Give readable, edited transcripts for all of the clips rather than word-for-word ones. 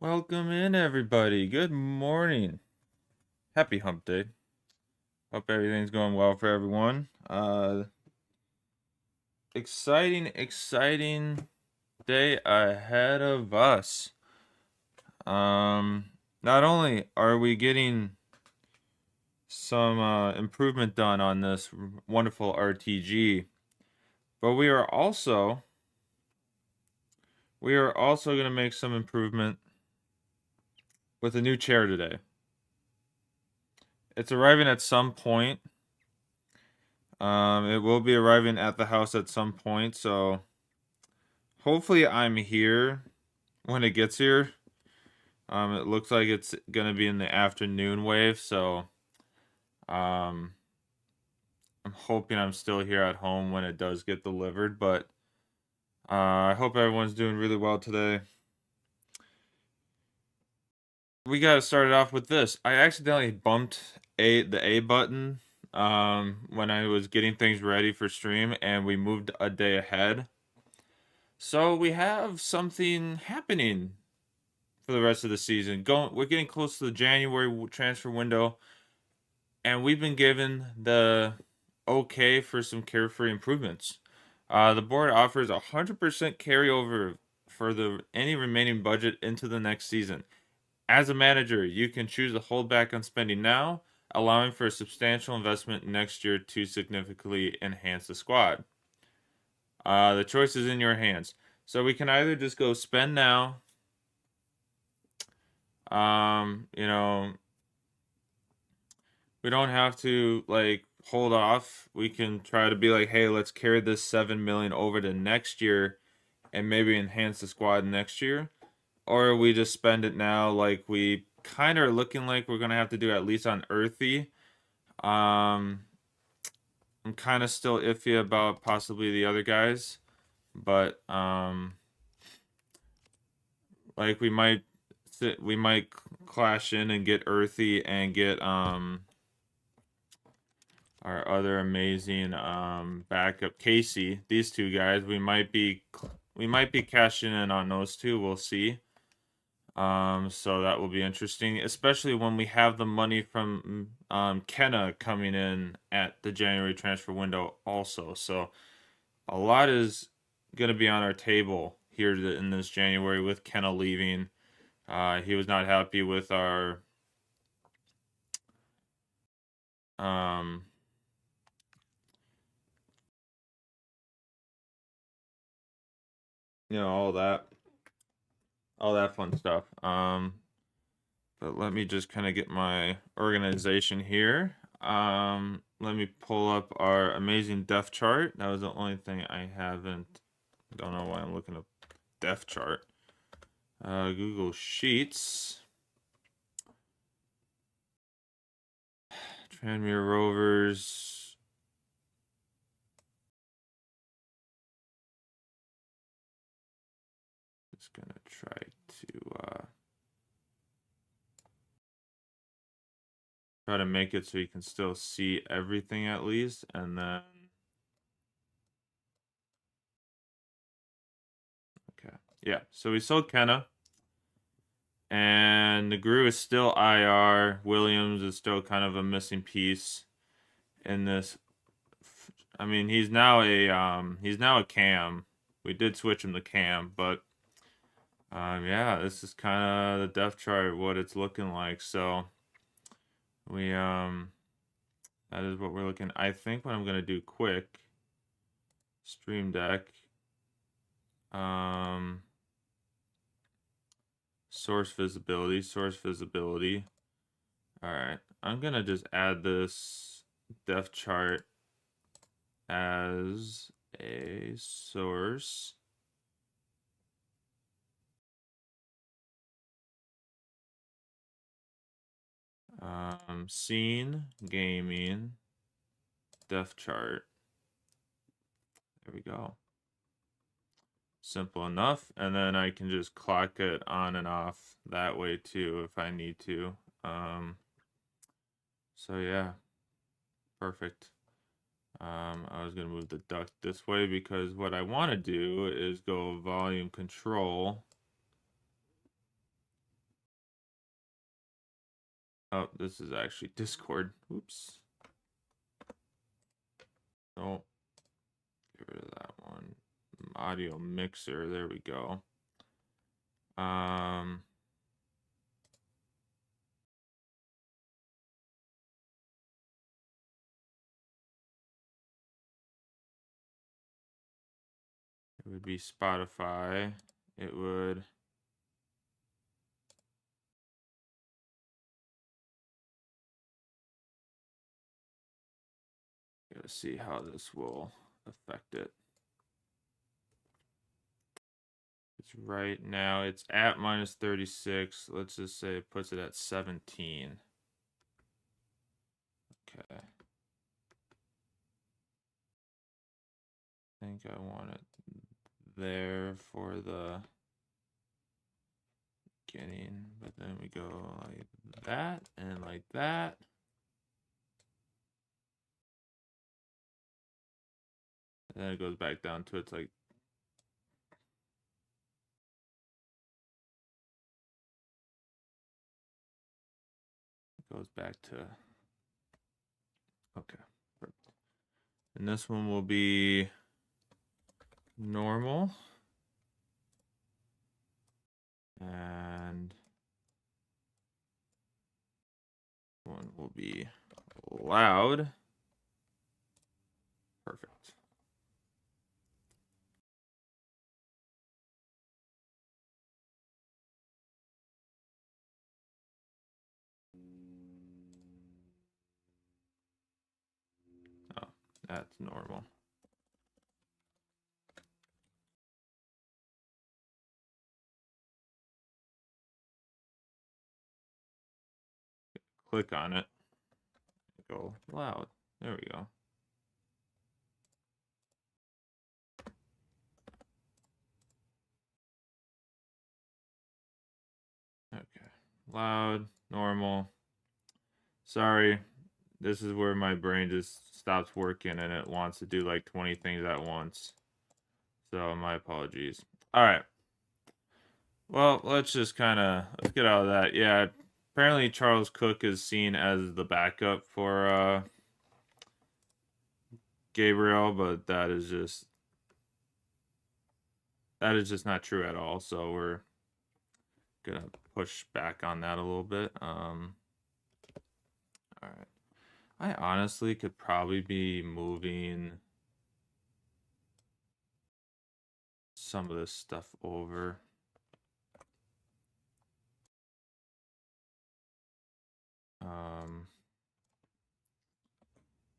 Welcome in, everybody. Good morning. Happy hump day. Hope everything's going well for everyone. Exciting day ahead of us. Not only are we getting some improvement done on this wonderful RTG, but we are also going to make some improvement with a new chair today. It's arriving at some point. It will be arriving at the house at some point, so hopefully I'm here when it gets here. It looks like it's gonna be in the afternoon wave, so I'm hoping I'm still here at home when it does get delivered, but I hope everyone's doing really well today. We gotta start it off with this. I accidentally bumped the A button when I was getting things ready for stream, and we moved a day ahead. So we have something happening for the rest of the season. We're getting close to the January transfer window, and we've been given the okay for some carefree improvements. The board offers 100% carryover for any remaining budget into the next season. As a manager, you can choose to hold back on spending now, allowing for a substantial investment next year to significantly enhance the squad. The choice is in your hands. So we can either just go spend now. You know, we don't have to like hold off. We can try to be like, hey, let's carry this 7 million over to next year and maybe enhance the squad next year. Or we just spend it now like we kind of are looking like we're gonna have to do at least on Earthy. I'm kind of still iffy about possibly the other guys, but like we might clash in and get Earthy and get our other amazing backup Casey. These two guys, we might be cashing in on those two. We'll see. So that will be interesting, especially when we have the money from Kenna coming in at the January transfer window also. So a lot is going to be on our table here in this January with Kenna leaving. He was not happy with our all that fun stuff. But let me just kind of get my organization here. Let me pull up our amazing depth chart. That was the only thing I haven't. Don't know why I'm looking up depth chart. Google Sheets. Tranmere Rovers. Just gonna try to make it so you can still see everything at least, and then okay, yeah. So we sold Kenna, and Negru is still IR. Williams is still kind of a missing piece in this. I mean, he's now a cam. We did switch him to cam, but yeah, this is kind of the depth chart, what it's looking like. So we that is what we're looking. I think what I'm gonna do quick stream deck source visibility. All right, I'm gonna just add this depth chart as a source. Scene gaming depth chart. There we go. Simple enough, and then I can just clock it on and off that way too if I need to. So yeah, perfect. I was gonna move the duct this way because what I want to do is go volume control Oh, this is actually Discord. Oops. Oh, get rid of that one. Audio mixer. There we go. It would be Spotify. It would. Gotta see how this will affect it. It's right now, it's at minus 36. Let's just say it puts it at 17. Okay. I think I want it there for the beginning, but then we go like that and like that. And then it goes back down to it's like goes back to okay. Perfect. And this one will be normal. And one will be loud. Perfect. Oh, that's normal. Click on it. Go loud. There we go. Okay. Loud, normal. Sorry. This is where my brain just stops working and it wants to do like 20 things at once. So my apologies. All right. Well, let's just let's get out of that. Yeah, apparently Charles Cook is seen as the backup for Gabriel, but that is just not true at all. So we're gonna push back on that a little bit. All right. I honestly could probably be moving some of this stuff over.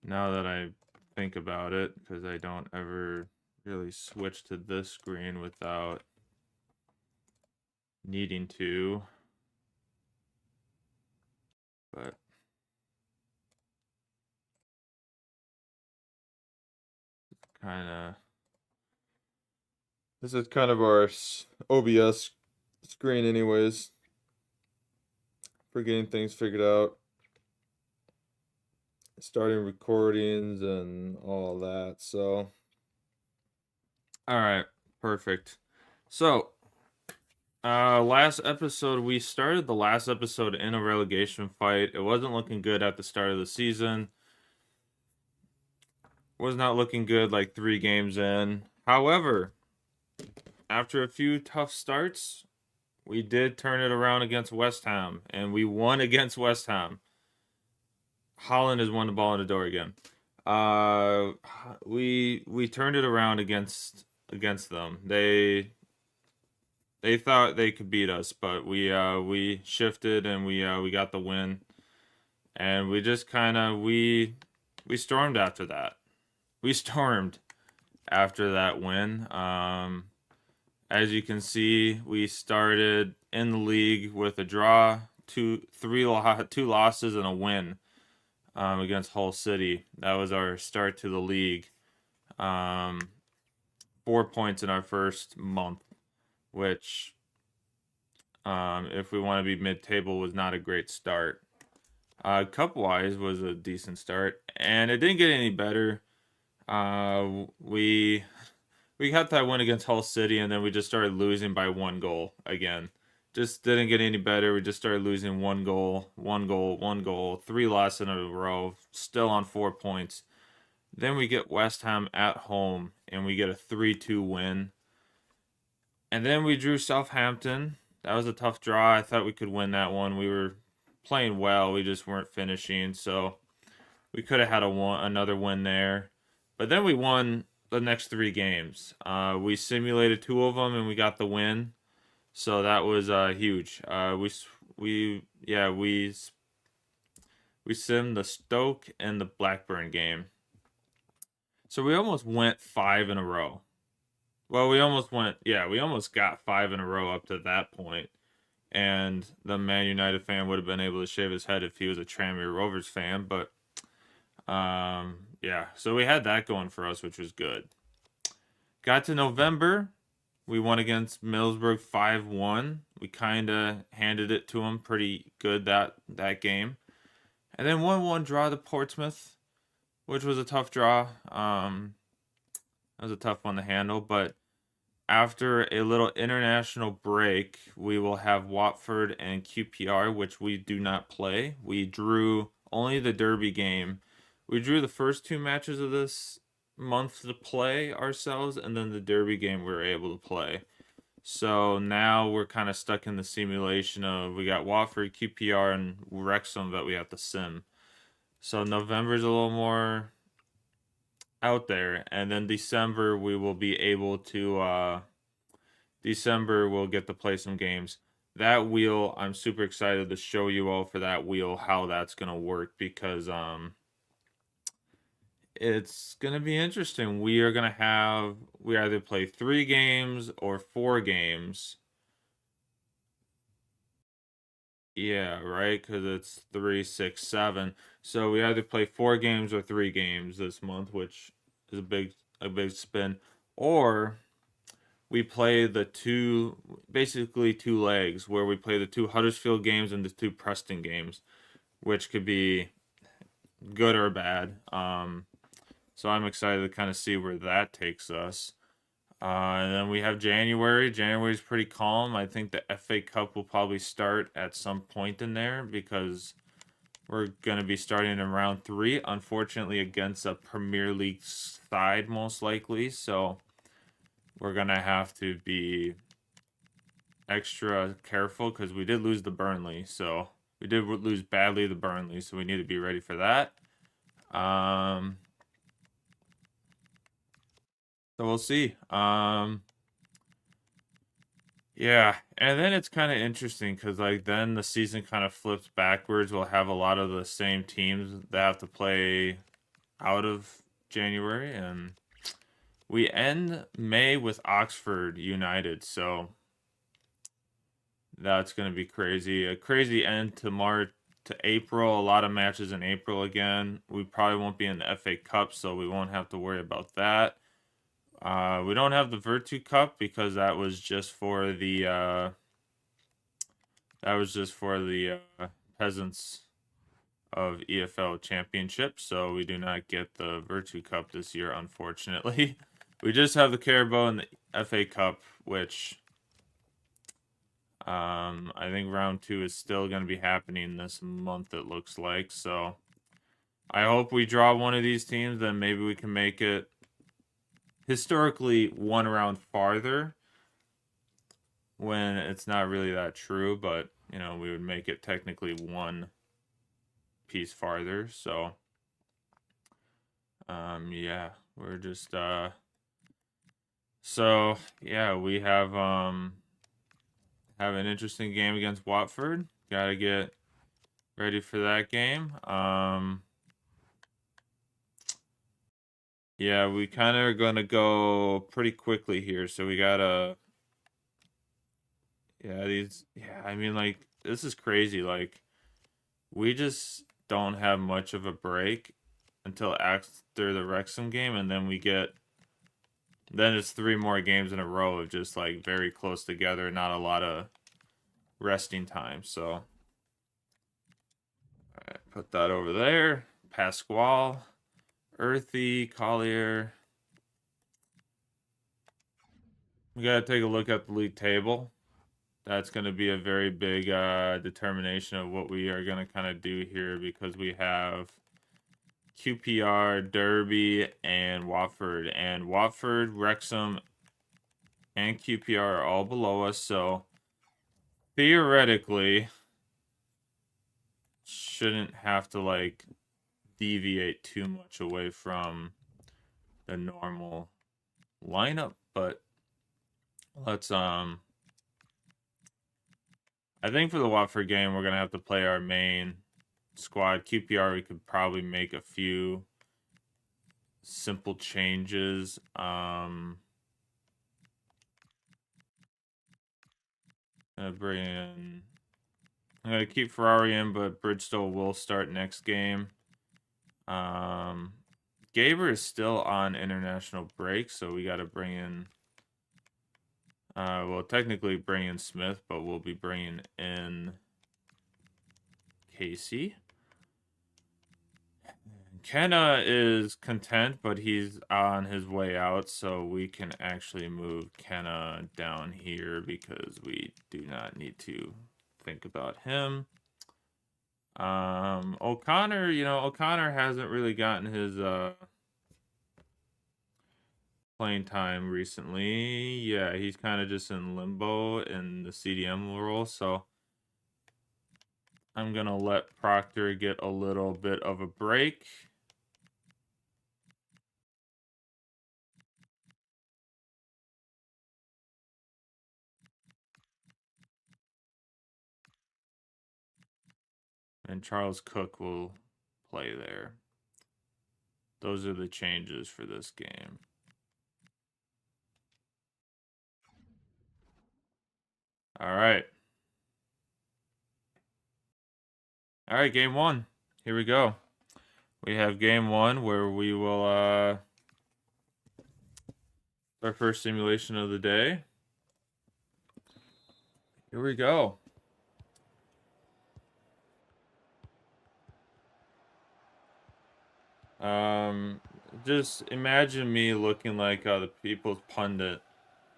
Now that I think about it, because I don't ever really switch to this screen without needing to. But this is kind of our OBS screen anyways, for getting things figured out, starting recordings and all that. So all right, perfect. So last episode, we started the last episode in a relegation fight. It wasn't looking good at the start of the season. Was not looking good like 3 games in. However, after a few tough starts, we did turn it around against West Ham, and we won against West Ham. Holland has won the ball in the door again. We turned it around against them. They thought they could beat us, but we shifted and we got the win. And we just we stormed after that. We stormed after that win. As you can see, we started in the league with a draw, two losses and a win against Hull City. That was our start to the league. 4 points in our first month, which, if we want to be mid-table, was not a great start. Cup-wise was a decent start, and it didn't get any better. We got that win against Hull City, and then we just started losing by 1 goal again. just didn't get any better. We just started losing one goal, one goal, one goal, 3 losses in a row, still on 4 points. Then we get West Ham at home, and we get a 3-2 win. And then we drew Southampton. That was a tough draw. I thought we could win that one. We were playing well. We just weren't finishing, so we could have had another win there. But then we won the next 3 games. We simulated 2 of them, and we got the win. So that was huge. We simmed the Stoke and the Blackburn game. So we almost went 5 in a row. Well, we almost got 5 in a row up to that point. And the Man United fan would have been able to shave his head if he was a Tranmere Rovers fan. But, yeah, so we had that going for us, which was good. Got to November. We won against Middlesbrough 5-1. We kind of handed it to them pretty good that game. And then 1-1 draw to Portsmouth, which was a tough draw. That was a tough one to handle. But after a little international break, we will have Watford and QPR, which we do not play. We drew only the Derby game. We drew the first 2 matches of this month to play ourselves, and then the Derby game we were able to play. So now we're kind of stuck in the simulation of we got Watford, QPR, and Wrexham that we have to sim. So November's a little more out there, and then December we will be able to December we'll get to play some games. That wheel, I'm super excited to show you all for that wheel how that's gonna work, because it's gonna be interesting. We either play 3 games or 4 games. Yeah, right, because it's 3, 6, 7. So we either play 4 games or 3 games this month, which is a big spin. Or we play basically 2 legs, where we play the 2 Huddersfield games and the 2 Preston games, which could be good or bad. So I'm excited to kind of see where that takes us. And then we have January. January's pretty calm. I think the FA Cup will probably start at some point in there, because we're going to be starting in round 3, unfortunately against a Premier League side most likely. So we're going to have to be extra careful, because we did lose to Burnley. So we did lose badly to Burnley, so we need to be ready for that. So we'll see. Yeah, and then it's kind of interesting, because like then the season kind of flips backwards. We'll have a lot of the same teams that have to play out of January, and we end May with Oxford United. So that's going to be crazy. A crazy end to March to April. A lot of matches in April again. We probably won't be in the FA Cup, so we won't have to worry about that. We don't have the Virtu Cup, because that was just for the peasants of EFL Championship. So we do not get the Virtu Cup this year, unfortunately. We just have the Carabao and the FA Cup, which I think round 2 is still going to be happening this month, it looks like. So I hope we draw one of these teams, then maybe we can make it historically 1 round farther, when it's not really that true, but we would make it technically 1 piece farther. So yeah, we're just so yeah, we have an interesting game against Watford. Gotta get ready for that game. Yeah, we kind of are going to go pretty quickly here. So we got to, I mean, like, this is crazy. Like, we just don't have much of a break until after the Wrexham game. And then then it's 3 more games in a row of just, like, very close together. Not a lot of resting time. So, all right, put that over there. Pasquale. Earthy, Collier. We got to take a look at the league table That's going to be a very big determination of what we are going to kind of do here, because we have QPR, Derby, and Watford. And Watford, Wrexham, and QPR are all below us, so theoretically shouldn't have to like deviate too much away from the normal lineup. But let's I think for the Watford game we're gonna have to play our main squad. QPR, we could probably make a few simple changes. I'm gonna keep Ferrari in, but Bridgestone will start next game. Gaber is still on international break, so we got to bring in. Well, technically bring in Smith, but we'll be bringing in Casey. Kenna is content, but he's on his way out, so we can actually move Kenna down here because we do not need to think about him. O'Connor, O'Connor hasn't really gotten his playing time recently. Yeah, he's kind of just in limbo in the CDM role, so I'm gonna let Proctor get a little bit of a break. And Charles Cook will play there. Those are the changes for this game. All right. All right, game one. Here we go. We have game one where we will our first simulation of the day. Here we go. Just imagine me looking like the People's Pundit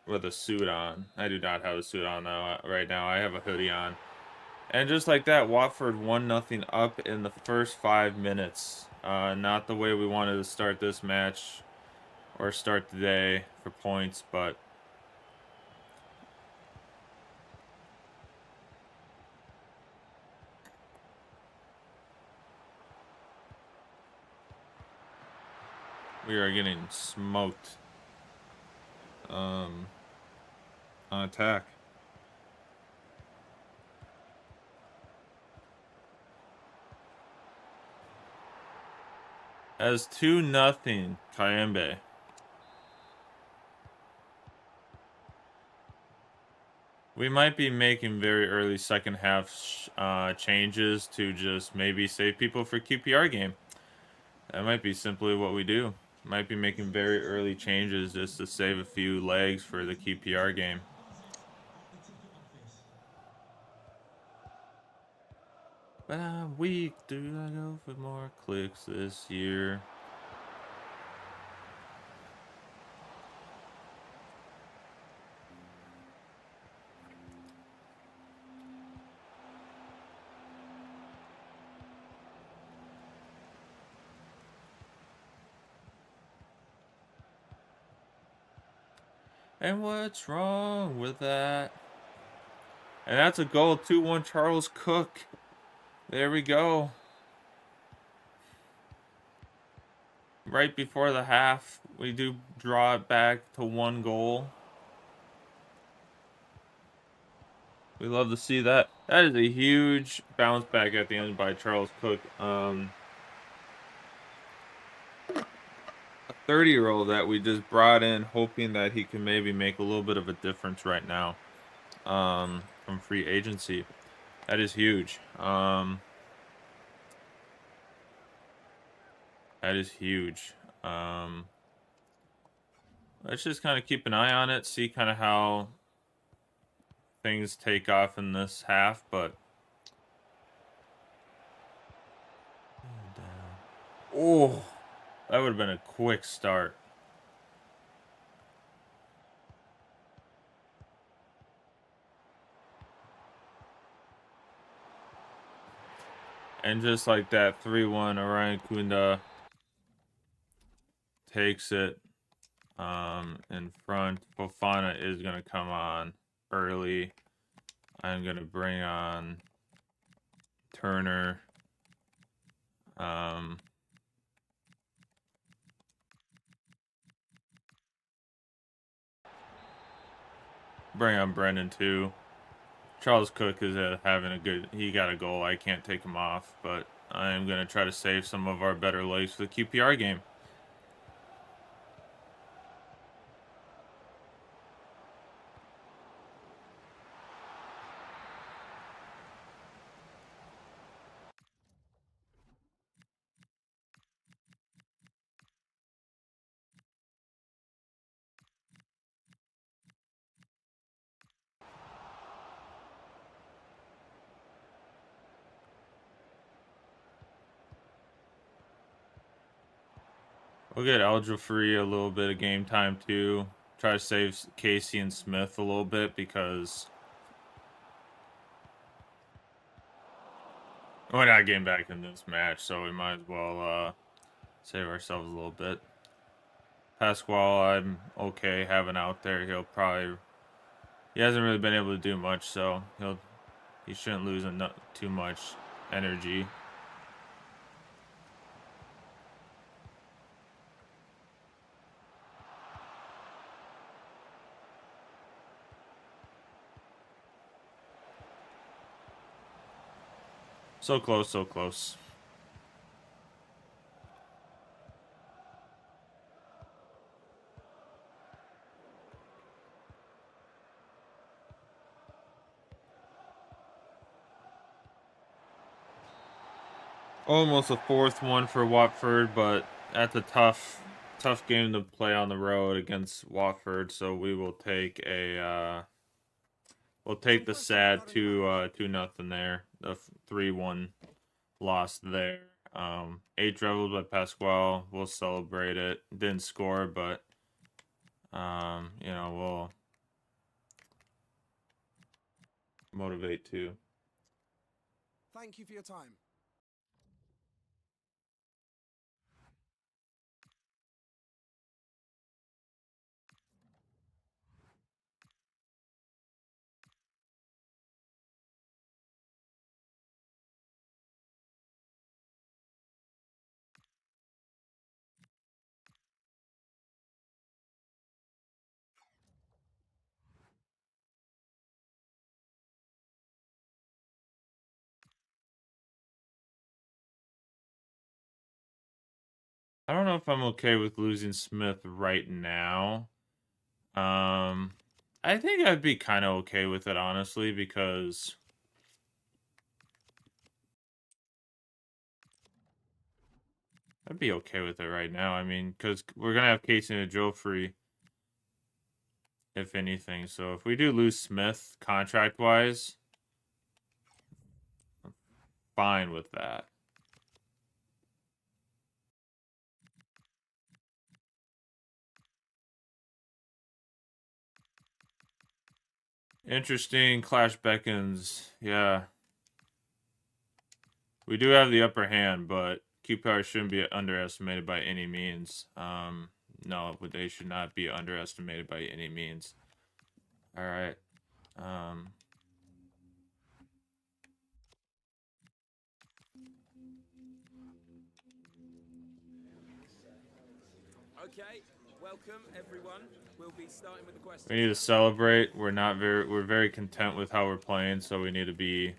with a suit on. I do not have a suit on right now. I have a hoodie on. And just like that, Watford 1-0 up in the first 5 minutes. Not the way we wanted to start this match or start the day for points, but we are getting smoked on attack. As 2-0, Kayembe. We might be making very early second half changes to just maybe save people for QPR game. That might be simply what we do. Might be making very early changes just to save a few legs for the QPR game. But week, do I go for more clicks this year? And what's wrong with that? And that's a goal. 2-1 Charles Cook. There we go. Right before the half, we do draw it back to 1 goal. We love to see that. That is a huge bounce back at the end by Charles Cook. A 30-year-old that we just brought in, hoping that he can maybe make a little bit of a difference right now from free agency. That is huge. That is huge. Let's just kind of keep an eye on it, see kind of how things take off in this half, but oh, that would have been a quick start. And just like that, 3-1, Orion Kunda takes it in front. Fofana is going to come on early. I'm going to bring on Turner. Bring on Brendan too. Charles Cook is having a good. He got a goal. I can't take him off, but I am going to try to save some of our better legs for the QPR game. We'll get Eldra-Free a little bit of game time too. Try to save Casey and Smith a little bit because we're not getting back in this match, so we might as well save ourselves a little bit. Pasquale, I'm okay having out there. He hasn't really been able to do much, so he shouldn't lose too much energy. So close, so close. Almost a fourth one for Watford, but that's a tough game to play on the road against Watford. So we will take we'll take the sad 2-0 there, the 3-1 loss there. 8 dribbles by Pasquale. We'll celebrate it. Didn't score, but we'll motivate too. Thank you for your time. I don't know if I'm okay with losing Smith right now. I think I'd be kind of okay with it, honestly, because I'd be okay with it right now. I mean, because we're going to have Casey and Joe free, if anything. So if we do lose Smith contract-wise, I'm fine with that. Interesting. Clash beckons. Yeah. We do have the upper hand, but QPR shouldn't be underestimated by any means. No, they should not be underestimated by any means. All right. Okay, welcome everyone. We'll be starting with the questions. We need to celebrate. We're very content with how we're playing, so we need to be.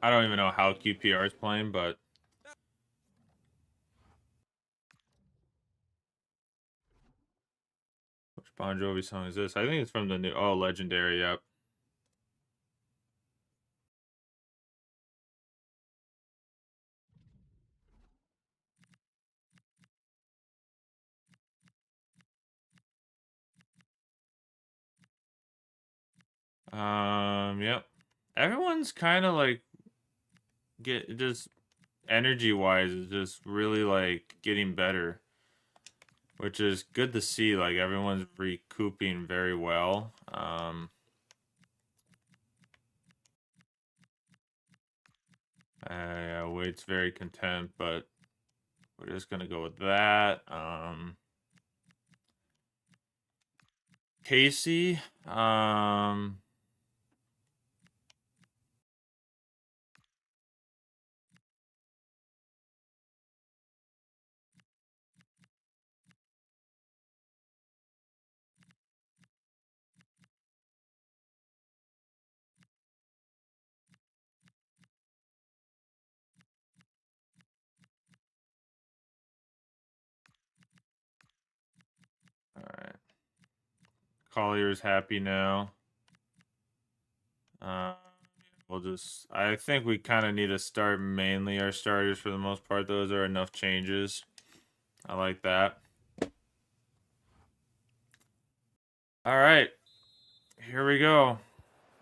I don't even know how QPR is playing, but which Bon Jovi song is this? I think it's from the new Legendary, yep. Yep. Everyone's kind of like just energy wise is just really like getting better, which is good to see. Like everyone's recouping very well. Yeah, Wade's very content, but we're just gonna go with that. Casey, all right. Collier's happy now. We'll just. I think we kind of need to start mainly our starters for the most part. Those are enough changes. I like that. All right, here we go.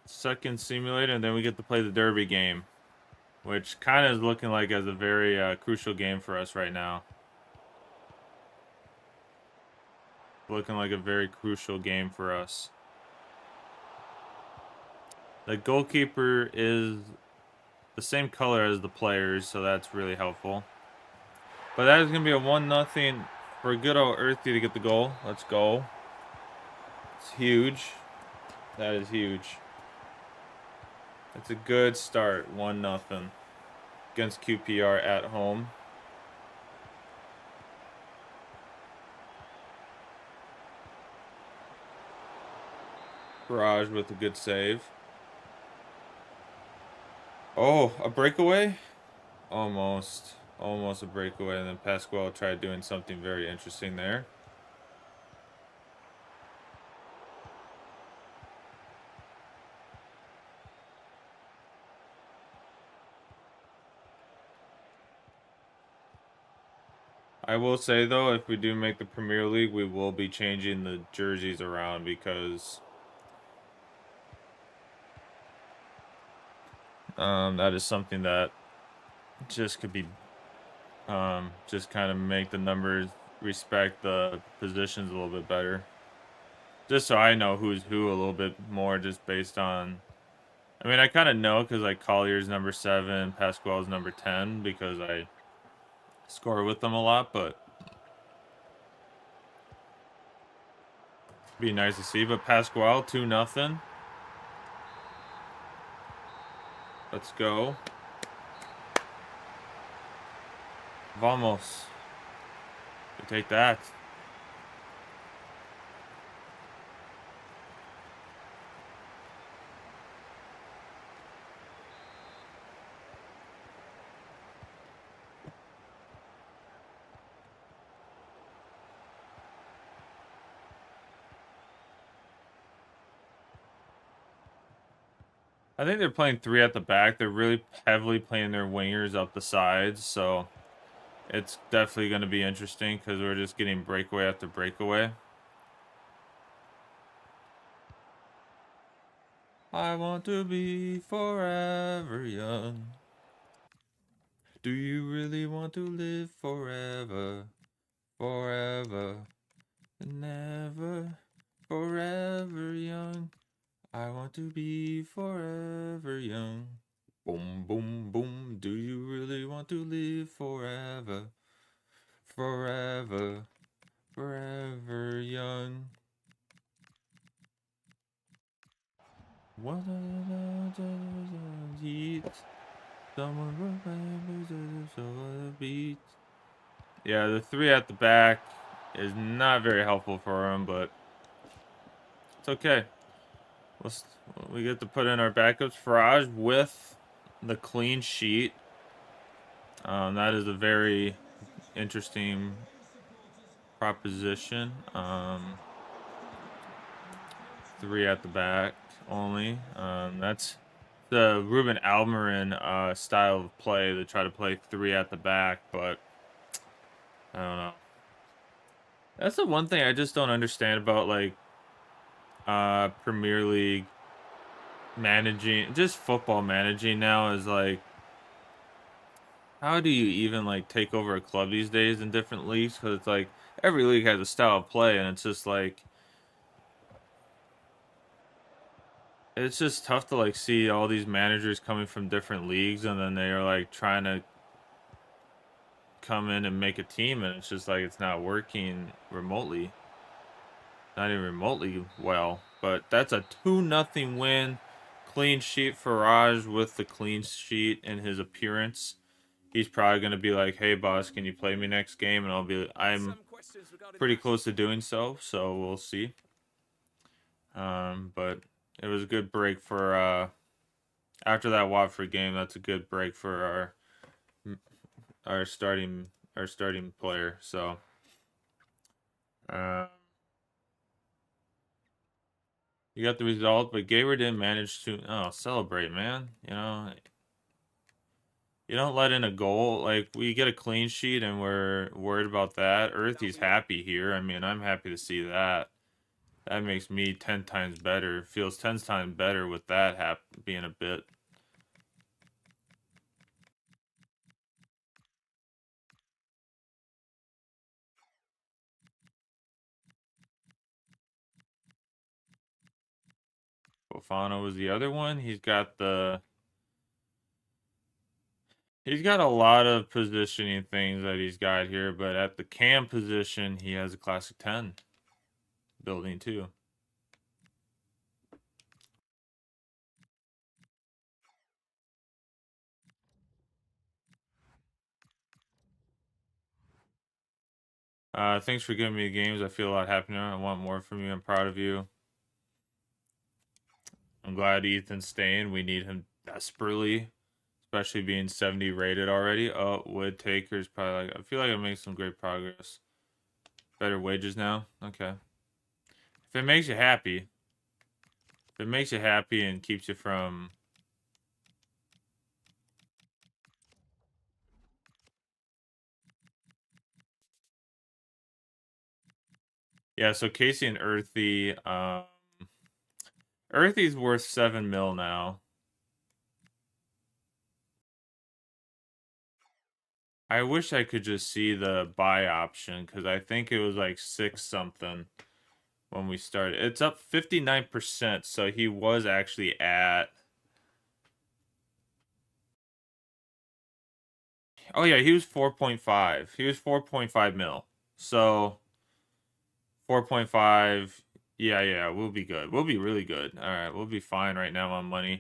Second simulator, and then we get to play the Derby game, which kind of is looking like as a very crucial game for us right now. Looking like a very crucial game for us. The goalkeeper is the same color as the players, so that's really helpful. But that is going to be a 1-0 for good old Earthy to get the goal. Let's go. It's huge. That is huge. It's a good start. 1-0 against QPR at home. Barrage with a good save. Oh, a breakaway? Almost. Almost a breakaway, and then Pasquale tried doing something very interesting there. I will say, though, if we do make the Premier League, we will be changing the jerseys around because that is something that just could be just kind of make the numbers respect the positions a little bit better. Just so I know who's who a little bit more just based on... I mean, I kind of know because, like, Collier's number 7, Pasquale's number 10 because I score with them a lot, but be nice to see. But Pasquale, 2-0. Let's go. Vamos. We take that. I think they're playing 3 at the back. They're really heavily playing their wingers up the sides, so it's definitely going to be interesting because we're just getting breakaway after breakaway. I want to be forever young. Do you really want to live forever? Forever and never. Forever young. I want to be forever young. Boom, boom, boom. Do you really want to live forever? Forever. Forever young. What eat? Someone remembers a beat. Yeah, the 3 at the back is not very helpful for him, but it's okay. We get to put in our backups. Farage with the clean sheet. That is a very interesting proposition. 3 at the back only. That's the Ruben Almiron style of play to try to play 3 at the back, but I don't know. That's the one thing I just don't understand about like Premier League managing, just football managing now is like, how do you even like take over a club these days in different leagues? Because it's like every league has a style of play, and it's just like it's just tough to like see all these managers coming from different leagues, and then they are like trying to come in and make a team, and it's just like it's not working remotely. Not even remotely well. But that's a 2-0 win. Clean sheet for Raj with the clean sheet in his appearance. He's probably going to be like, hey, boss, can you play me next game? And I'm Some questions regarding the pretty match. close to doing so we'll see. But it was a good break for, after that Watford game, that's a good break for our starting player. So, uh, you got the result, but Gabriel didn't manage to celebrate, man. You don't let in a goal. Like, we get a clean sheet and we're worried about that. Earthy's happy here. I mean, I'm happy to see that. That makes me 10 times better. Feels 10 times better with that being a bit. Fofana was the other one. He's got a lot of positioning things that he's got here, but at the cam position, he has a classic 10 building too. Thanks for giving me the games. I feel a lot happier. I want more from you. I'm proud of you. I'm glad Ethan's staying. We need him desperately, especially being 70 rated already. Oh, Wood Taker's probably like, I feel like I'm making some great progress. Better wages now? Okay. If it makes you happy, and keeps you from... Yeah, so Casey and Earthy, Earthy's worth 7 mil now. I wish I could just see the buy option, because I think it was like 6 something when we started. It's up 59%, so he was actually at... Oh yeah, he was 4.5. He was 4.5 mil. So 4.5. Yeah, we'll be good. We'll be really good. All right, we'll be fine right now on money.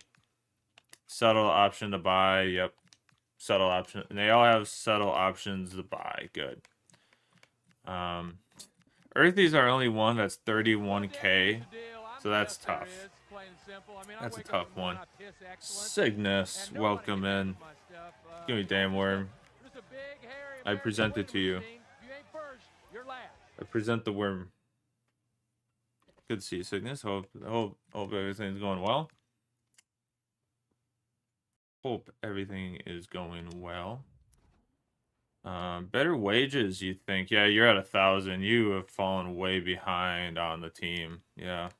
Settle option to buy. Yep. Settle option. And they all have settle options to buy. Good. Earthy's our only one that's 31K. So that's tough. That's a tough one. Cygnus, welcome in. Give me damn worm. I present it to you. I present the worm. Good to see you, Cygnus. Hope everything's going well. Hope everything is going well. Better wages, you think? Yeah, you're at 1,000. You have fallen way behind on the team. Yeah.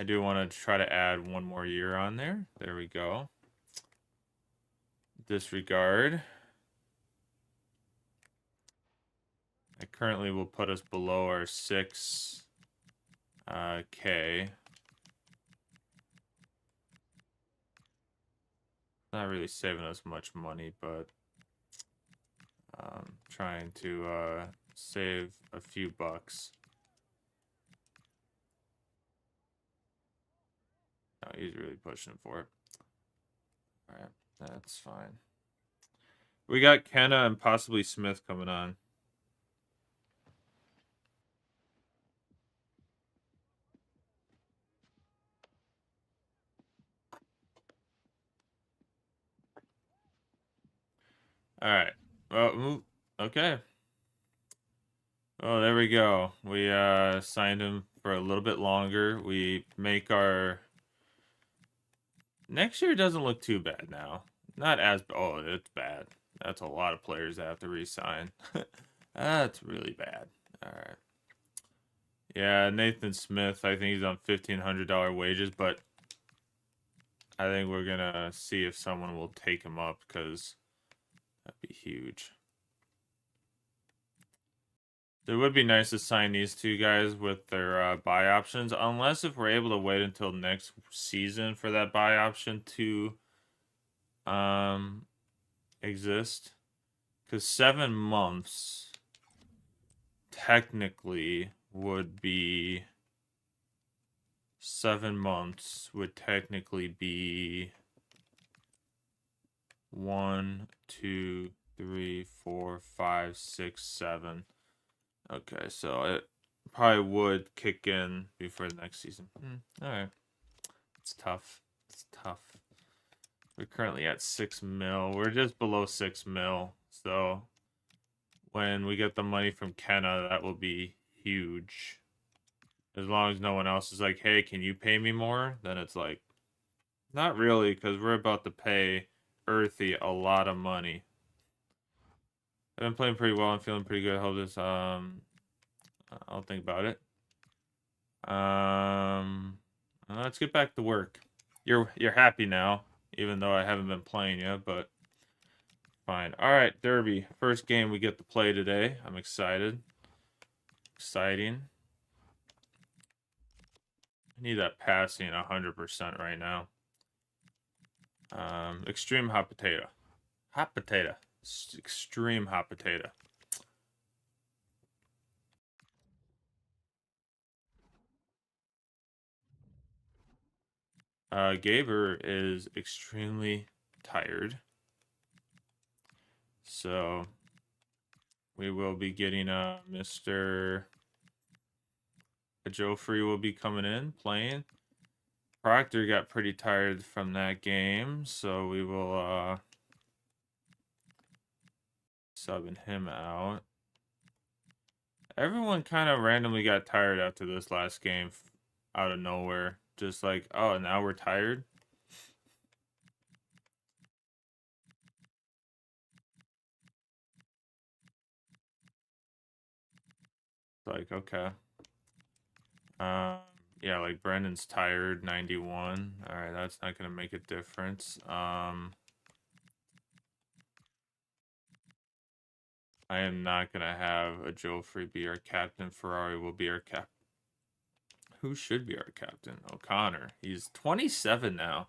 I do want to try to add one more year on there. There we go. Disregard. I currently will put us below our 6K. Not really saving us much money, but trying to save a few bucks. No, he's really pushing for it. All right, that's fine. We got Kenna and possibly Smith coming on. All right. Well, okay. Oh, there we go. We signed him for a little bit longer. We make our next year doesn't look too bad now. Not as it's bad. That's a lot of players that have to re-sign. That's really bad. All right. Yeah, Nathan Smith. I think he's on $1,500 wages, but I think we're gonna see if someone will take him up because that'd be huge. It would be nice to sign these two guys with their buy options, unless if we're able to wait until next season for that buy option to exist. Because 7 months technically would be 7 months would technically be 1, 2, 3, 4, 5, 6, 7. Okay, so it probably would kick in before the next season. All right, it's tough. It's tough. We're currently at 6 mil. We're just below 6 mil. So when we get the money from Kenna, that will be huge. As long as no one else is like, hey, can you pay me more? Then it's like, not really, because we're about to pay Earthy a lot of money. I've been playing pretty well. I'm feeling pretty good. Hold this. I'll think about it. Let's get back to work. You're happy now, even though I haven't been playing yet, but fine. All right, Derby. First game we get to play today. I'm excited. Exciting. I need that passing 100% right now. Extreme hot potato. Hot potato. Extreme hot potato. Gaber is extremely tired. So we will be getting Mr. Joffrey will be coming in, playing. Proctor got pretty tired from that game, so we will subbing him out. Everyone kind of randomly got tired after this last game out of nowhere. Just like, oh, now we're tired. Like, okay. Yeah, like Brendan's tired, 91. All right, that's not gonna make a difference. I am not gonna have a Joffrey be our captain. Ferrari will be our cap. Who should be our captain? O'Connor. He's 27 now.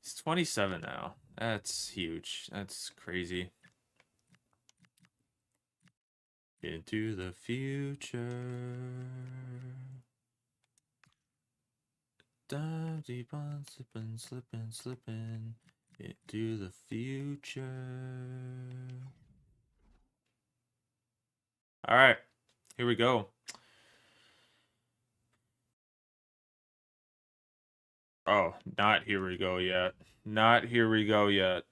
He's 27 now. That's huge. That's crazy. Into the future. Dive deep on, slipping into the future. All right, here we go. Oh, not here we go yet. Not here we go yet.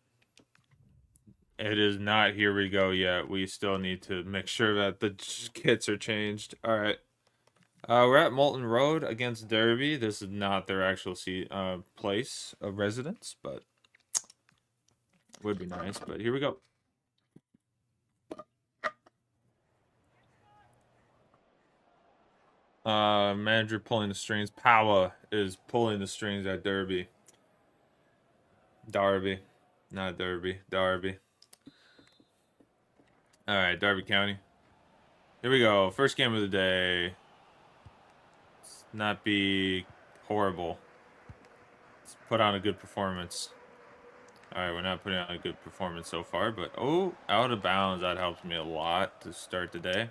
It is not here we go yet. We still need to make sure that the kits are changed. All right. We're at Molten Road against Derby. This is not their actual place of residence, but would be nice. But here we go. Manager pulling the strings. Power is pulling the strings at Derby. Darby. Not Derby. Darby. Alright, Derby County. Here we go. First game of the day. Let's not be horrible. Let's put on a good performance. Alright, we're not putting on a good performance so far, but oh, out of bounds. That helps me a lot to start the day.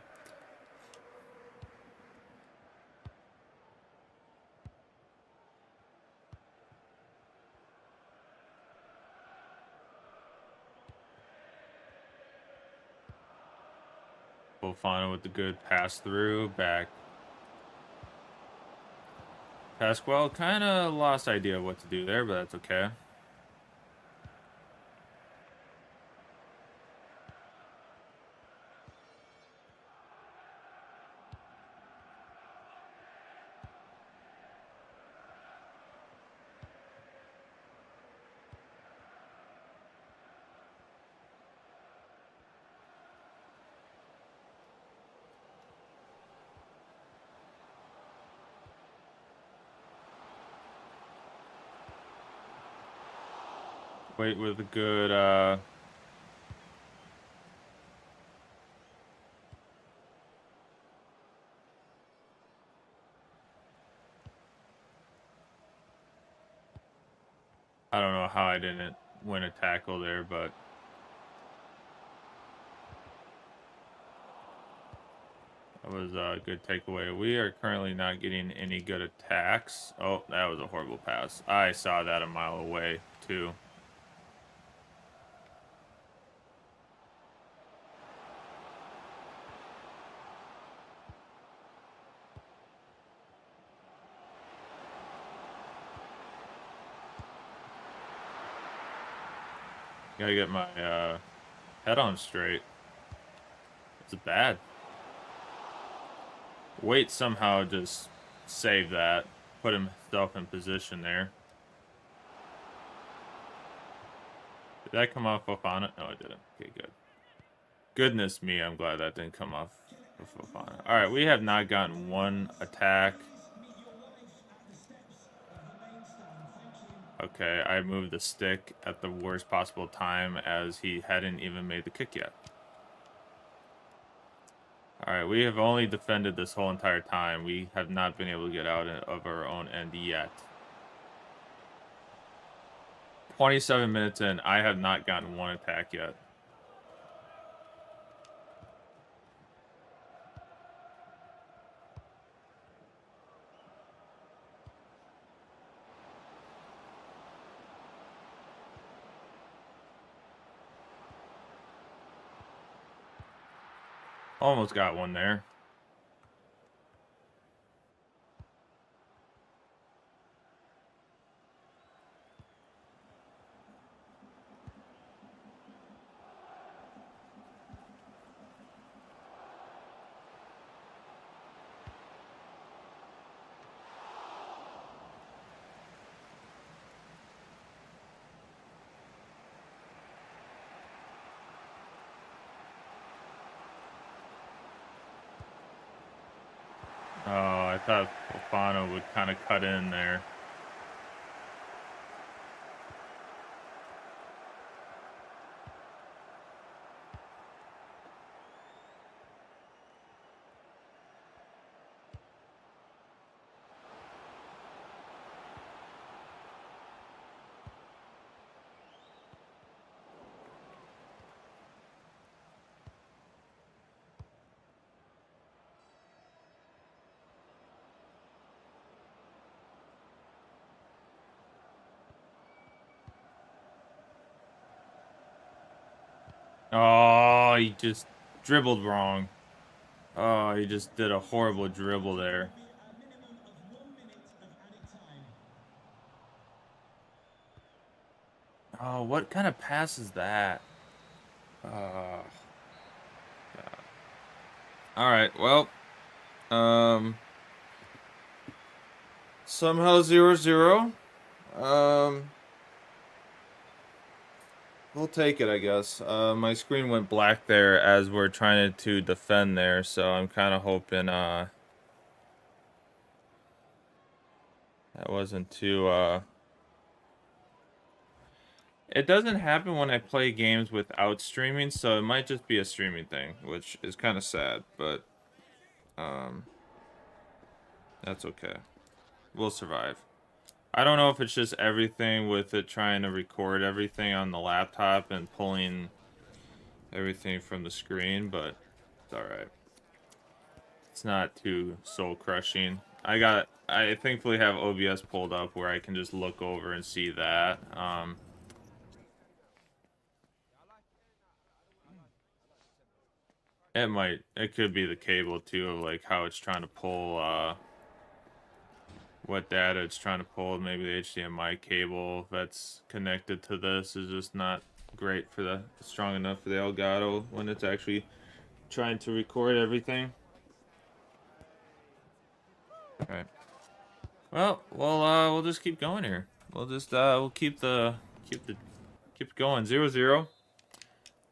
Fofana with the good pass through, back. Pasquale kind of lost idea of what to do there, but that's okay. Wait with a good I don't know how I didn't win a tackle there, but that was a good takeaway. We are currently not getting any good attacks. Oh, that was a horrible pass. I saw that a mile away, too. Gotta get my head on straight. It's bad. Wait somehow just saved that. Put himself in position there. Did that come off Fofana? No, it didn't. Okay, good. Goodness me, I'm glad that didn't come off of Fofana. Alright, we have not gotten one attack. Okay, I moved the stick at the worst possible time as he hadn't even made the kick yet. Alright, we have only defended this whole entire time. We have not been able to get out of our own end yet. 27 minutes in, I have not gotten one attack yet. Almost got one there. Oh, I thought Fofana would kind of cut in there. Oh, he just dribbled wrong. Oh, he just did a horrible dribble there. Oh, what kind of pass is that? Oh, God. All right, well, somehow 0-0. We'll take it, I guess. My screen went black there as we're trying to defend there, so I'm kind of hoping that wasn't too It doesn't happen when I play games without streaming, so it might just be a streaming thing, which is kind of sad, but that's okay. We'll survive. I don't know if it's just everything with it trying to record everything on the laptop and pulling everything from the screen, but it's alright. It's not too soul crushing. I thankfully have OBS pulled up where I can just look over and see that. It could be the cable too, of like how it's trying to pull what data it's trying to pull. Maybe the HDMI cable that's connected to this is just not great for the strong enough for the Elgato when it's actually trying to record everything. All right. Well, we'll just keep going here. We'll keep it going. 0-0.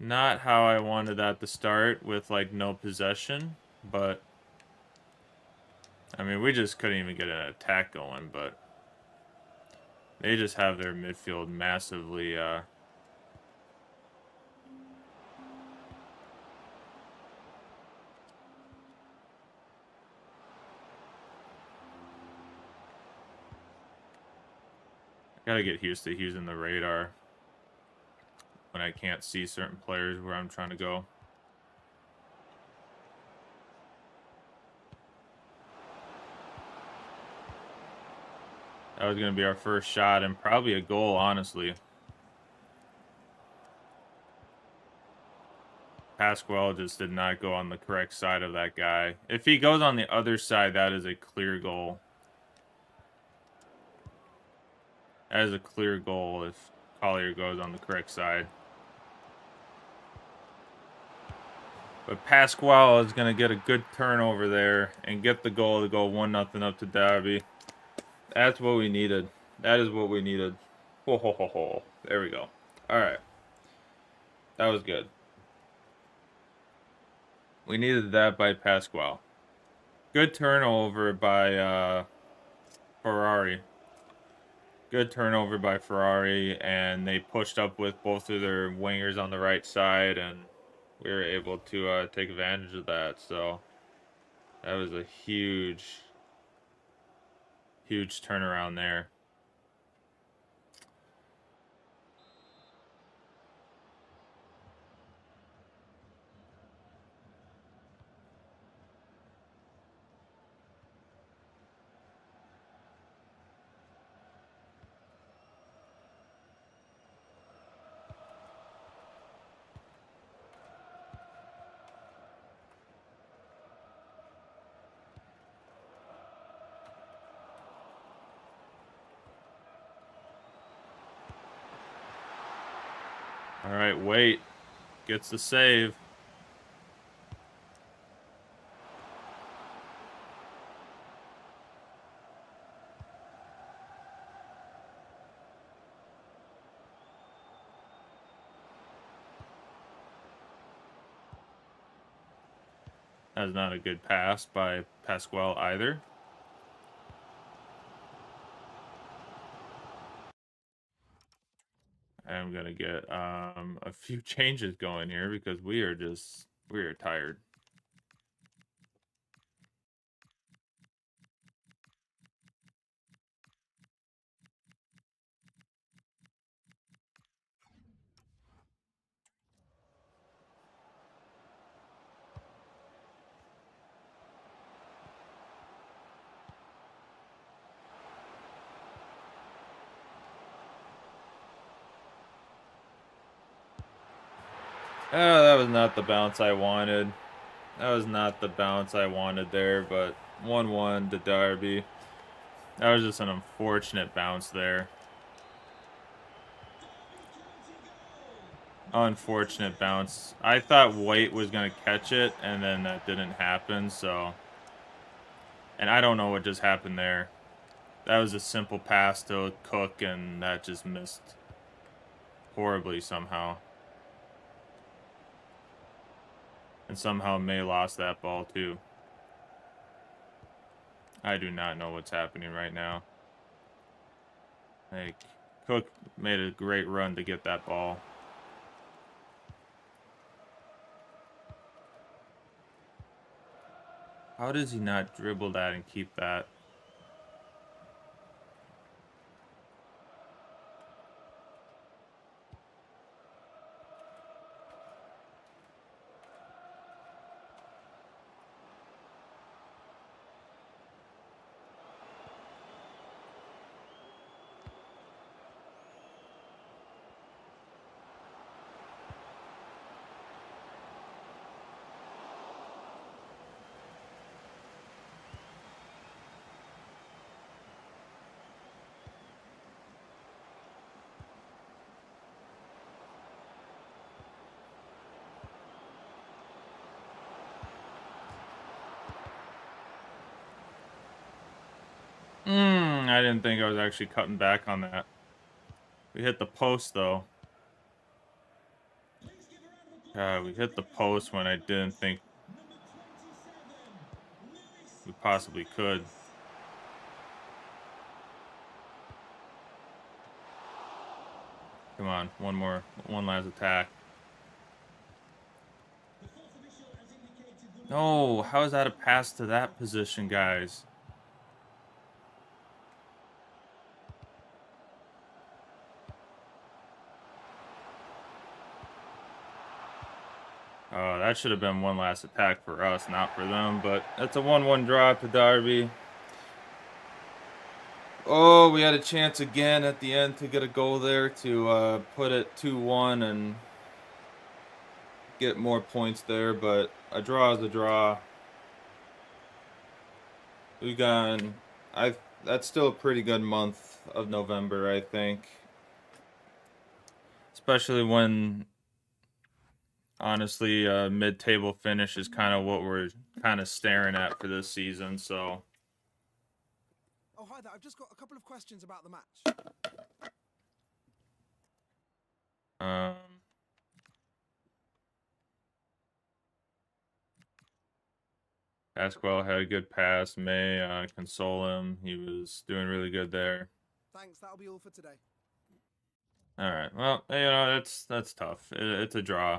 Not how I wanted that to start with like no possession, but I mean, we just couldn't even get an attack going, but they just have their midfield massively Gotta get used to using the radar when I can't see certain players where I'm trying to go. That was going to be our first shot and probably a goal, honestly. Pasquale just did not go on the correct side of that guy. If he goes on the other side, that is a clear goal. That is a clear goal if Collier goes on the correct side. But Pasquale is going to get a good turnover there and get the goal to go 1-0 up to Derby. That's what we needed. That is what we needed. Ho, ho, ho, ho. There we go. All right. That was good. We needed that by Pasquale. Good turnover by Ferrari. Good turnover by Ferrari, and they pushed up with both of their wingers on the right side, and we were able to take advantage of that. So that was a huge, huge turnaround there. All right, Wait gets the save. That was not a good pass by Pasquale either. I'm going to get a few changes going here because we are tired. Oh, that was not the bounce I wanted. That was not the bounce I wanted there, but 1-1 to Derby. That was just an unfortunate bounce there. Unfortunate bounce. I thought White was going to catch it, and then that didn't happen, so... And I don't know what just happened there. That was a simple pass to Cook, and that just missed horribly somehow. And somehow May lost that ball, too. I do not know what's happening right now. Like, Cook made a great run to get that ball. How does he not dribble that and keep that? I didn't think I was actually cutting back on that. We hit the post, though. We hit the post when I didn't think we possibly could. Come on, one last attack. No, how is that a pass to that position, guys? Oh, that should have been one last attack for us, not for them. But it's a 1-1 draw to Derby. Oh, we had a chance again at the end to get a goal there to put it 2-1 and get more points there. But a draw is a draw. We've gone. That's still a pretty good month of November, I think. Especially when, honestly, mid-table finish is kind of what we're kind of staring at for this season. So. Oh, hi there. I've just got a couple of questions about the match. Pasquale had a good pass. May console him. He was doing really good there. Thanks. That'll be all for today. All right. Well, you know, that's tough. It's a draw.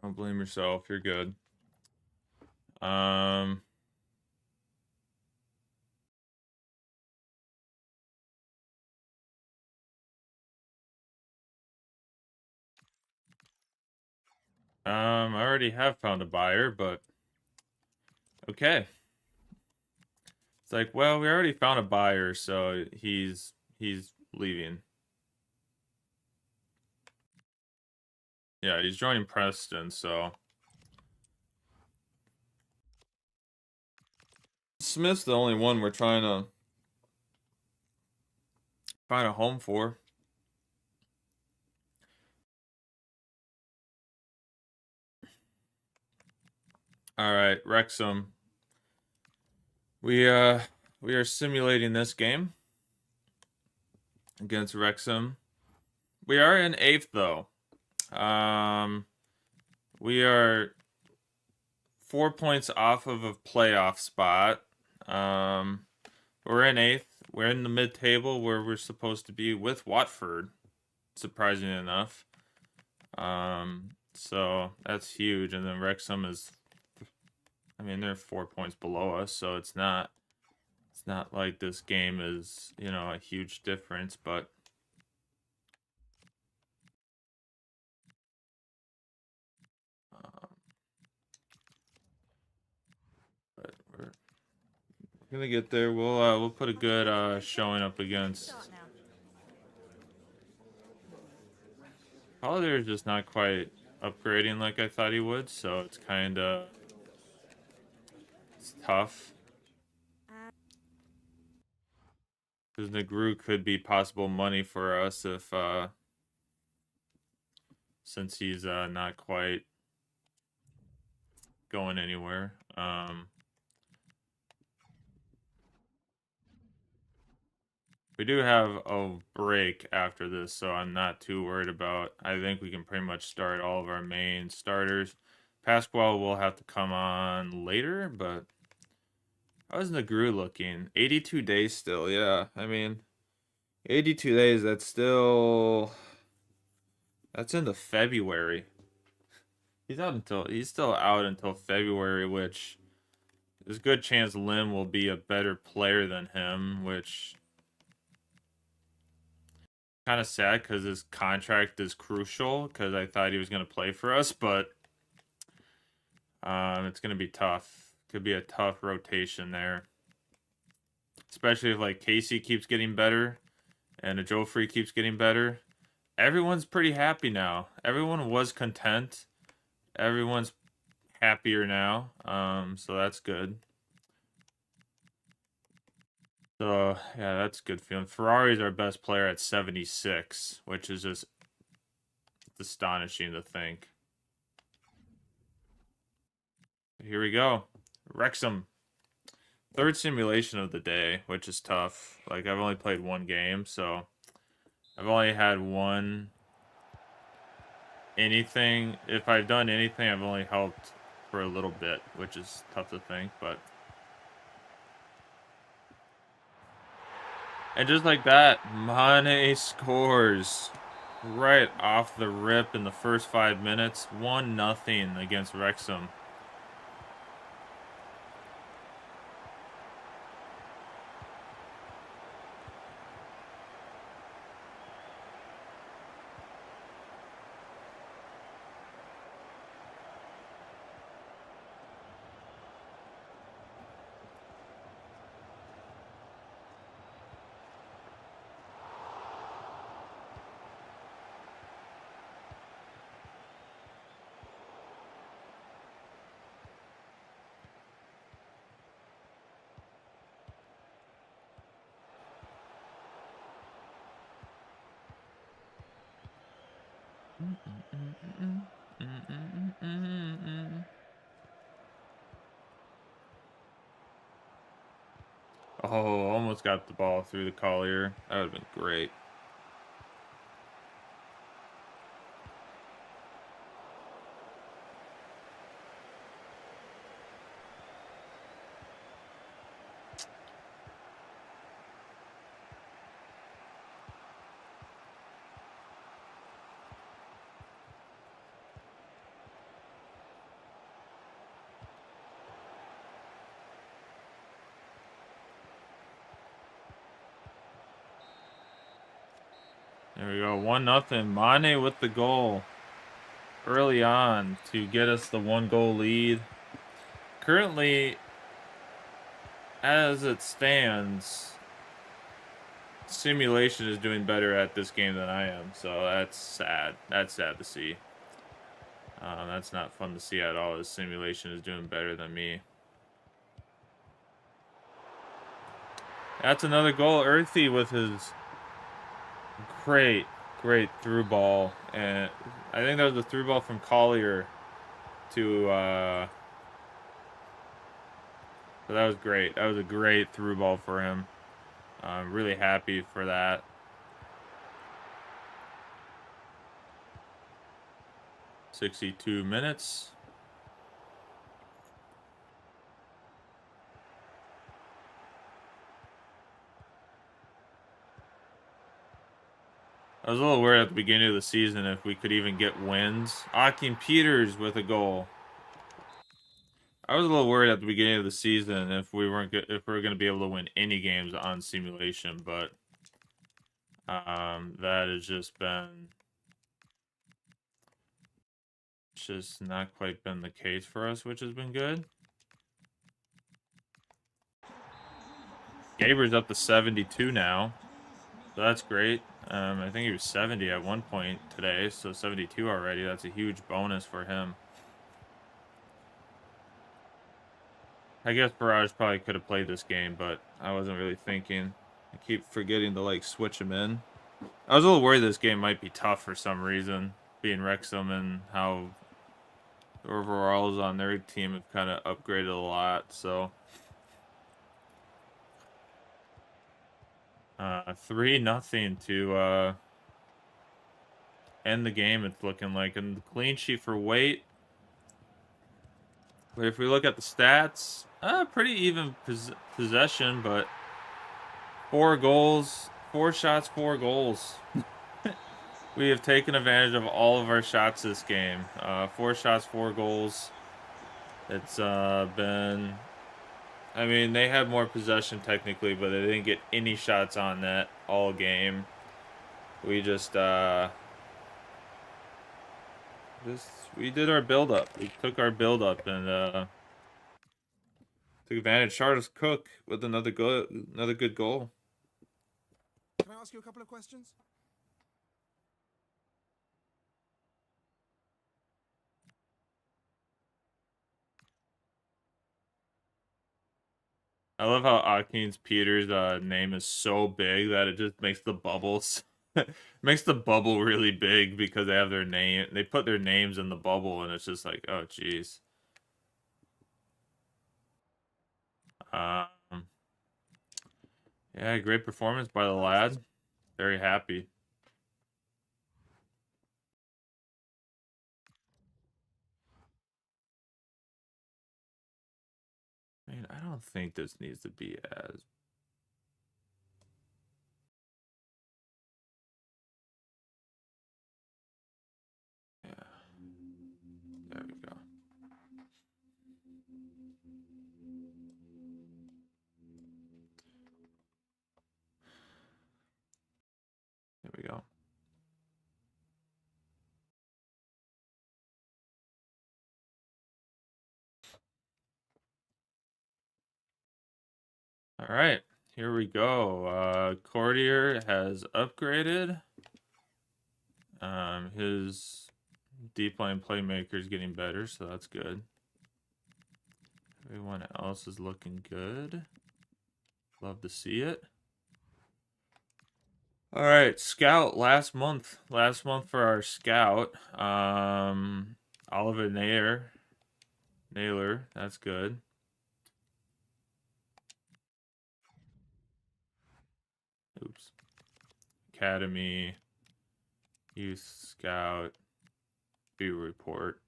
Don't blame yourself. You're good. I already have found a buyer, but okay. It's like, well, we already found a buyer, so he's leaving. Yeah, he's joining Preston, so Smith's the only one we're trying to find a home for. All right, Wrexham. We are simulating this game against Wrexham. We are in 8th though. We are 4 points off of a playoff spot. We're in 8th. We're in the mid-table where we're supposed to be with Watford, surprisingly enough. So that's huge. And then Wrexham is, I mean, they're 4 points below us, so it's not like this game is, you know, a huge difference, but we're gonna get there. We'll put a good showing up against. Holiday is just not quite upgrading like I thought he would, so it's tough. Because Negru could be possible money for us if since he's not quite going anywhere. We do have a break after this, so I'm not too worried about. I think we can pretty much start all of our main starters. Pasquale will have to come on later, but how's Negru looking? 82 days still, yeah. I mean, 82 days, that's still... That's into February. He's still out until February, which there's a good chance Lim will be a better player than him, which kind of sad because his contract is crucial because I thought he was going to play for us, but it's going to be tough. Could be a tough rotation there, especially if like Casey keeps getting better and Joffrey keeps getting better. Everyone's pretty happy now. Everyone was content. Everyone's happier now, so that's good. So, yeah, that's good feeling. Ferrari's our best player at 76, which is just astonishing to think. Here we go. Wrexham. Third simulation of the day, which is tough. Like, I've only played one game, so I've only had one anything. If I've done anything, I've only helped for a little bit, which is tough to think, but... And just like that, Mane scores right off the rip in the first 5 minutes. 1-0 against Wrexham. Oh, almost got the ball through the collier. That would have been great. There we go. 1-0. Mane with the goal early on to get us the 1-goal lead. Currently, as it stands, Simulation is doing better at this game than I am, so that's sad. That's sad to see. That's not fun to see at all, as Simulation is doing better than me. That's another goal. Earthy with his great through ball. And I think that was a through ball from Collier to... so that was great. That was a great through ball for him. I'm really happy for that. "62 minutes. I was a little worried at the beginning of the season if we could even get wins. Akim Peters with a goal. I was a little worried at the beginning of the season if we were going to be able to win any games on Simulation, but that has just been not quite been the case for us, which has been good. Gaber's up to 72 now, so that's great. I think he was 70 at one point today, so 72 already. That's a huge bonus for him. I guess Barrage probably could have played this game, but I wasn't really thinking. I keep forgetting to, like, switch him in. I was a little worried this game might be tough for some reason, being Wrexham and how the overalls on their team have kind of upgraded a lot, so... 3-0 to end the game, it's looking like. And the clean sheet for Waite. But if we look at the stats, pretty even possession, but 4 goals, 4 shots, 4 goals. We have taken advantage of all of our shots this game. 4 shots, 4 goals. It's been... I mean, they had more possession technically, but they didn't get any shots on net all game. We just we did our build-up. We took our build-up and took advantage. Charles Cook with another good goal. Can I ask you a couple of questions? I love how Atkins Peters' name is so big that it just makes the bubbles makes the bubble really big because they have their name. They put their names in the bubble, and it's just like, oh, jeez. Yeah, great performance by the lad. Very happy. I mean, I don't think this needs to be as... Yeah. There we go. There we go. All right, here we go. Courtier has upgraded. His deep line playmaker is getting better, so that's good. Everyone else is looking good. Love to see it. All right, scout last month. Last month for our scout. Oliver Naylor, that's good. Oops. Academy, Youth Scout, View Report.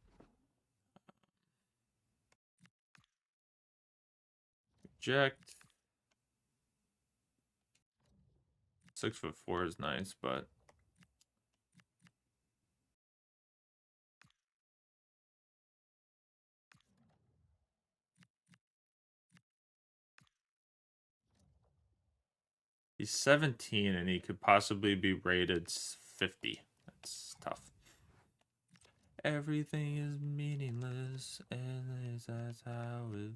Reject. 6'4" is nice, but he's 17 and he could possibly be rated 50. That's tough. Everything is meaningless, and that's how it.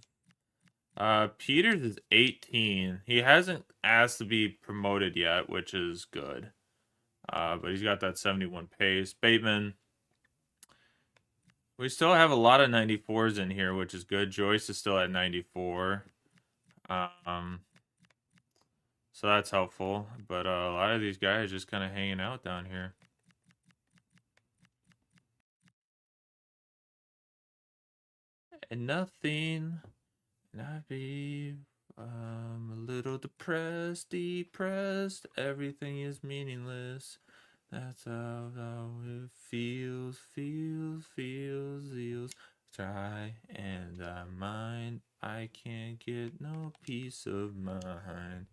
Peters is 18. He hasn't asked to be promoted yet, which is good. But he's got that 71 pace. Bateman. We still have a lot of 94s in here, which is good. Joyce is still at 94. So that's helpful. But a lot of these guys just kind of hanging out down here. And nothing. And I be a little depressed. Everything is meaningless. That's how it feels. Try and I mind. I can't get no peace of mind.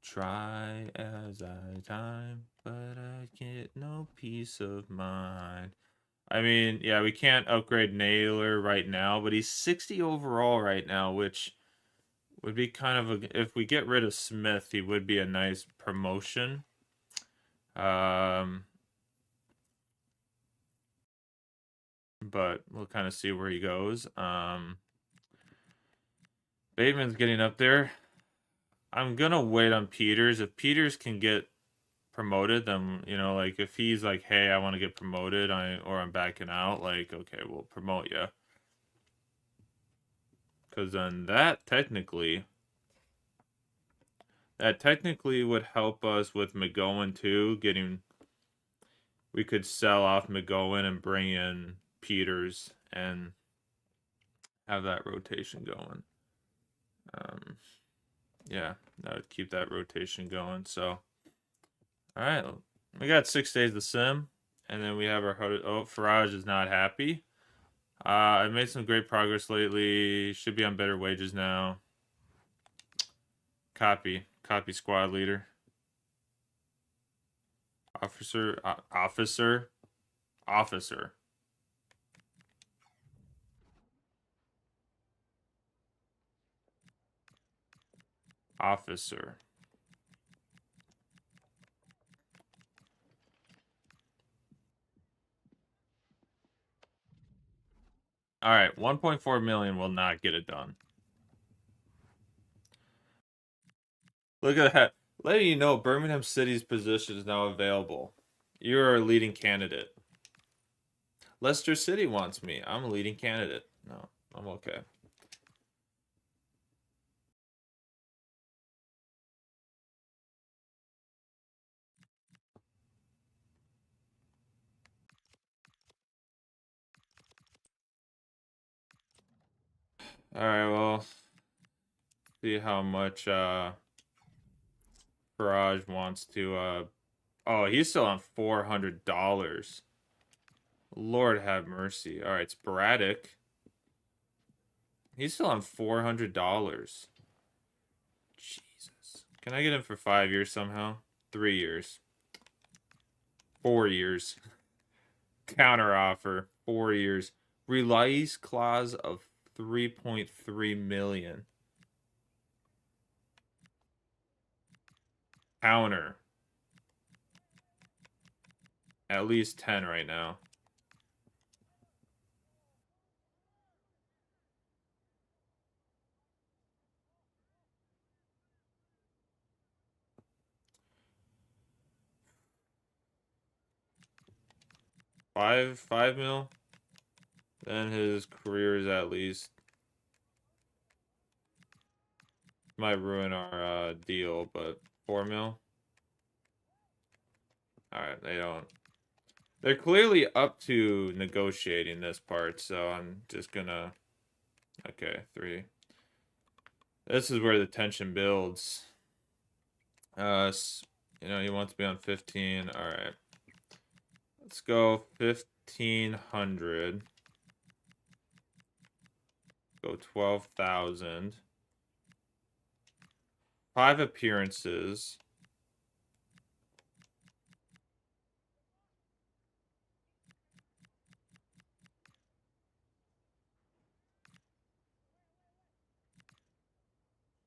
Try as I time, but I get no peace of mind. I mean, yeah, we can't upgrade Naylor right now, but he's 60 overall right now, which would be kind of a, if we get rid of Smith, he would be a nice promotion. But we'll kind of see where he goes. Bateman's getting up there. I'm gonna wait on Peters. If Peters can get promoted, then, you know, like if he's like, hey, I want to get promoted, or I'm backing out, like, okay, we'll promote you. Because then that technically would help us with McGowan too. We could sell off McGowan and bring in Peters and have that rotation going. Yeah, that would keep that rotation going. So, all right, we got 6 days to sim, and then we have our Faraj is not happy. I made some great progress lately. Should be on better wages now. Copy squad leader. Officer. All right, 1.4 million will not get it done. Look at that. Letting you know Birmingham City's position is now available. You're our leading candidate. Leicester City wants me. I'm a leading candidate. No, I'm okay. All right, well, see how much Faraj wants to oh, he's still on $400. Lord have mercy. All right, sporadic. He's still on $400. Jesus. Can I get him for 5 years somehow? 3 years. 4 years. Counter offer. 4 years. Release clause of 3.3 million. Counter. At least 10 right now. Five mil. Then his career is at least might ruin our deal, but 4 mil. Alright, they don't. They're clearly up to negotiating this part, so I'm just gonna... Okay, 3. This is where the tension builds. You know, he wants to be on 15. Alright. Let's go 1,500. Go 12,000. 5 appearances.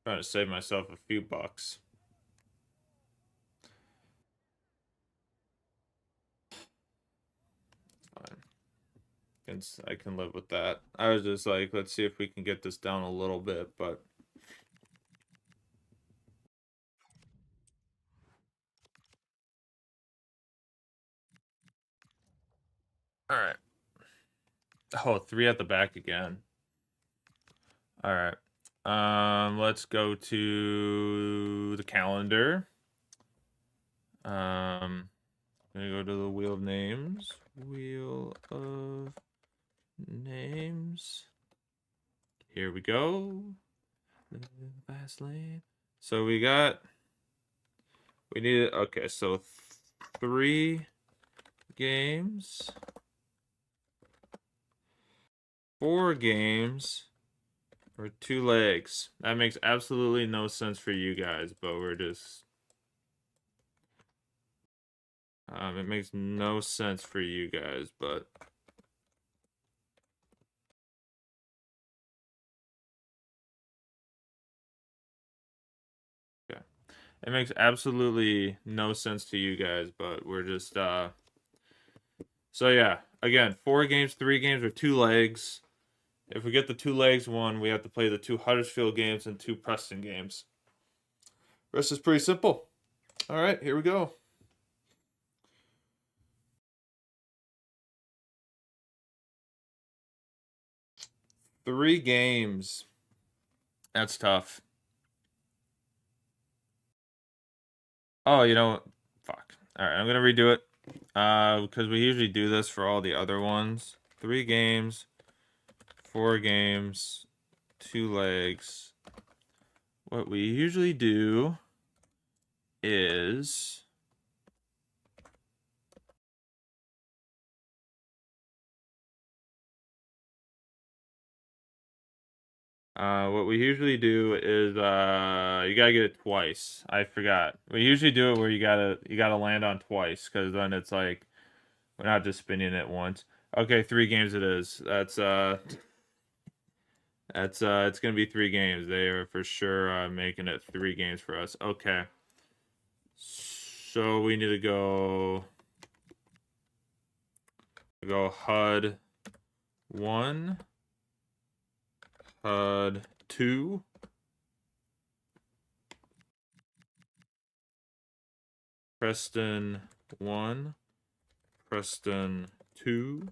Trying to save myself a few bucks. Fine. I can live with that. I was just like, let's see if we can get this down a little bit, but... Alright. Oh, 3 at the back again. Alright. Let's go to the calendar. Gonna go to the wheel of names. Wheel of names. Here we go. Fast lane. So we need, okay, so 3 games. 4 games. Or 2 legs. That makes absolutely no sense for you guys, but we're just... it makes no sense for you guys, but... Okay. It makes absolutely no sense to you guys, but we're just, So yeah, again, 4 games, 3 games, or 2 legs. If we get the 2 legs one, we have to play the 2 Huddersfield games and 2 Preston games. Rest is pretty simple. All right, here we go. Three games. That's tough. Oh, you know, fuck. All right, I'm gonna redo it. Because we usually do this for all the other ones. 3 games, 4 games, 2 legs. What we usually do is... what we usually do is you gotta get it twice. I forgot. We usually do it where you gotta land on twice, because then it's like we're not just spinning it once. Okay, 3 games it is. That's it's gonna be 3 games. They are for sure making it 3 games for us. Okay. So we need to go HUD 1. HUD 2. Preston 1. Preston 2.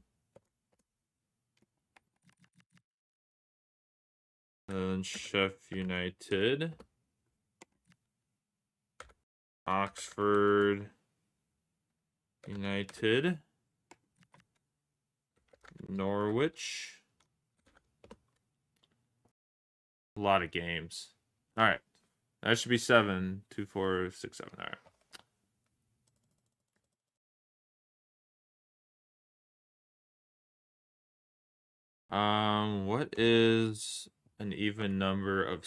And Sheffield United. Oxford United. Norwich. A lot of games. All right. That should be 7. 2, 4, 6, 7. All right. What is an even number of...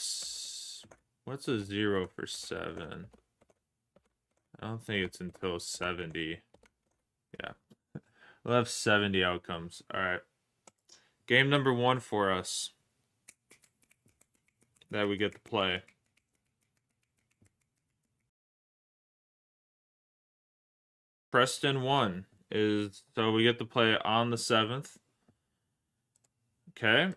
What's a 0 for 7? I don't think it's until 70. Yeah. We'll have 70 outcomes. All right. Game number 1 for us that we get to play. Preston 1 is... So we get to play on the 7th. Okay.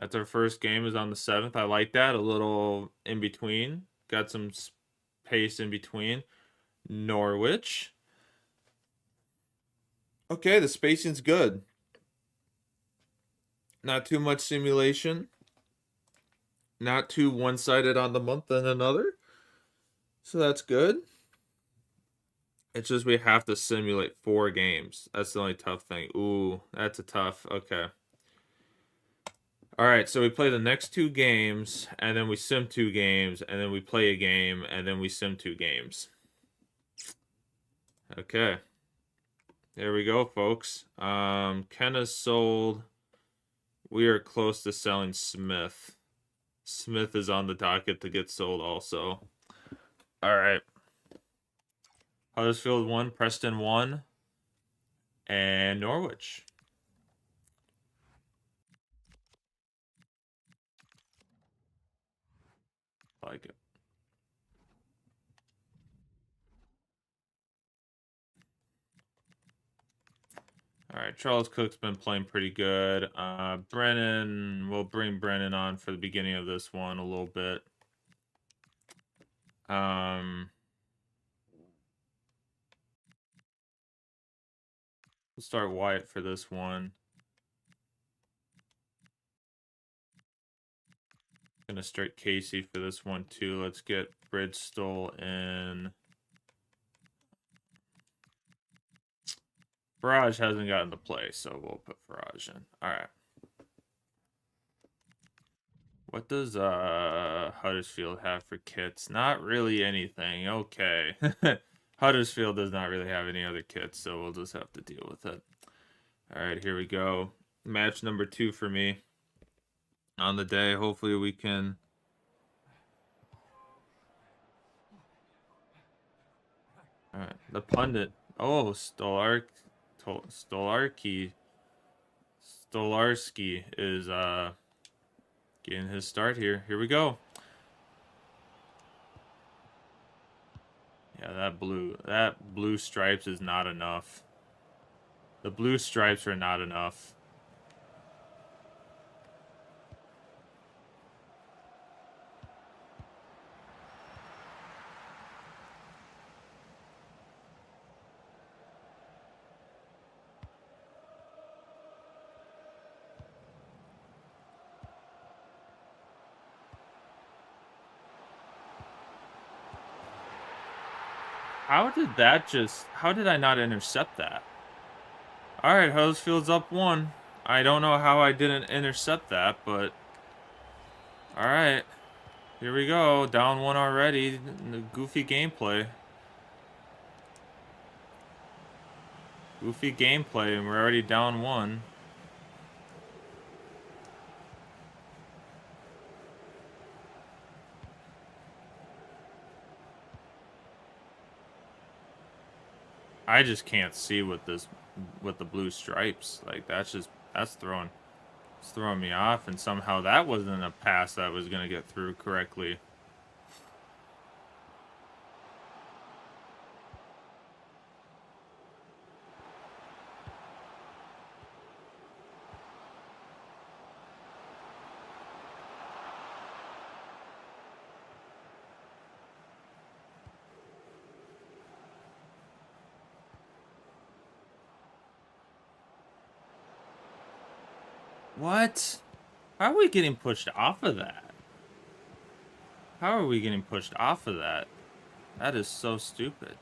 That's our first game is on the 7th. I like that. A little in between. Got some pace in between. Norwich. Okay, the spacing's good. Not too much simulation. Not too one-sided on the month than another. So that's good. It's just we have to simulate 4 games. That's the only tough thing. Ooh, that's a tough. Okay. All right, so we play the next 2 games, and then we sim 2 games, and then we play a game, and then we sim 2 games. Okay. There we go, folks. Kenna's sold. We are close to selling Smith. Smith is on the docket to get sold also. All right. Huddersfield 1, Preston 1, and Norwich. Like it. All right, Charles Cook's been playing pretty good. Brennan, we'll bring Brennan on for the beginning of this one a little bit. We'll start Wyatt for this one. Gonna start Casey for this one too. Let's get Bridgestone in. Farage hasn't gotten to play, so we'll put Farage in. All right. What does Huddersfield have for kits? Not really anything. Okay. Huddersfield does not really have any other kits, so we'll just have to deal with it. All right, here we go. Match number 2 for me on the day. Hopefully we can... All right, the pundit. Oh, Stolarski is getting his start here. Here we go. Yeah, that blue stripes is not enough. The blue stripes are not enough. How did I not intercept that? All right, Huddersfield's up 1. I don't know how I didn't intercept that, but all right. Here we go. Down 1 already. The goofy gameplay. Goofy gameplay, and we're already down 1. I just can't see with the blue stripes. Like that's throwing me off, and somehow that wasn't a pass that was gonna get through correctly. What? How are we getting pushed off of that? How are we getting pushed off of that? That is so stupid.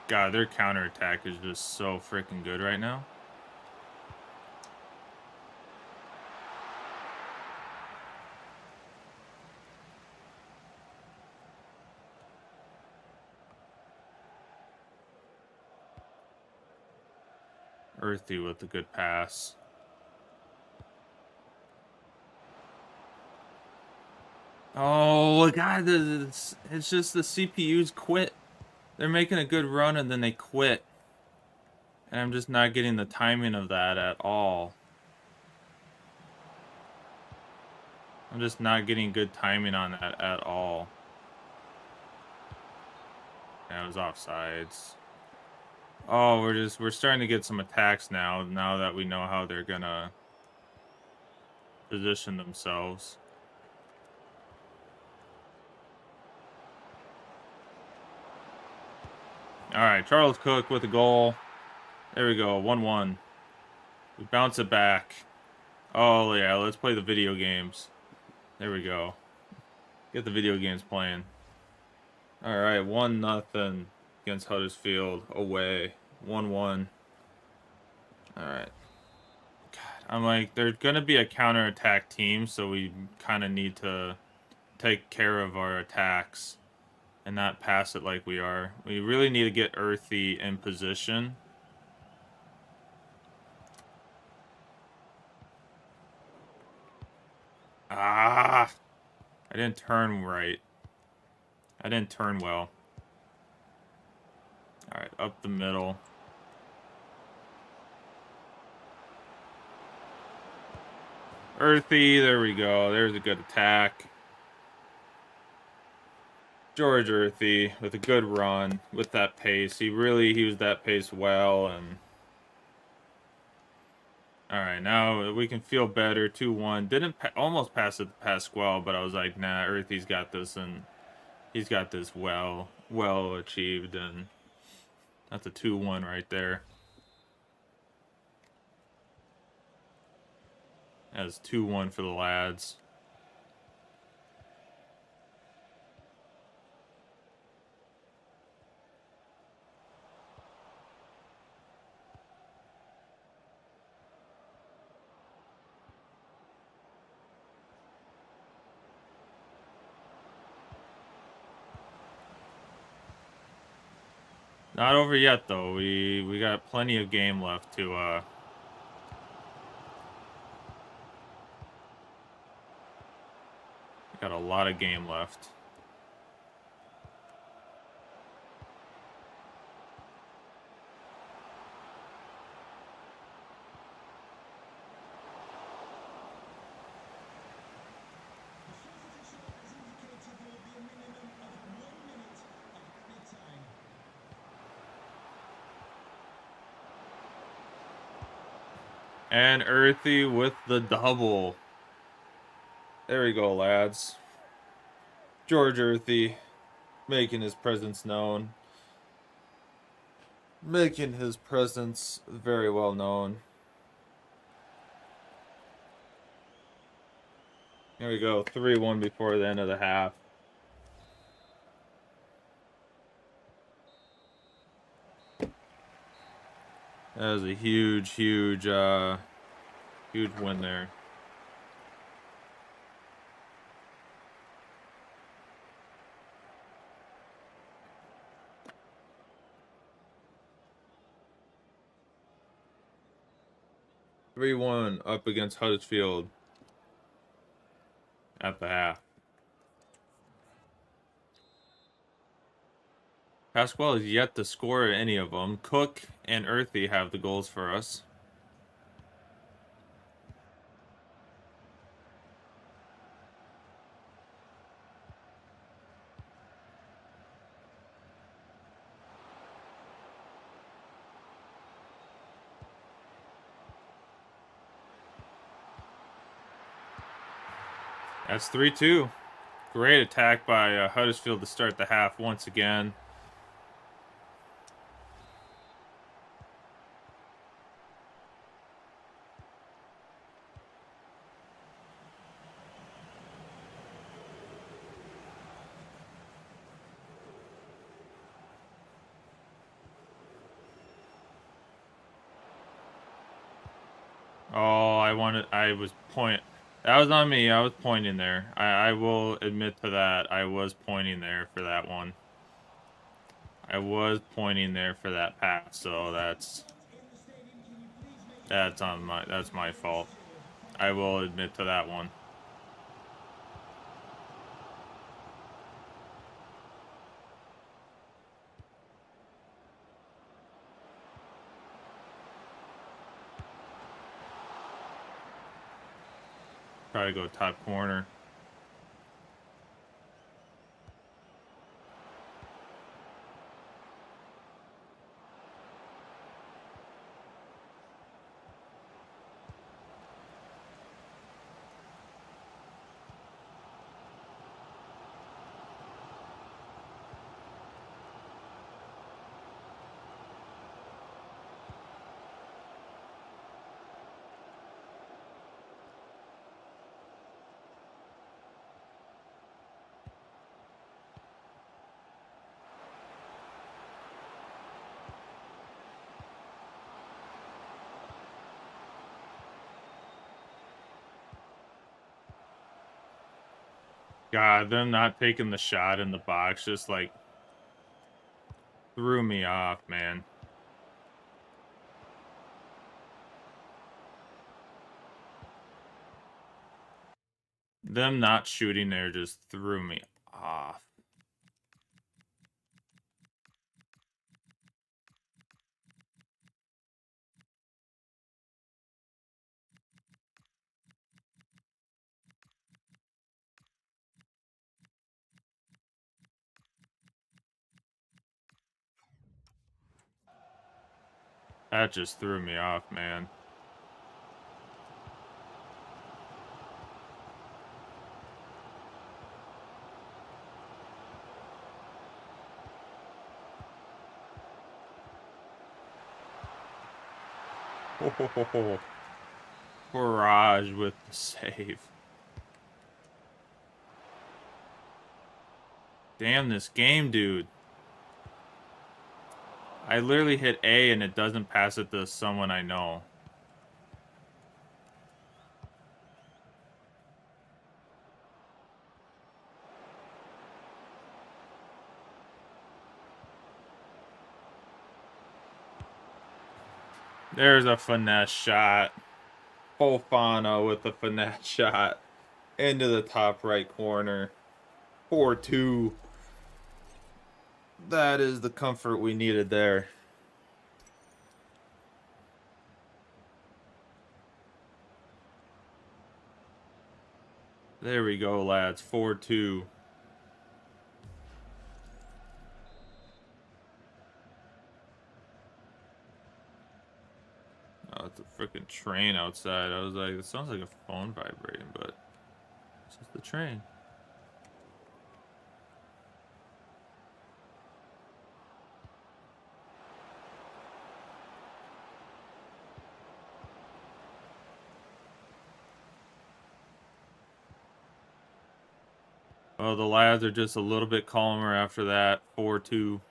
God, their counterattack is just so freaking good right now. Earthy with a good pass. Oh, God, it's just the CPUs quit. They're making a good run and then they quit. And I'm just not getting the timing of that at all. I'm just not getting good timing on that at all. Yeah, it was offsides. Oh, we're starting to get some attacks now that we know how they're gonna position themselves. All right, Charles Cook with a goal. There we go, 1-1. We bounce it back. Oh, yeah, let's play the video games. There we go. Get the video games playing. All right, 1-0 against Huddersfield away. 1-1. All right. God, I'm like, there's gonna be a counterattack team, so we kind of need to take care of our attacks and not pass it like we are. We really need to get Earthy in position. Ah! I didn't turn right. I didn't turn well. All right, up the middle. Earthy, there we go. There's a good attack. George Earthy with a good run with that pace. He used that pace well. And all right, now we can feel better. 2-1. Didn't almost pass it to Pasquale, but I was like, nah, Earthy's got this, and he's got this well achieved, and that's a 2-1 right there. That's 2-1 for the lads. Not over yet though. We got plenty of game left to got a lot of game left. And Earthy with the double. There we go, lads. George Earthy making his presence known. Making his presence very well known. Here we go, 3-1 before the end of the half. That was a huge win there. (3-1) up against Huddersfield at the half. Pasquale is yet to score any of them. Cook and Earthy have the goals for us. That's 3-2. Great attack by Huddersfield to start the half once again. Oh, that was on me. I was pointing there. I will admit to that. I was pointing there for that one. I was pointing there for that pass, so that's my fault. I will admit to that one. Try to go top corner. God, them not taking the shot in the box just like threw me off, man. Them not shooting there just threw me off. That just threw me off, man. Oh, barrage with the save. Damn this game, dude. I literally hit A and it doesn't pass it to someone I know. There's a finesse shot. Fofana with a finesse shot into the top right corner. 4-2. That is the comfort we needed there. There we go, lads. 4-2. Oh, it's a freaking train outside. I was like, it sounds like a phone vibrating, but it's just the train. Oh, the lads are just a little bit calmer after that. 4-2.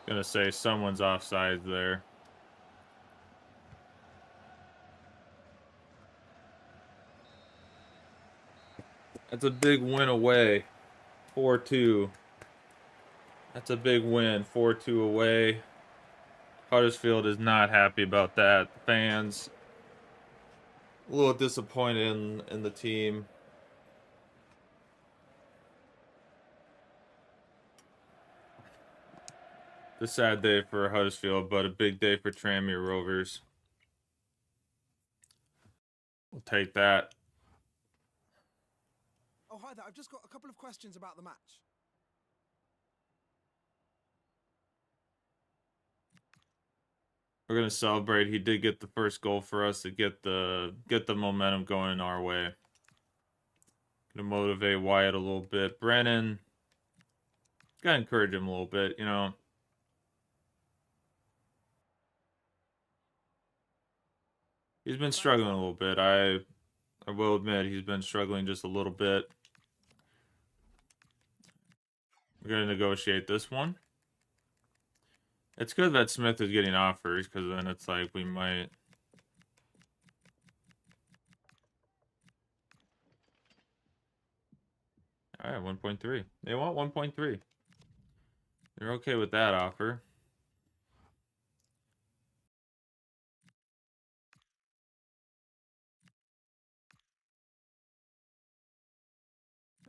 Gonna say someone's offside there. That's a big win away. 4-2. That's a big win. 4-2 away. Huddersfield is not happy about that. The fans a little disappointed in the team. It's a sad day for Huddersfield, but a big day for Tranmere Rovers. We'll take that. Oh, hi there. I've just got a couple of questions about the match. We're gonna celebrate. He did get the first goal for us to get the momentum going our way. Gonna motivate Wyatt a little bit. Brennan, gotta encourage him a little bit, you know. He's been struggling a little bit. I will admit he's been struggling just a little bit. We're gonna negotiate this one. It's good that Smith is getting offers, because then it's like we might. All right, 1.3. They want 1.3. They're okay with that offer.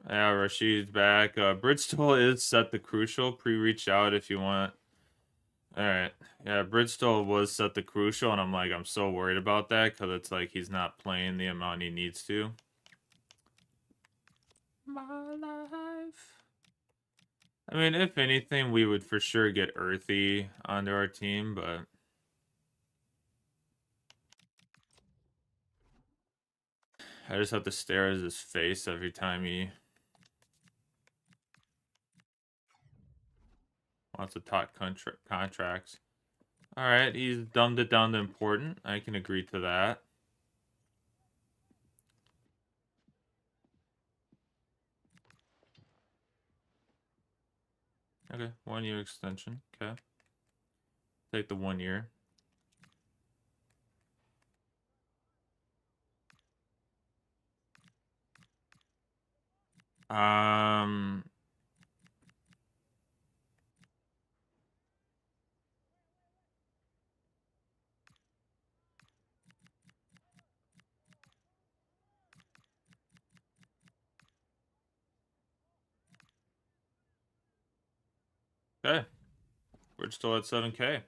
Yeah, Rashid's back. Bridgestone is set the crucial. Pre-reach out if you want All right. Yeah, Bridgestone was set the crucial, and I'm so worried about that because it's like he's not playing the amount he needs to. My life. I mean, if anything, we would for sure get Earthy onto our team, but I just have to stare at his face every time he wants to talk contracts. All right, he's dumbed it down to important. I can agree to that. Okay, 1 year extension. Okay. Take the 1 year. Um, okay. We're still at 7K.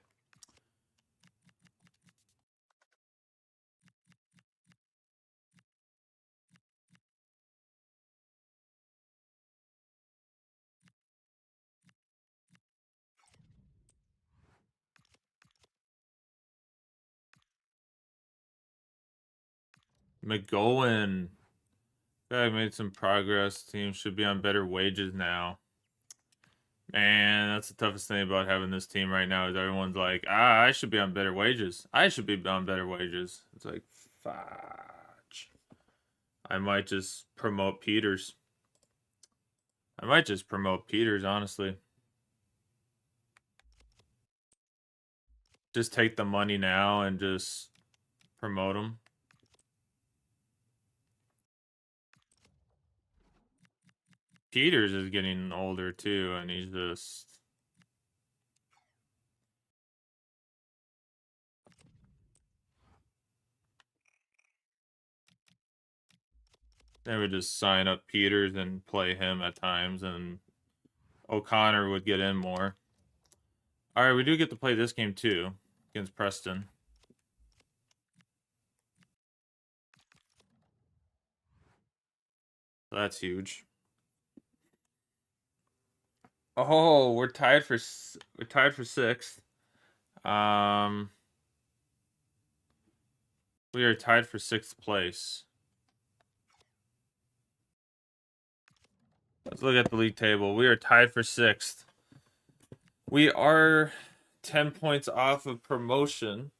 McGowan. I made some progress. Team should be on better wages now. Man, that's the toughest thing about having this team right now is everyone's like, I should be on better wages. I should be on better wages. It's like, fudge. I might just promote Peters. Honestly. Just take the money now and just promote him. Peters is getting older too, and he's just... They would just sign up Peters and play him at times, and O'Connor would get in more. All right, we do get to play this game too against Preston. So that's huge. Oh, we're tied for sixth. We are tied for sixth place. Let's look at the league table. We are tied for sixth. We are 10 points off of promotion.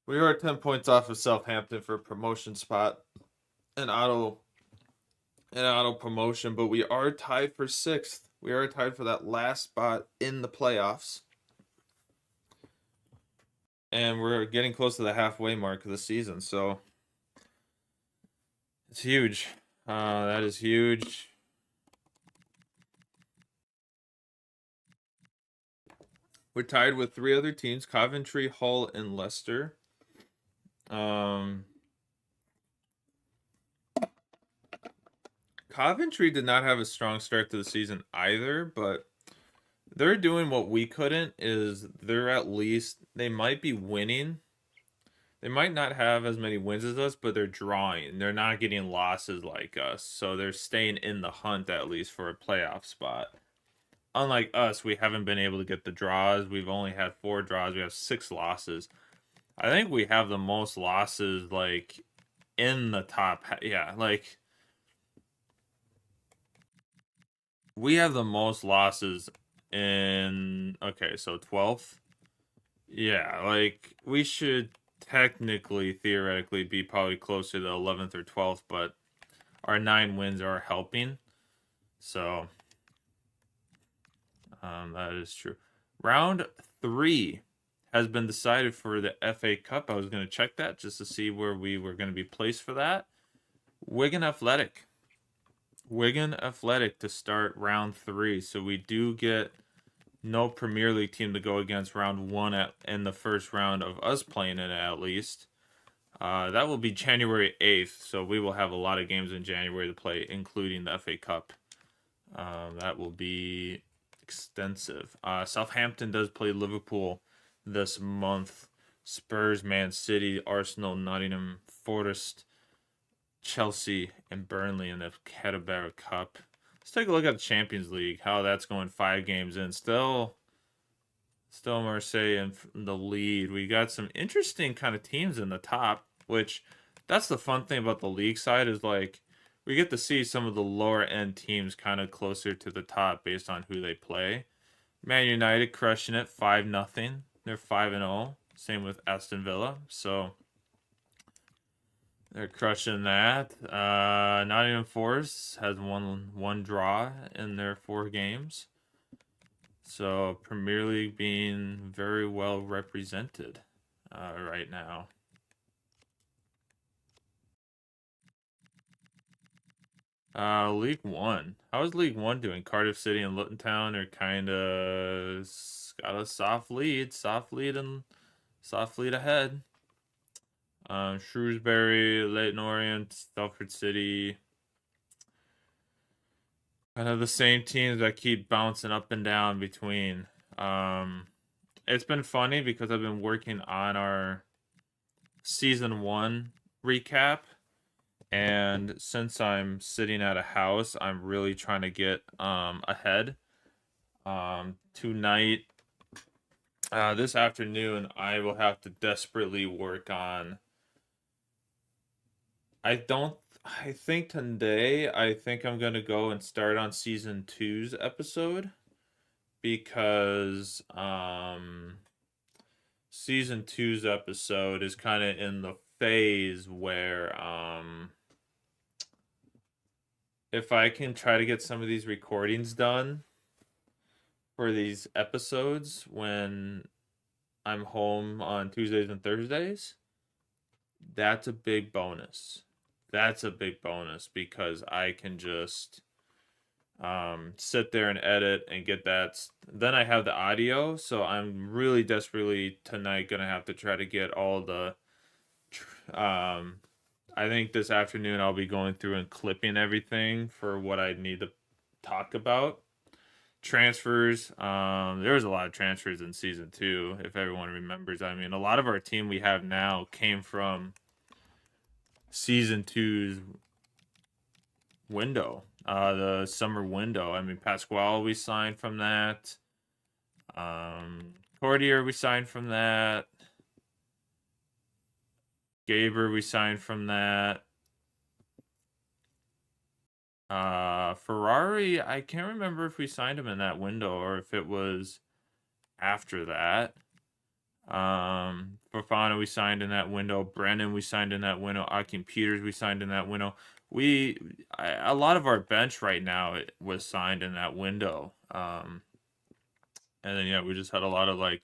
We are 10 points off of Southampton for a promotion spot. An auto promotion, but we are tied for sixth. We are tied for that last spot in the playoffs. And we're getting close to the halfway mark of the season, so it's huge. That is huge. We're tied with 3 other teams: Coventry, Hull, and Leicester. Coventry did not have a strong start to the season either, but they're doing what we couldn't. Is they're at least, they might be winning. They might not have as many wins as us, but they're drawing. They're not getting losses like us, so they're staying in the hunt at least for a playoff spot. Unlike us, we haven't been able to get the draws. We've only had 4 draws. We have 6 losses. I think we have the most losses, like, in the top. Yeah, like, we have the most losses in... Okay, so 12th? Yeah, like, we should technically, theoretically, be probably closer to 11th or 12th, but our 9 wins are helping. So, that is true. Round 3 has been decided for the FA Cup. I was going to check that just to see where we were going to be placed for that. Wigan Athletic. Wigan Athletic to start round 3. So we do get no Premier League team to go against round 1 in the first round of us playing it at least. That will be January 8th. So we will have a lot of games in January to play, including the FA Cup. That will be extensive. Southampton does play Liverpool this month. Spurs, Man City, Arsenal, Nottingham Forest, Chelsea, and Burnley in the Carabao Cup. Let's take a look at the Champions League, how that's going 5 games in. Still Marseille in the lead. We got some interesting kind of teams in the top, which that's the fun thing about the league side is like we get to see some of the lower end teams kind of closer to the top based on who they play. Man United crushing it 5-0. They're 5-0. Same with Aston Villa. So they're crushing that. Nottingham Forest has one draw in their 4 games. So Premier League being very well represented right now. League One. How is League One doing? Cardiff City and Luton Town are kind of got a soft lead ahead. Shrewsbury, Leyton Orient, Salford City. Kind of the same teams that keep bouncing up and down between. It's been funny because I've been working on our season 1 recap. And since I'm sitting at a house, I'm really trying to get ahead. Tonight, this afternoon, I will have to desperately work on. I think today, I think I'm going to go and start on season 2's episode because season 2's episode is kind of in the phase where if I can try to get some of these recordings done for these episodes when I'm home on Tuesdays and Thursdays, that's a big bonus. That's a big bonus because I can just sit there and edit and get that. Then I have the audio, so I'm really desperately tonight going to have to try to get all the I think this afternoon I'll be going through and clipping everything for what I need to talk about. Transfers. There was a lot of transfers in season 2, if everyone remembers. I mean, a lot of our team we have now came from season 2's window, the summer window. I mean, Pasquale we signed from that. Cordier we signed from that. Gaber we signed from that. Ferrari, I can't remember if we signed him in that window or if it was after that. Fofana we signed in that window. Brennan we signed in that window. Akin Peters we signed in that window. A lot of our bench right now was signed in that window. And then yeah, we just had a lot of like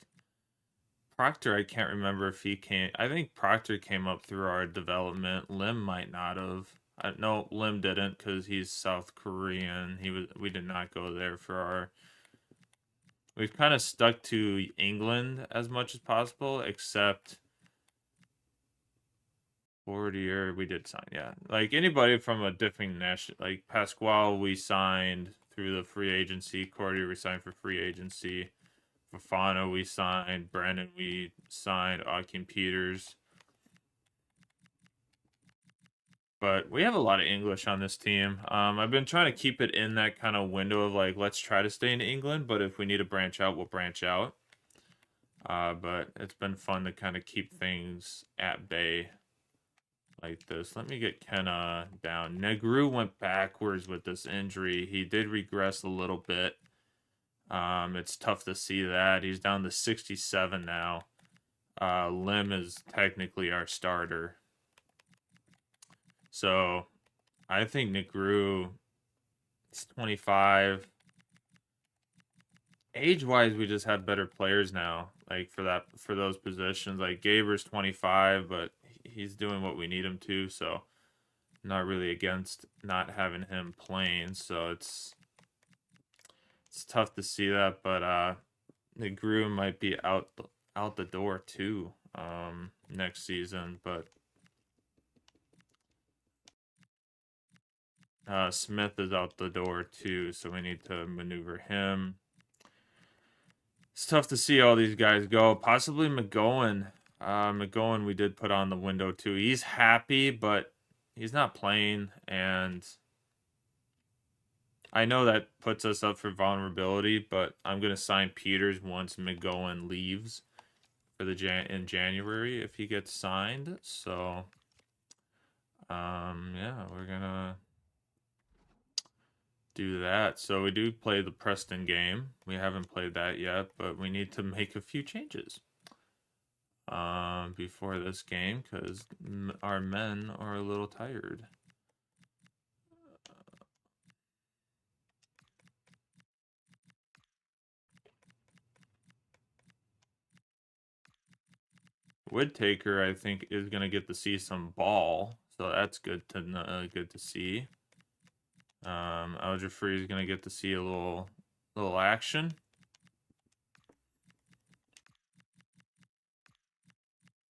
Proctor. I can't remember if he came. I think Proctor came up through our development. Lim might not have. No, Lim didn't because he's South Korean. We did not go there for our. We've kind of stuck to England as much as possible, except Fortier we did sign. Yeah, like anybody from a different national, like Pasquale we signed through the free agency. Cordier we signed for free agency. Fofana we signed. Brandon we signed. Akin Peters. But we have a lot of English on this team. I've been trying to keep it in that kind of window of like, let's try to stay in England, but if we need to branch out, we'll branch out. But it's been fun to kind of keep things at bay like this. Let me get Kenna down. Negru went backwards with this injury. He did regress a little bit. It's tough to see that. He's down to 67 now. Lim is technically our starter. So, I think Negru is 25. Age-wise, we just have better players now. Like for those positions. Like Gaber's 25, but he's doing what we need him to. So, not really against not having him playing. So it's tough to see that. But Negru might be out the door too next season. But Smith is out the door too, so we need to maneuver him. It's tough to see all these guys go. Possibly McGowan. McGowan we did put on the window too. He's happy, but he's not playing, and I know that puts us up for vulnerability, but I'm gonna sign Peters once McGowan leaves for the in January if he gets signed. So yeah, we're gonna do that. So we do play the Preston game. We haven't played that yet, but we need to make a few changes before this game because our men are a little tired. Woodtaker, I think, is gonna get to see some ball, so that's good to see. Alger is gonna get to see a little action.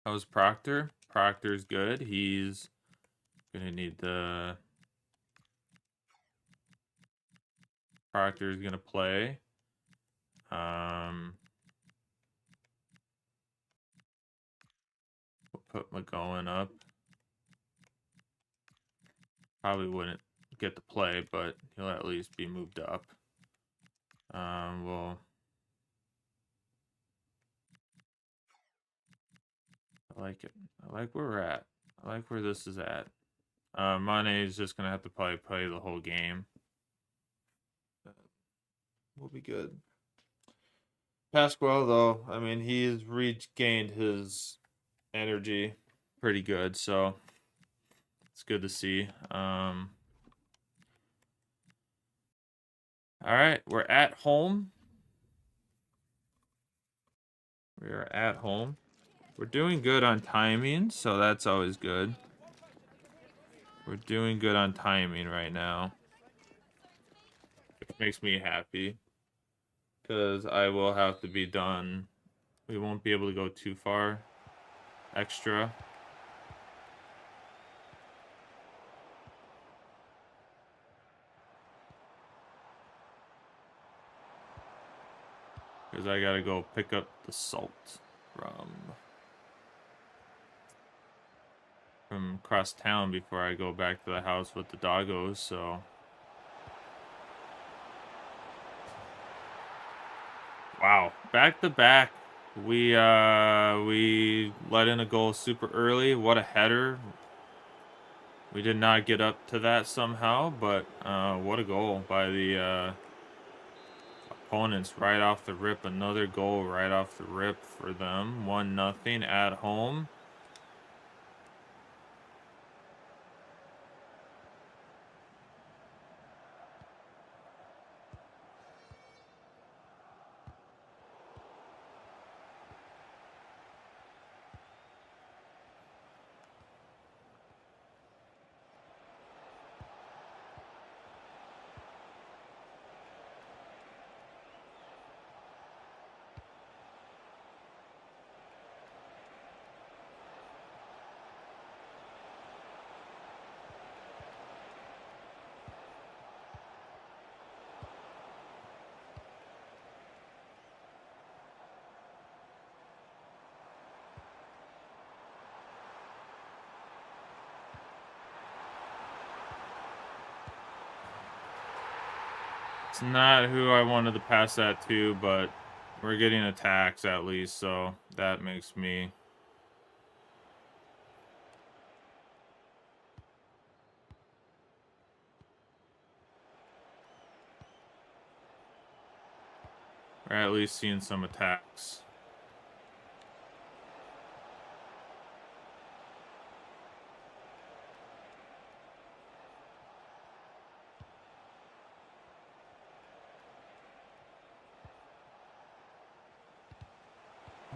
How's Proctor? Proctor's good. He's gonna need the Proctor's gonna play. We'll put McGowan up. Probably wouldn't get to play, but he'll at least be moved up. Well, I like it. I like where we're at. I like where this is at. Mane is just gonna have to probably play the whole game. We'll be good. Pasquale, though, I mean, he's regained his energy pretty good, so it's good to see. All right, we're at home. We are at home. We're doing good on timing, so that's always good. We're doing good on timing right now. It makes me happy. Because I will have to be done. We won't be able to go too far extra. Because I gotta go pick up the salt from across town before I go back to the house with the doggos, so. Wow, back to back. We let in a goal super early. What a header. We did not get up to that somehow, but what a goal by the opponents right off the rip. Another goal right off the rip for them. 1-0 at home. It's not who I wanted to pass that to, but we're getting attacks at least, so that makes me. We're at least seeing some attacks.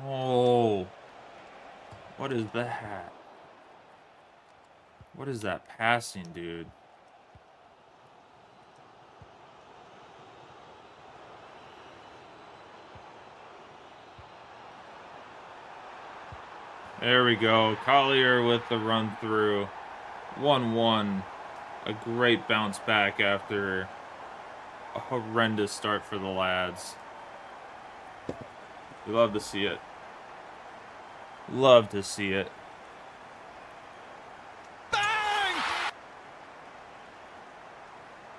Oh, what is that? What is that passing, dude? There we go. Collier with the run through. 1-1. A great bounce back after a horrendous start for the lads. You love to see it. Love to see it. Bang!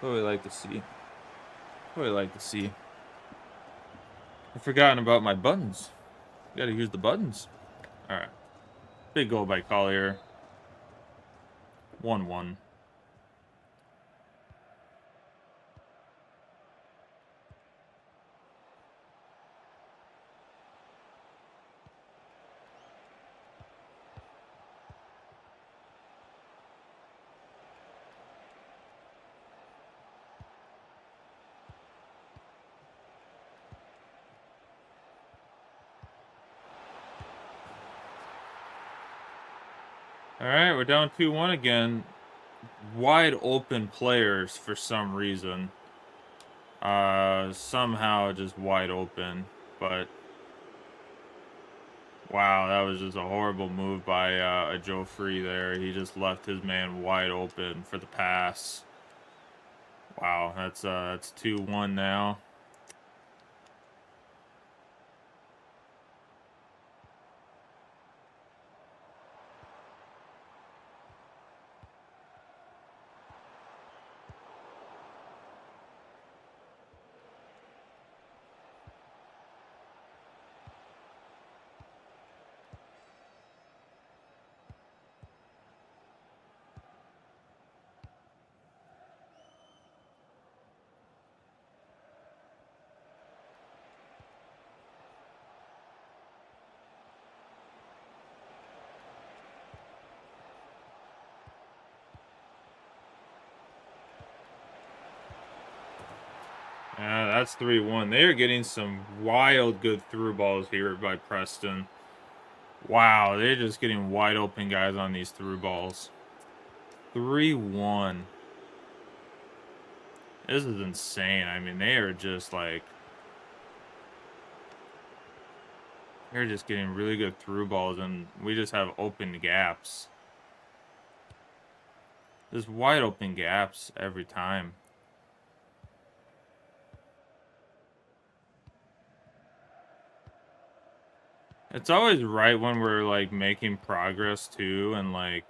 What do we like to see? What do we like to see? I've forgotten about my buttons. Gotta use the buttons. Alright. Big goal by Collier. 1-1. Alright, we're down 2-1 again. Wide open players for some reason. Somehow just wide open. But wow, that was just a horrible move by a Joe Free there. He just left his man wide open for the pass. Wow, that's 2-1 now. Yeah, that's 3-1. They are getting some wild good through balls here by Preston. Wow, they're just getting wide open guys on these through balls. 3-1. This is insane. I mean, they are just like... They're just getting really good through balls, and we just have open gaps. There's wide open gaps every time. It's always right when we're, like, making progress, too, and, like...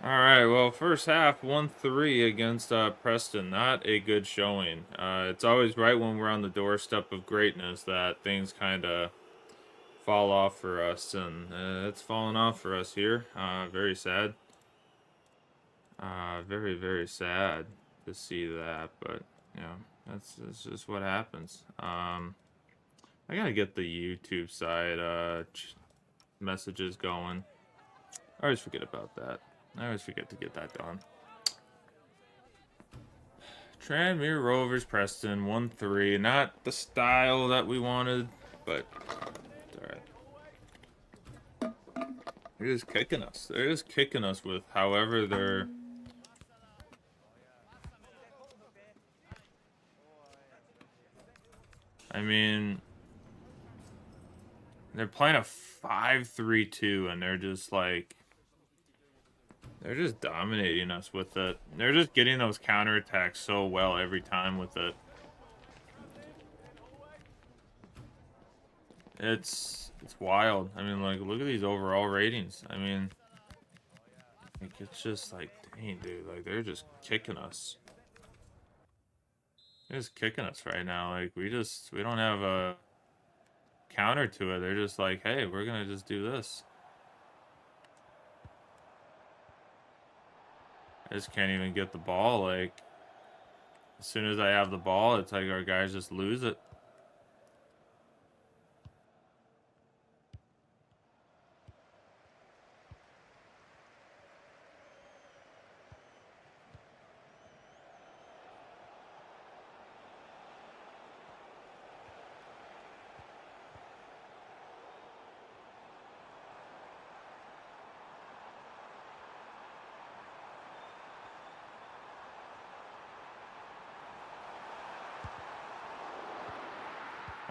Alright, well, first half, 1-3 against Preston. Not a good showing. It's always right when we're on the doorstep of greatness that things kind of fall off for us, and it's fallen off for us here. Very sad. Very, very sad to see that, but, you know, that's just what happens. I gotta get the YouTube side messages going. I always forget about that. I always forget to get that done. Tranmere Rovers Preston 1-3. Not the style that we wanted, but it's alright. They're just kicking us. They're just kicking us with however they're... I mean... They're playing a 5-3-2, and they're just like... They're just dominating us with it. They're just getting those counterattacks so well every time with it. It's wild. I mean, like, look at these overall ratings. I mean, like, it's just like, dang, dude, like, they're just kicking us. They're just kicking us right now. Like, we don't have a counter to it. They're just like, hey, we're gonna just do this. I just can't even get the ball. Like, as soon as I have the ball, it's like our guys just lose it.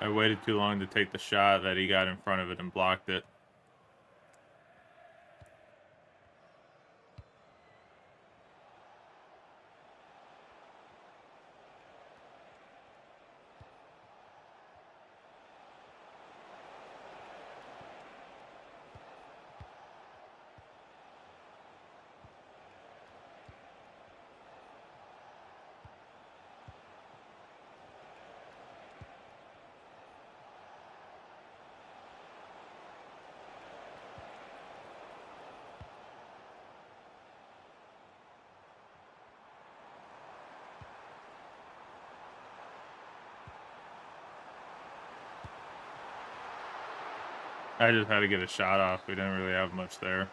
I waited too long to take the shot that he got in front of it and blocked it. I just had to get a shot off. We didn't really have much there.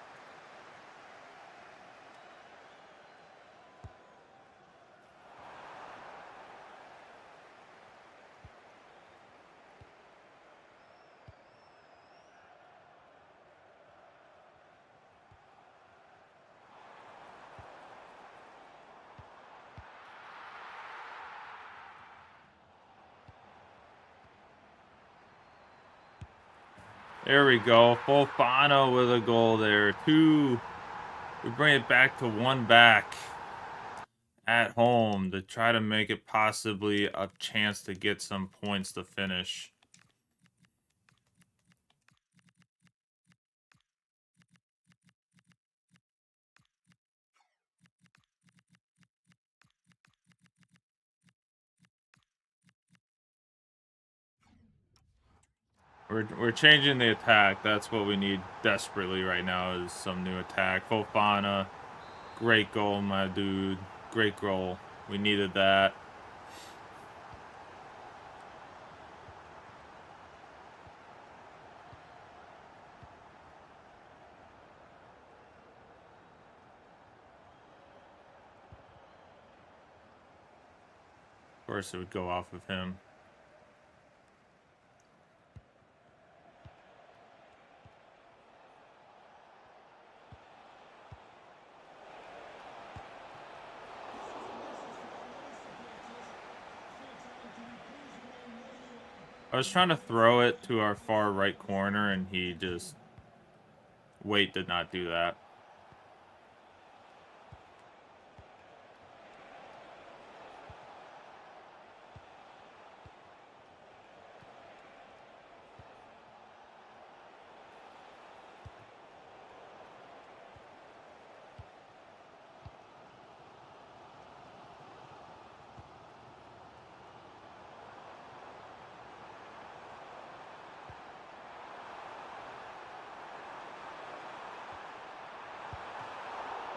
There we go. Fofana with a goal there. 2. We bring it back to 1 back at home to try to make it possibly a chance to get some points to finish. We're changing the attack. That's what we need desperately right now is some new attack. Fofana, great goal, my dude. Great goal. We needed that. Of course, it would go off of him. I was trying to throw it to our far right corner, and he just... Wait, did not do that.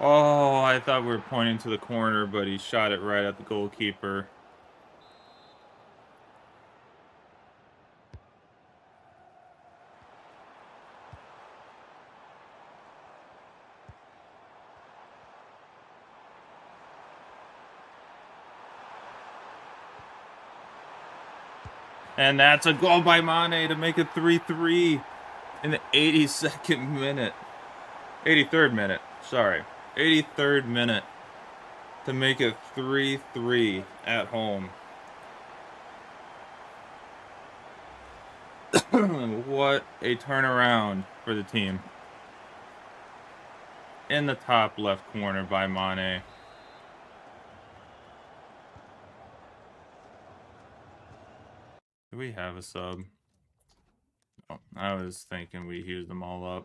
Oh, I thought we were pointing to the corner, but he shot it right at the goalkeeper. And that's a goal by Mane to make it 3-3 in the 82nd minute. 83rd minute, sorry. 83rd minute to make it 3-3 at home. What a turnaround for the team. In the top left corner by Mane. Do we have a sub? Oh, I was thinking we used them all up.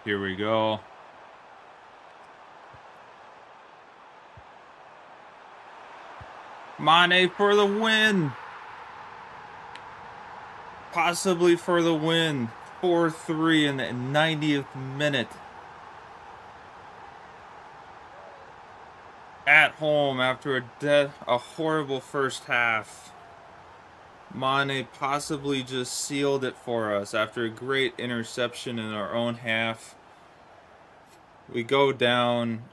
Here we go. Mane for the win. Possibly for the win. 4-3 in the 90th minute. At home after a horrible first half. Mane possibly just sealed it for us after a great interception in our own half. We go down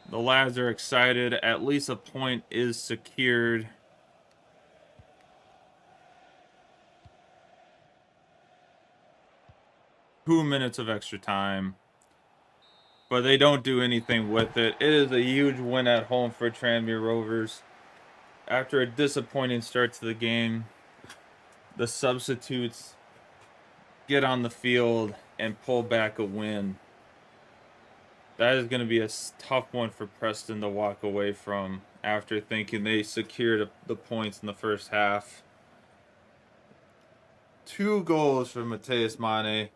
The lads are excited. At least a point is secured. Two minutes of extra time. But they don't do anything with it. It is a huge win at home for Tranmere Rovers. After a disappointing start to the game, the substitutes get on the field and pull back a win. That is going to be a tough one for Preston to walk away from after thinking they secured the points in the first half. 2 goals for Mateus Mane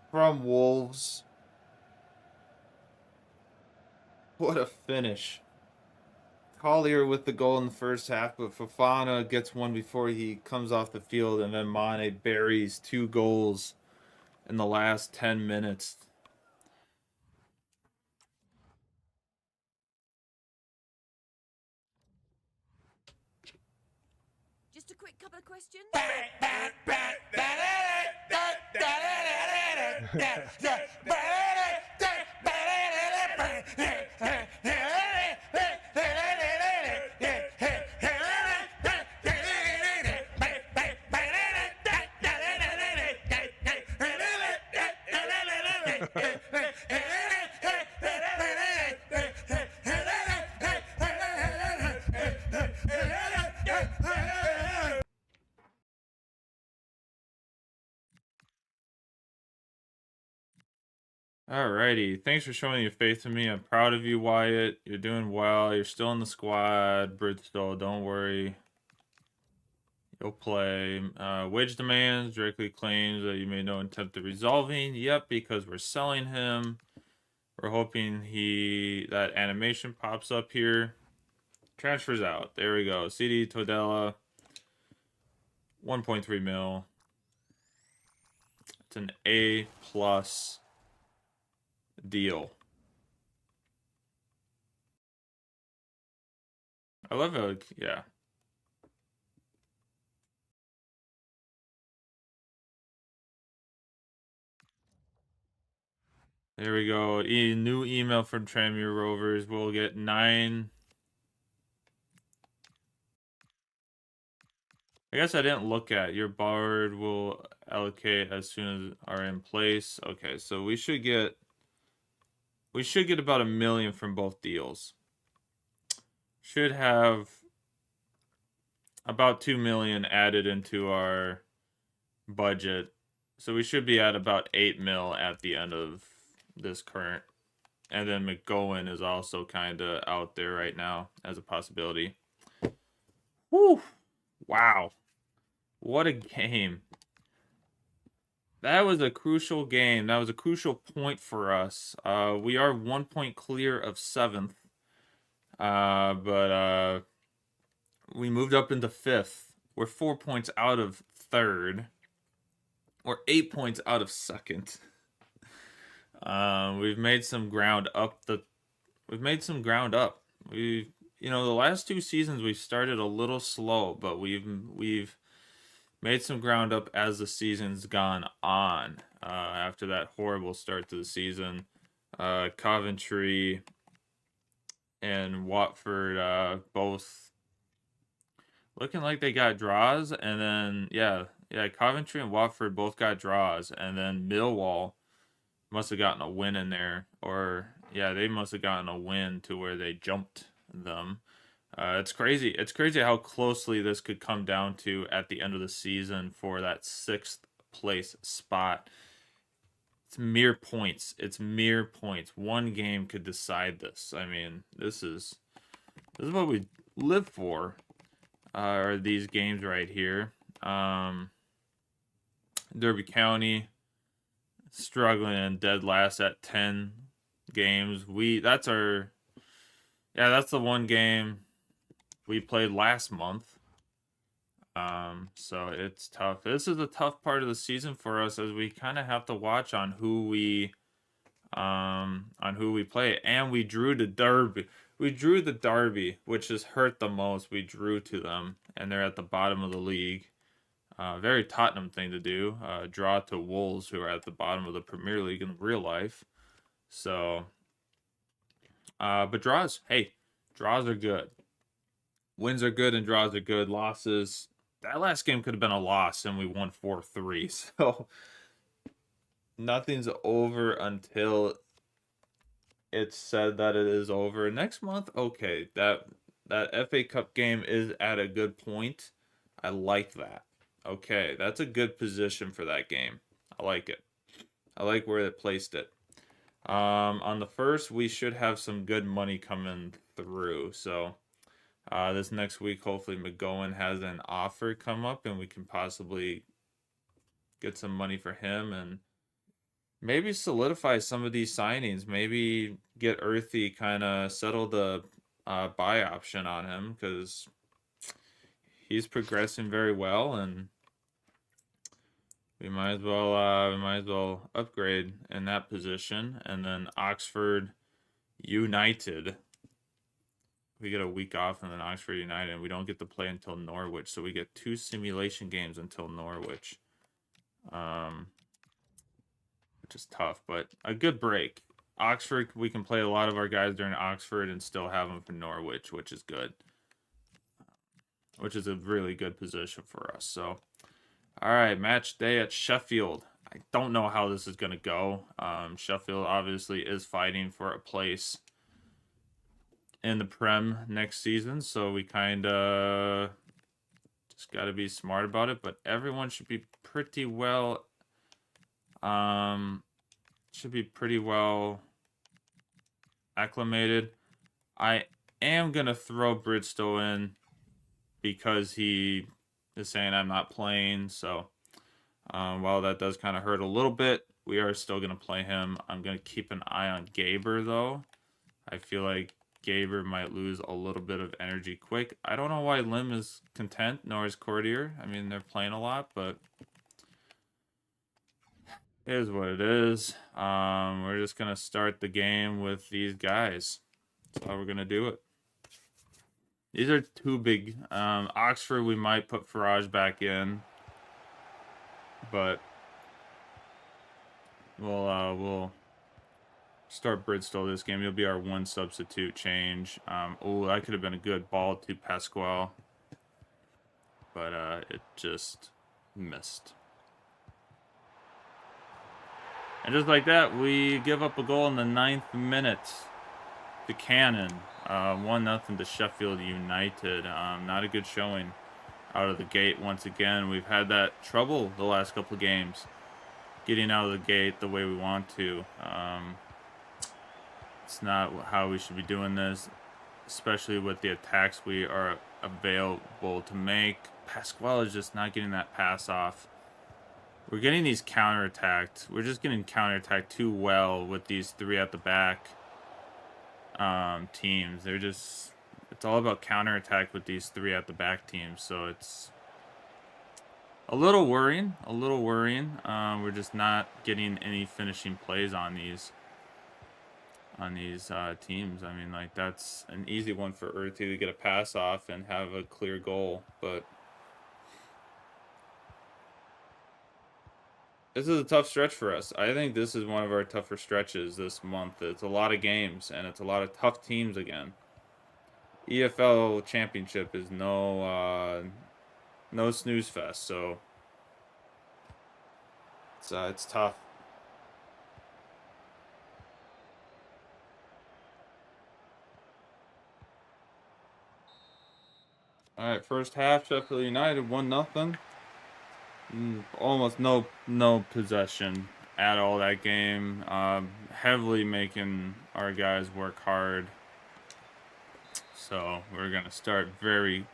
from Wolves. What a finish. Collier with the goal in the first half, but Fofana gets one before he comes off the field, and then Mane buries 2 goals in the last 10 minutes. Just a quick couple of questions. Alrighty, thanks for showing your faith in me. I'm proud of you, Wyatt. You're doing well. You're still in the squad. Bridgestone, don't worry. You'll play. Wage demands directly claims that you made no attempt at resolving. Yep, because we're selling him. We're hoping that animation pops up here. Transfers out. There we go. CD Todella. 1.3 mil. It's an A+ deal. I love it. Yeah. There we go. New email from Tranmere Rovers. We'll get 9. I guess I didn't look at. Your board will allocate as soon as are in place. Okay, so we should get about $1 million from both deals. Should have about $2 million added into our budget. So we should be at about 8 mil at the end of this current. And then McGowan is also kind of out there right now as a possibility. Whew. Wow. What a game. That was a crucial game. That was a crucial point for us. We are 1 point clear of 7th. But we moved up into 5th. We're 4 points out of 3rd. We're 8 points out of 2nd. We've made some ground up. We've made some ground up. The last 2 seasons we've started a little slow, but we've made some ground up as the season's gone on. After that horrible start to the season, Coventry and Watford both looking like they got draws, and then Coventry and Watford both got draws, and then Millwall must have gotten a win in there, or they must have gotten a win to where they jumped them. It's crazy. It's crazy how closely this could come down to at the end of the season for that 6th place spot. It's mere points. It's mere points. One game could decide this. I mean, this is what we live for. Are these games right here? Derby County struggling and dead last at 10 games. That's the one game we played last month. So it's tough. This is a tough part of the season for us, as we kind of have to watch on who we play. And we drew the Derby. We drew the Derby, which has hurt the most. We drew to them, and they're at the bottom of the league. Very Tottenham thing to do. Draw to Wolves, who are at the bottom of the Premier League in real life. So But draws, hey, draws are good. Wins are good and draws are good. Losses, that last game could have been a loss and we won 4-3. So nothing's over until it's said that it is over. Next month, okay, that FA Cup game is at a good point. I like that. Okay, that's a good position for that game. I like it. I like where it placed it. On the first, we should have some good money coming through. So this next week, hopefully McGowan has an offer come up and we can possibly get some money for him and maybe solidify some of these signings. Maybe get Earthy kind of settle the buy option on him because he's progressing very well and we might as well upgrade in that position. And then Oxford United. We get a week off and then Oxford United and we don't get to play until Norwich. So we get 2 simulation games until Norwich. Which is tough, but a good break. Oxford, we can play a lot of our guys during Oxford and still have them for Norwich, which is good. Which is a really good position for us. So, all right, match day at Sheffield. I don't know how this is going to go. Sheffield obviously is fighting for a place in the Prem next season, so we kind of just got to be smart about it. But everyone should be pretty well, acclimated. I am gonna throw Bridgestow in because he is saying I'm not playing. So while that does kind of hurt a little bit, we are still gonna play him. I'm gonna keep an eye on Gaber though. I feel like Gaber might lose a little bit of energy quick. I don't know why Lim is content, nor is Courtier. I mean, they're playing a lot, but it is what it is. We're just going to start the game with these guys. That's how we're going to do it. These are 2 big. Oxford, we might put Farage back in. But we'll start Bridgestow this game. He'll be our 1 substitute change. Oh, that could have been a good ball to Pasquale. But it just missed. And just like that, we give up a goal in the 9th minute. The Cannon, 1-0 to Sheffield United. Not a good showing out of the gate once again. We've had that trouble the last couple of games, getting out of the gate the way we want to. It's not how we should be doing this, especially with the attacks we are available to make. Pasquale is just not getting that pass off. We're getting these counterattacked. We're just getting counterattacked too well with these 3 at the back teams. They're just, it's all about counterattack with these 3 at the back teams. So it's a little worrying. We're just not getting any finishing plays on these teams. I mean, like, that's an easy one for Earthy to get a pass off and have a clear goal, but this is a tough stretch for us. I think this is one of our tougher stretches this month. It's a lot of games, and it's a lot of tough teams again. EFL Championship is no snooze fest, so it's tough. All right, first half, Sheffield United 1-0. Almost no possession at all that game. Heavily making our guys work hard. So we're gonna start very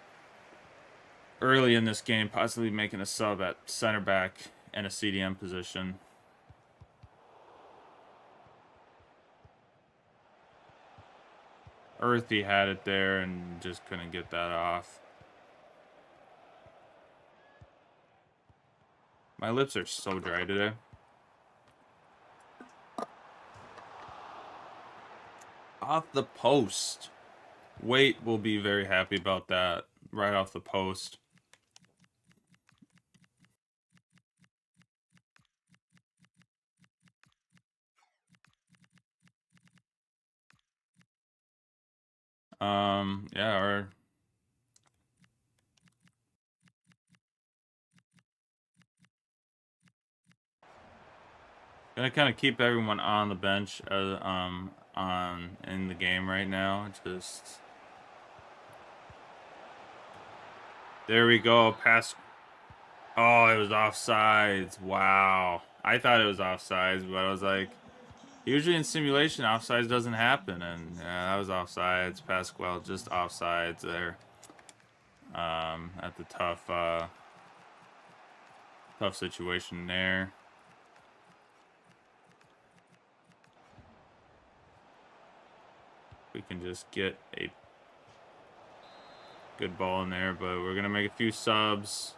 early in this game, possibly making a sub at center back and a CDM position. Earthy had it there and just couldn't get that off. My lips are so dry today. Off the post. Wait will be very happy about that. Right off the post. Yeah, or gonna kind of keep everyone on the bench on in the game right now. Just there we go. Pass. Oh, it was offsides. Wow. I thought it was offsides, but I was like, usually in simulation, offsides doesn't happen, and yeah, that was offsides. Pasquale just offsides there. At the tough situation there. We can just get a good ball in there, but we're gonna make a few subs.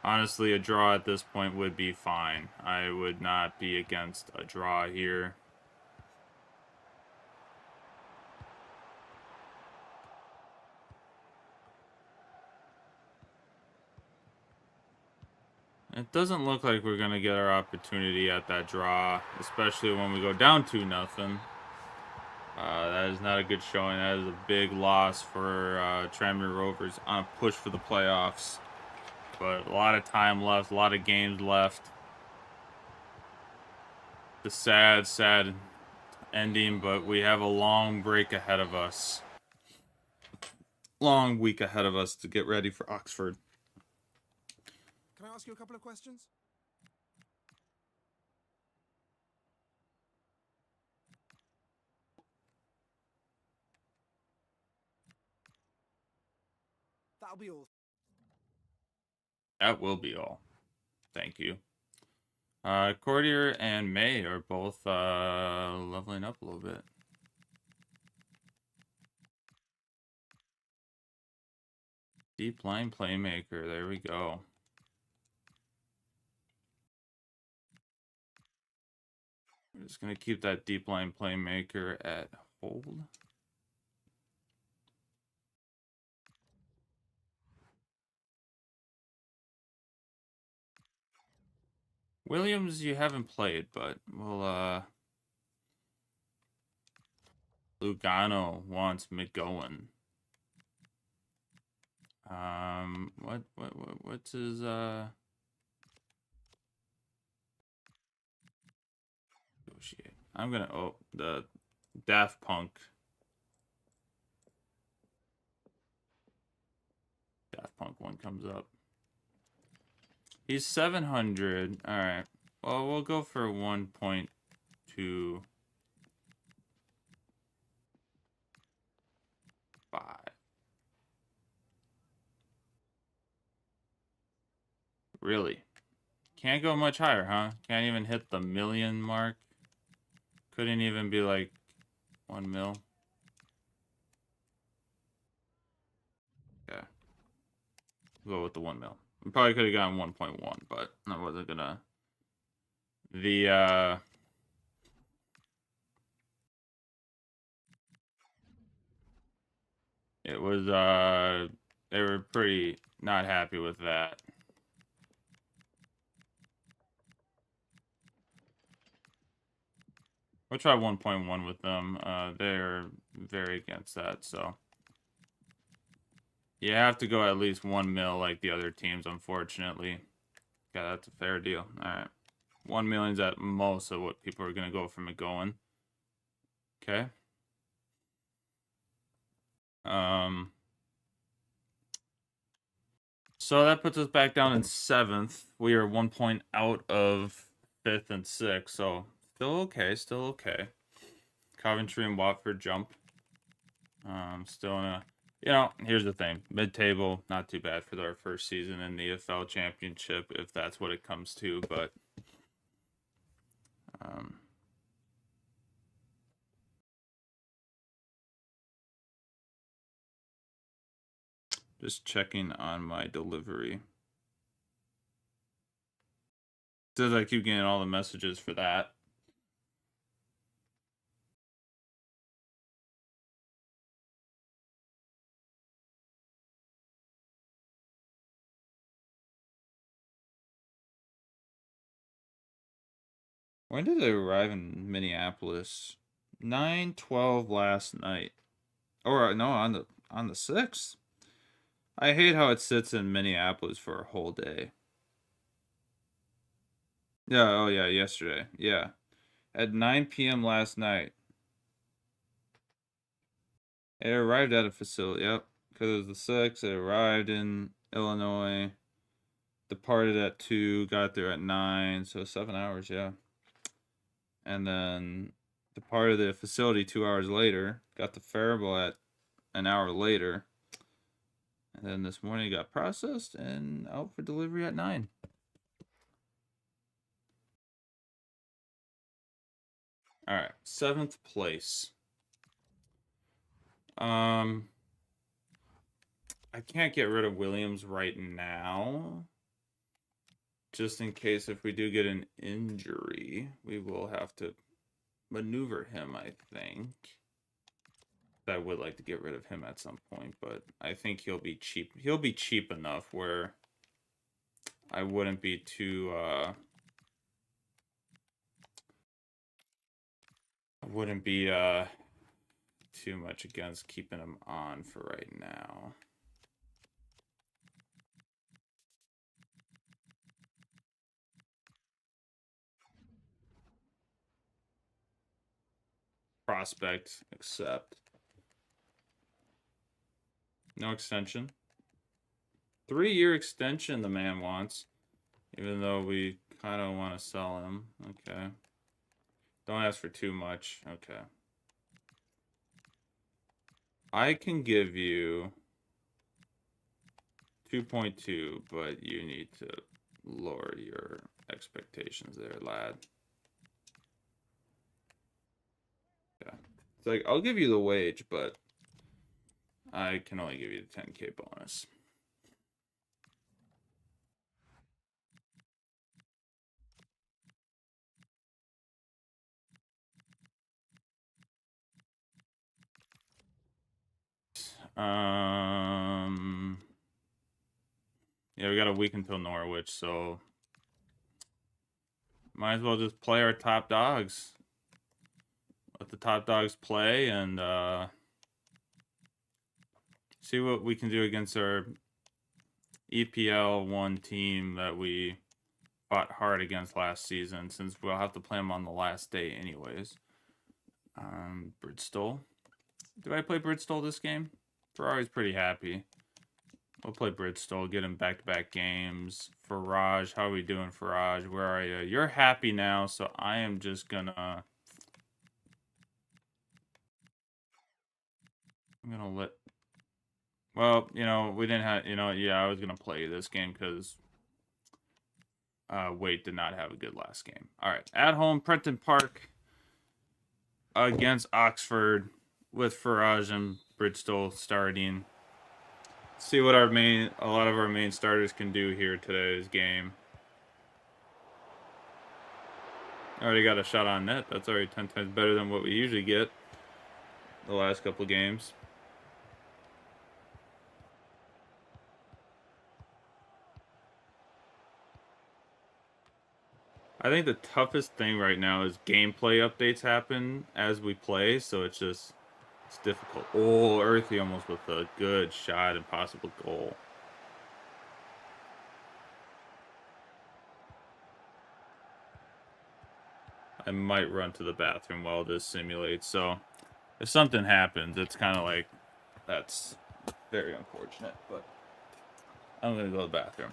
Honestly, a draw at this point would be fine. I would not be against a draw here. It doesn't look like we're going to get our opportunity at that draw, especially when we go down 2-0. That is not a good showing. That is a big loss for Tranmere Rovers on a push for the playoffs. But a lot of time left, a lot of games left. The sad ending, but we have a long break ahead of us. Long week ahead of us to get ready for Oxford. Can I ask you a couple of questions? That'll be all. That will be all. Thank you. Courtier and May are both leveling up a little bit. Deep line playmaker. There we go. We're just going to keep that deep line playmaker at hold. Williams, you haven't played, but we'll, Lugano wants McGowan. What's his, negotiate. I'm gonna, oh, the Daft Punk. Daft Punk one comes up. He's 700. All right. Well, we'll go for 1.25. Really? Can't go much higher, huh? Can't even hit the million mark. Couldn't even be like 1 mil. Yeah. We'll go with the 1 mil. We probably could have gotten 1.1, but I wasn't gonna. It was, they were pretty not happy with that. We'll try 1.1 with them. They're very against that, so. You have to go at least 1 mil like the other teams, unfortunately. Yeah, that's a fair deal. All right. 1 million's at most of what people are going to go for McGowan. Okay. So that puts us back down in 7th. We are 1 point out of 5th and 6th, so still okay, still okay. Coventry and Watford jump. Still in a, you know, here's the thing. Mid-table, not too bad for our first season in the EFL Championship, if that's what it comes to, but just checking on my delivery. Says I keep getting all the messages for that. When did it arrive in Minneapolis? 9-12 last night. Or no, on the 6th. I hate how it sits in Minneapolis for a whole day. Yeah, oh yeah, yesterday. Yeah. At 9 p.m. last night. It arrived at a facility. Yep. Because it was the 6th. It arrived in Illinois. Departed at 2. Got there at 9. So 7 hours, yeah. And then departed the facility 2 hours later. Got to Faribault at an hour later. And then this morning got processed and out for delivery at 9. All right, 7th place. I can't get rid of Williams right now. Just in case if we do get an injury, we will have to maneuver him, I think. I would like to get rid of him at some point, but I think he'll be cheap. He'll be cheap enough where I wouldn't be too too much against keeping him on for right now. Prospect, accept. No extension. 3-year extension the man wants. Even though we kind of want to sell him. Okay. Don't ask for too much. Okay. I can give you 2.2, but you need to lower your expectations there, lad. Yeah. It's like, I'll give you the wage, but I can only give you the 10K bonus. Yeah, we got a week until Norwich, so might as well just play our top dogs. Let the top dogs play and see what we can do against our EPL 1 team that we fought hard against last season, since we'll have to play them on the last day anyways. Bridgestone. Do I play Bridgestone this game? Ferrari's pretty happy. We'll play Bridgestone, get him back-to-back games. Farage, how are we doing, Farage? Where are you? You're happy now, so I am just gonna... I'm gonna let... Well, you know, we didn't have... You know, yeah, I was gonna play this game because... Wade did not have a good last game. All right, at home, Prenton Park against Oxford with Farage and Bridgestone starting. See what a lot of our main starters can do here today's game. Already got a shot on net. That's already 10 times better than what we usually get the last couple games. I think the toughest thing right now is gameplay updates happen as we play, so it's difficult. Oh, Earthy almost with a good shot and possible goal. I might run to the bathroom while this simulates, so if something happens, it's kind of like, that's very unfortunate, but I'm going to go to the bathroom.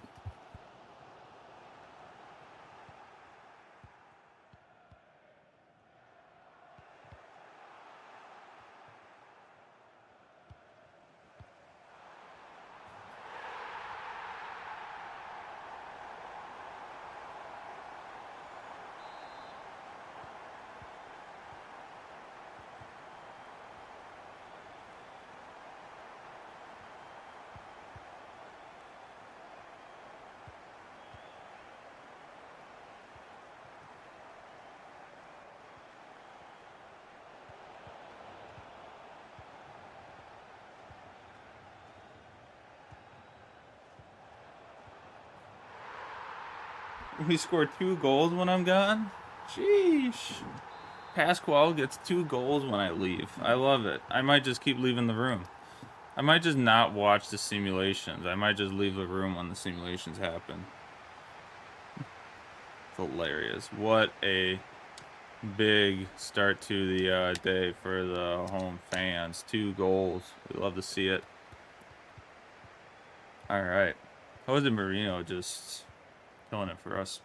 We scored 2 goals when I'm gone? Sheesh. Pasquale gets 2 goals when I leave. I love it. I might just keep leaving the room. I might just not watch the simulations. I might just leave the room when the simulations happen. Hilarious. What a big start to the day for the home fans. 2 goals. We love to see it. All right. Jose Marino just killing it for us.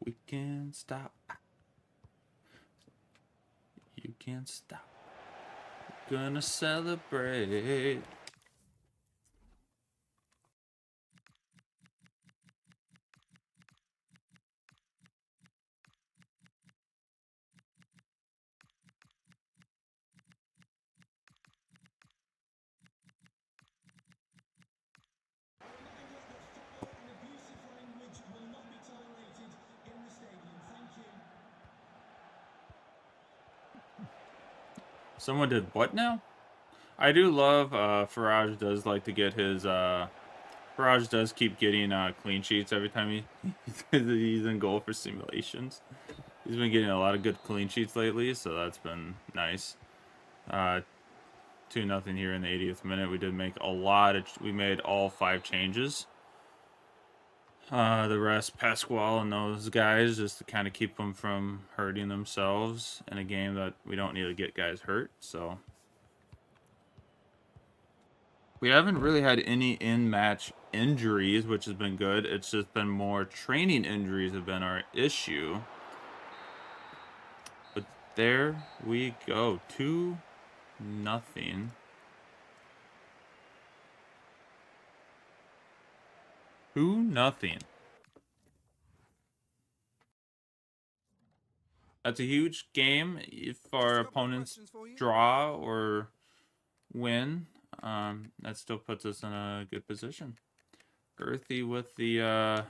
We can stop. You can't stop. Gonna celebrate. Someone did what now? I do love Faraj does like to get his Faraj does keep getting clean sheets every time he's in goal for simulations. He's been getting a lot of good clean sheets lately, so that's been nice. 2-0 here in the 80th minute. We did make a lot of we made all 5 changes. The rest, Pasquale and those guys, just to kind of keep them from hurting themselves in a game that we don't need to get guys hurt. So we haven't really had any in-match injuries, which has been good. It's just been more training injuries have been our issue. But there we go, 2-0. 2-0. That's a huge game if our opponents draw or win. That still puts us in a good position. Earthy with the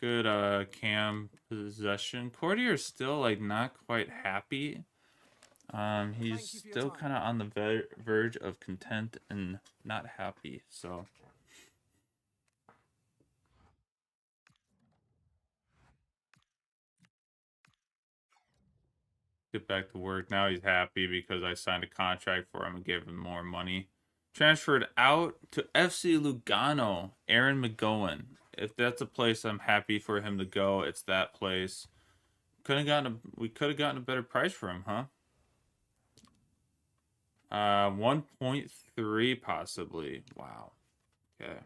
good cam possession. Courtier's still like not quite happy. He's still kind of on the verge of content and not happy. So get back to work. Now he's happy because I signed a contract for him and gave him more money. Transferred out to FC Lugano, Aaron McGowan. If that's a place I'm happy for him to go, it's that place. We could have gotten a better price for him, huh? 1.3 possibly. Wow. Okay.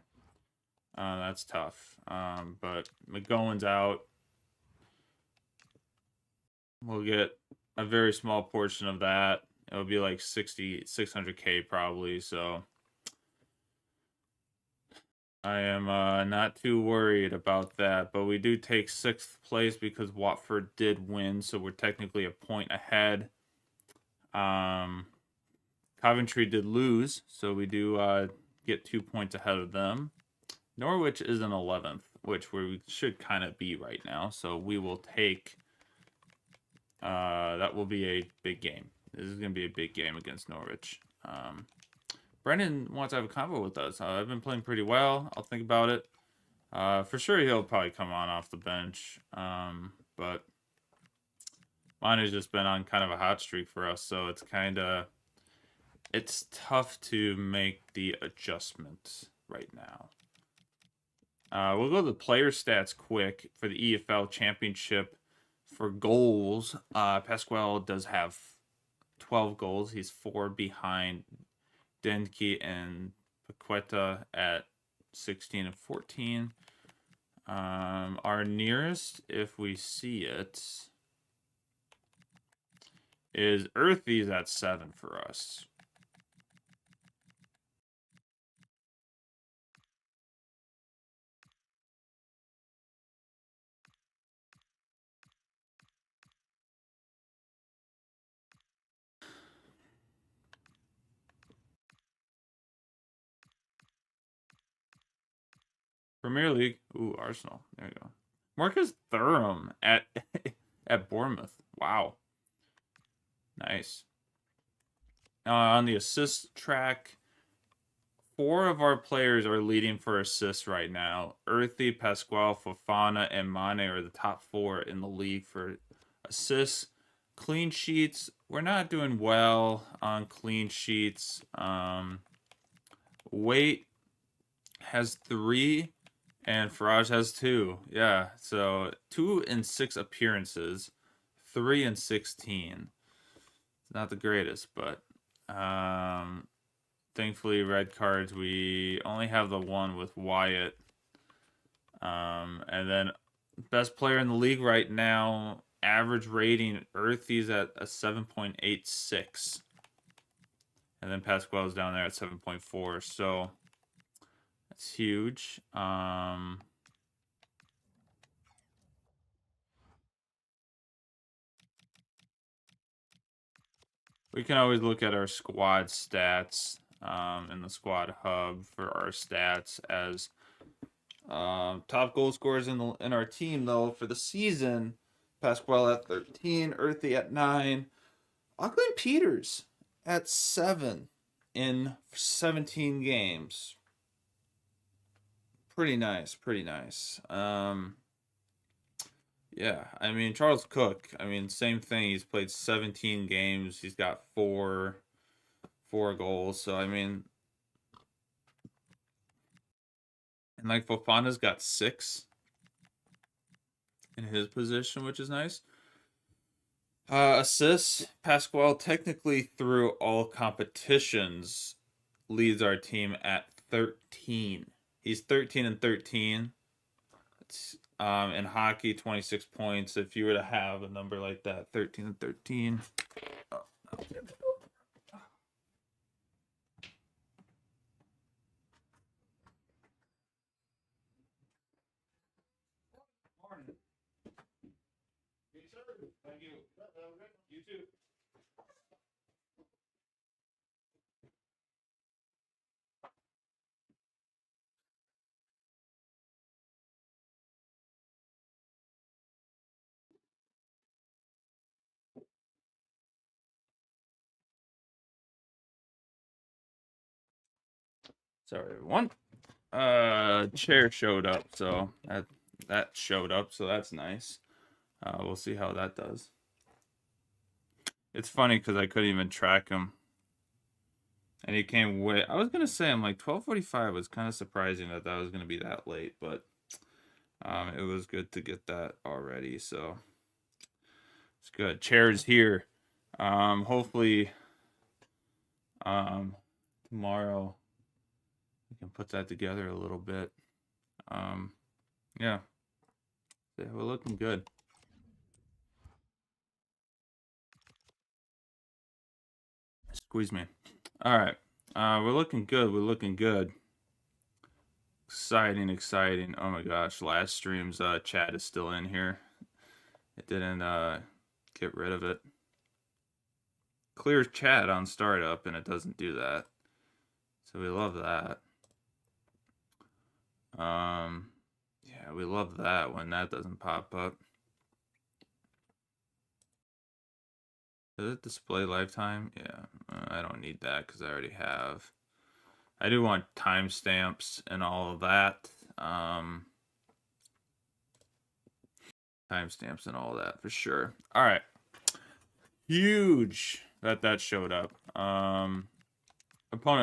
That's tough. But McGowan's out. We'll get a very small portion of that. It'll be like 600K probably, so I am not too worried about that. But we do take 6th place because Watford did win, so we're technically a point ahead. Coventry did lose, so we do get 2 points ahead of them. Norwich is in 11th, which we should kind of be right now, so we will take... that will be a big game. This is going to be a big game against Norwich. Brendan wants to have a convo with us. I've been playing pretty well. I'll think about it. For sure, he'll probably come on off the bench. But mine has just been on kind of a hot streak for us, so it's it's tough to make the adjustments right now. We'll go to the player stats quick for the EFL Championship. For goals, Pasquale does have 12 goals. He's 4 behind Denke and Paqueta at 16 and 14. Our nearest, if we see it, is Earthy's at 7 for us. Premier League. Ooh, Arsenal. There you go. Marcus Thuram at at Bournemouth. Wow. Nice. On the assist track, 4 of our players are leading for assists right now. Earthy, Pasquale, Fofana, and Mane are the top 4 in the league for assists. Clean sheets, we're not doing well on clean sheets. Waite has 3 and Faraj has 2. Yeah, so 2 in 6 appearances, 3 in 16. It's not the greatest, but thankfully red cards, we only have the one with Wyatt. And then best player in the league right now, average rating, Earthy's at a 7.86. And then Pasquale's down there at 7.4. So that's huge. We can always look at our squad stats in the squad hub for our stats as top goal scorers in our team, though, for the season. Pasquale at 13, Earthy at 9, Auckland Peters at 7 in 17 games. Pretty nice, pretty nice. Yeah, I mean, Charles Cook, I mean, same thing. He's played 17 games. He's got four goals. So, I mean, and like Fofana's got 6 in his position, which is nice. Assists, Pasquale technically through all competitions leads our team at 13. He's 13 and 13. It's, in hockey, 26 points. If you were to have a number like that, 13 and 13. Oh, no. Thank you. You too. Sorry, everyone. Chair showed up, so that showed up, so that's nice. We'll see how that does. It's funny because I couldn't even track him. And he came way. I was gonna say, I'm like 12:45 was kind of surprising that was gonna be that late, but it was good to get that already. So it's good. Chair's here. Hopefully, tomorrow we can put that together a little bit. Yeah, we're looking good. Squeeze me. All right. We're looking good. We're looking good. Exciting, exciting. Oh my gosh, last stream's chat is still in here. It didn't get rid of it. Clears chat on startup and it doesn't do that. So we love that. Yeah, we love that when that doesn't pop up. Does it display lifetime? Yeah, I don't need that because I already have. I do want timestamps and all of that. Timestamps and all of that for sure. All right. Huge that showed up. Opponent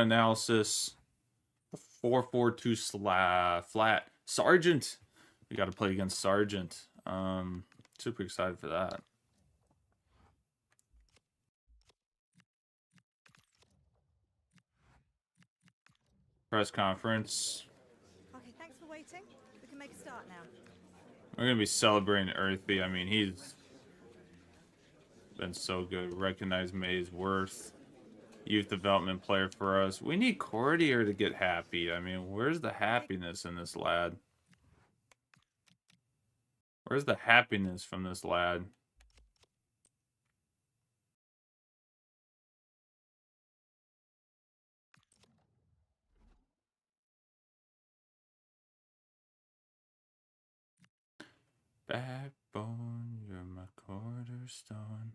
analysis. 4-4-2 flat. Sargent. We got to play against Sargent. Super excited for that. Press conference. Okay, thanks for waiting. We can make a start now. We're going to be celebrating Earthy. I mean, he's been so good. Recognize May's worth. Youth development player for us. We need Cordier to get happy. I mean, where's the happiness in this lad? Where's the happiness from this lad? Backbone, you're my cornerstone.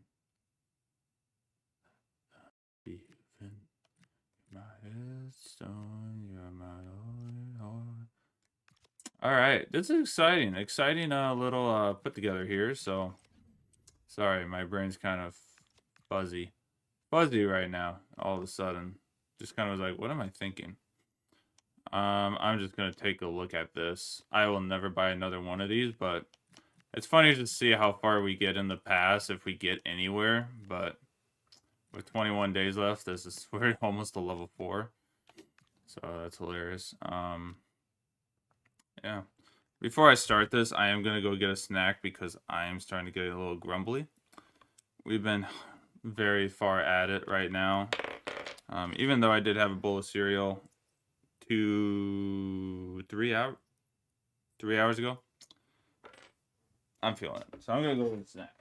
Even my headstone, you're my only heart. All right, this is exciting. Exciting little put together here. So, sorry, my brain's kind of fuzzy right now. All of a sudden, just kind of was like, what am I thinking? I'm just gonna take a look at this. I will never buy another one of these, but it's funny to see how far we get in the pass if we get anywhere. But with 21 days left, we're almost to level 4, so that's hilarious. Yeah. Before I start this, I am gonna go get a snack because I am starting to get a little grumbly. We've been very far at it right now. Even though I did have a bowl of cereal 3 hours ago, I'm feeling it. So I'm gonna go with a snack.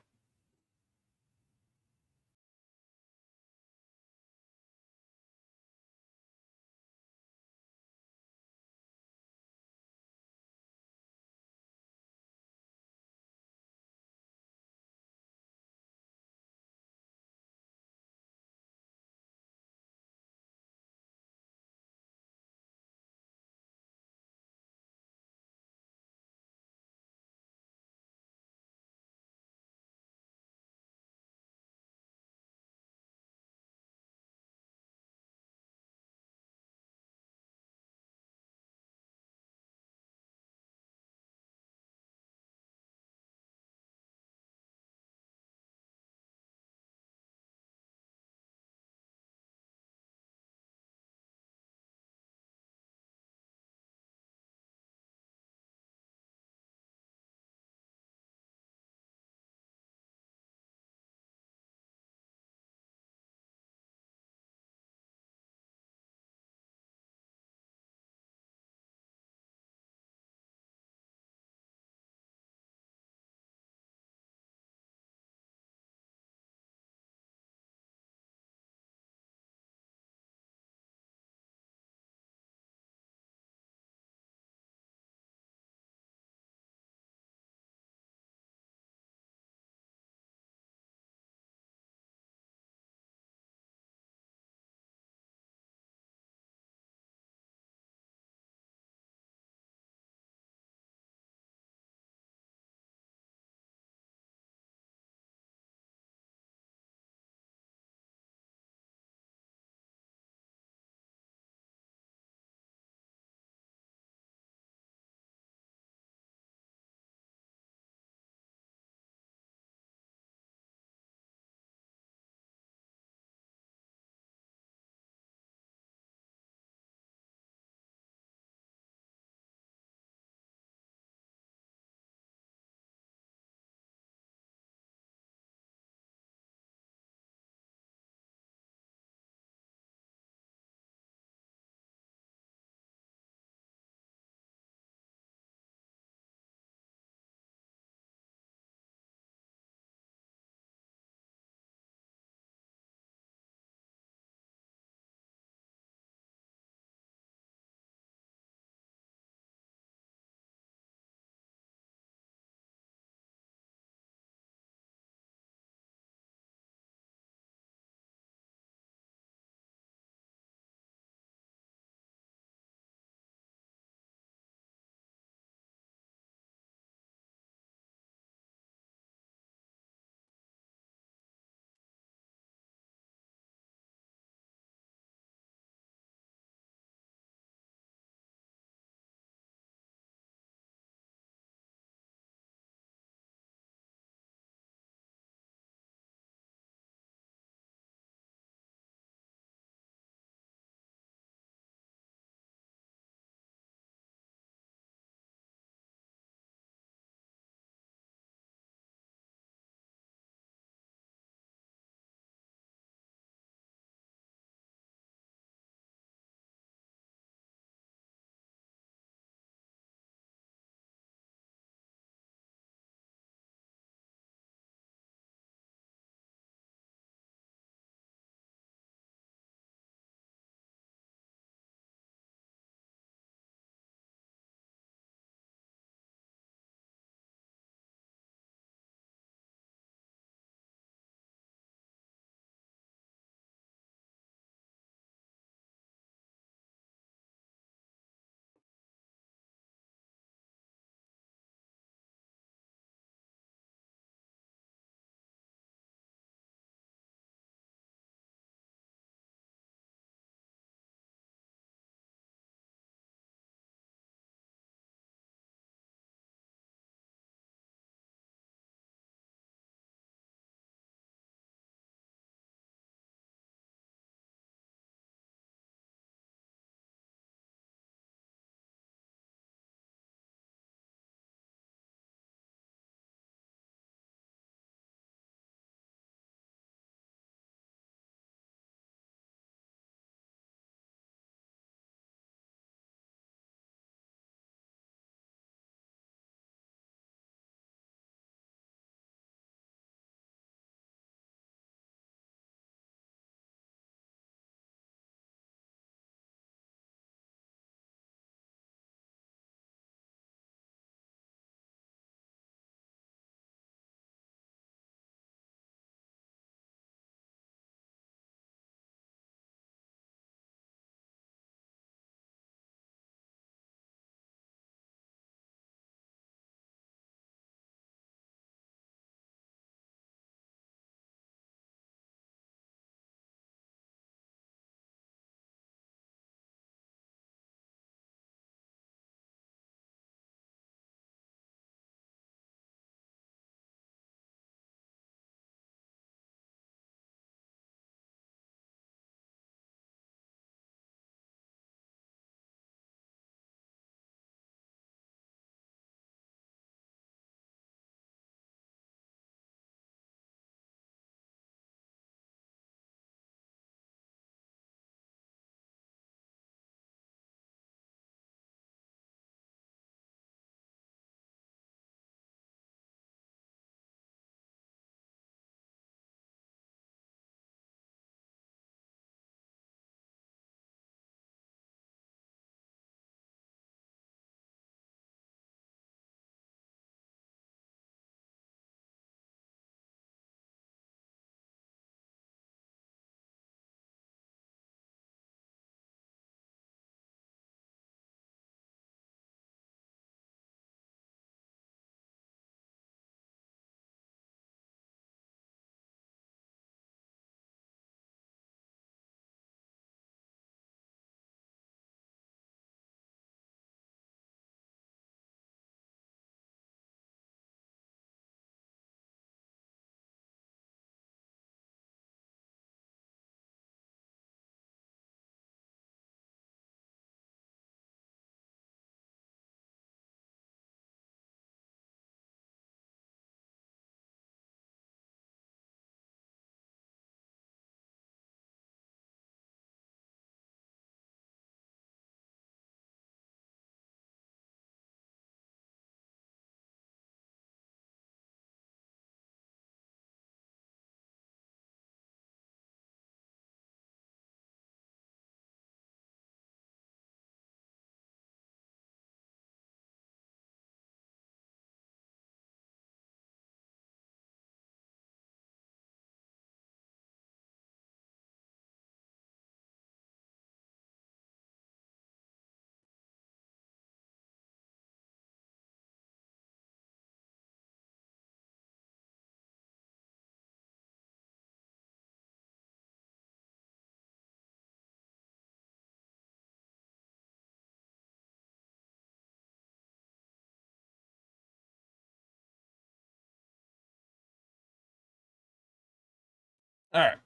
All right.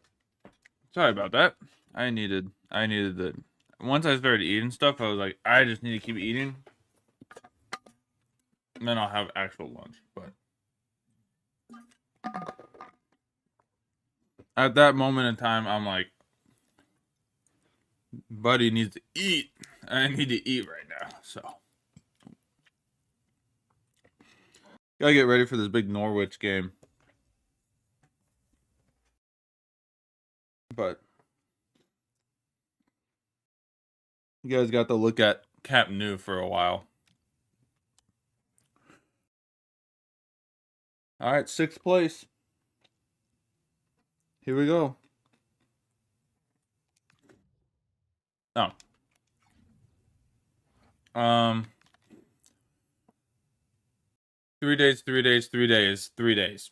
Sorry about that. I needed the. Once I started eating stuff, I was like, I just need to keep eating, and then I'll have actual lunch. But at that moment in time, I'm like, buddy needs to eat. I need to eat right now. So gotta get ready for this big Norwich game. But you guys got to look at Cap New for a while. All right, 6th place. Here we go. Oh. 3 days, 3 days, 3 days, 3 days.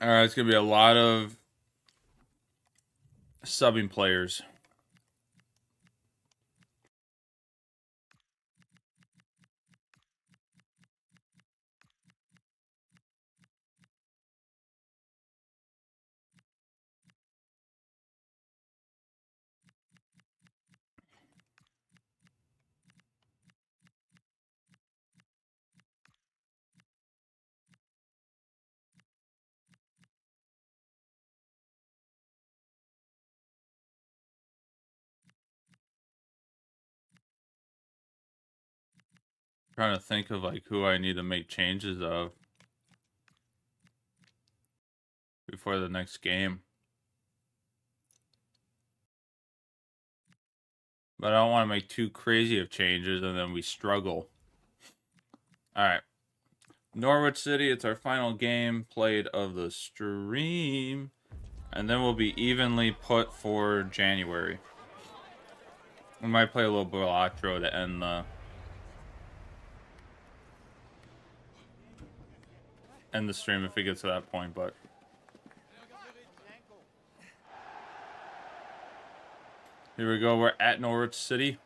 All right, it's gonna be a lot of subbing players. Trying to think of like who I need to make changes of before the next game. But I don't want to make too crazy of changes and then we struggle. All right. Norwich City, it's our final game played of the stream. And then we'll be evenly put for January. We might play a little Bellotro to end the stream if we get to that point, but here we go. We're at Norwich City.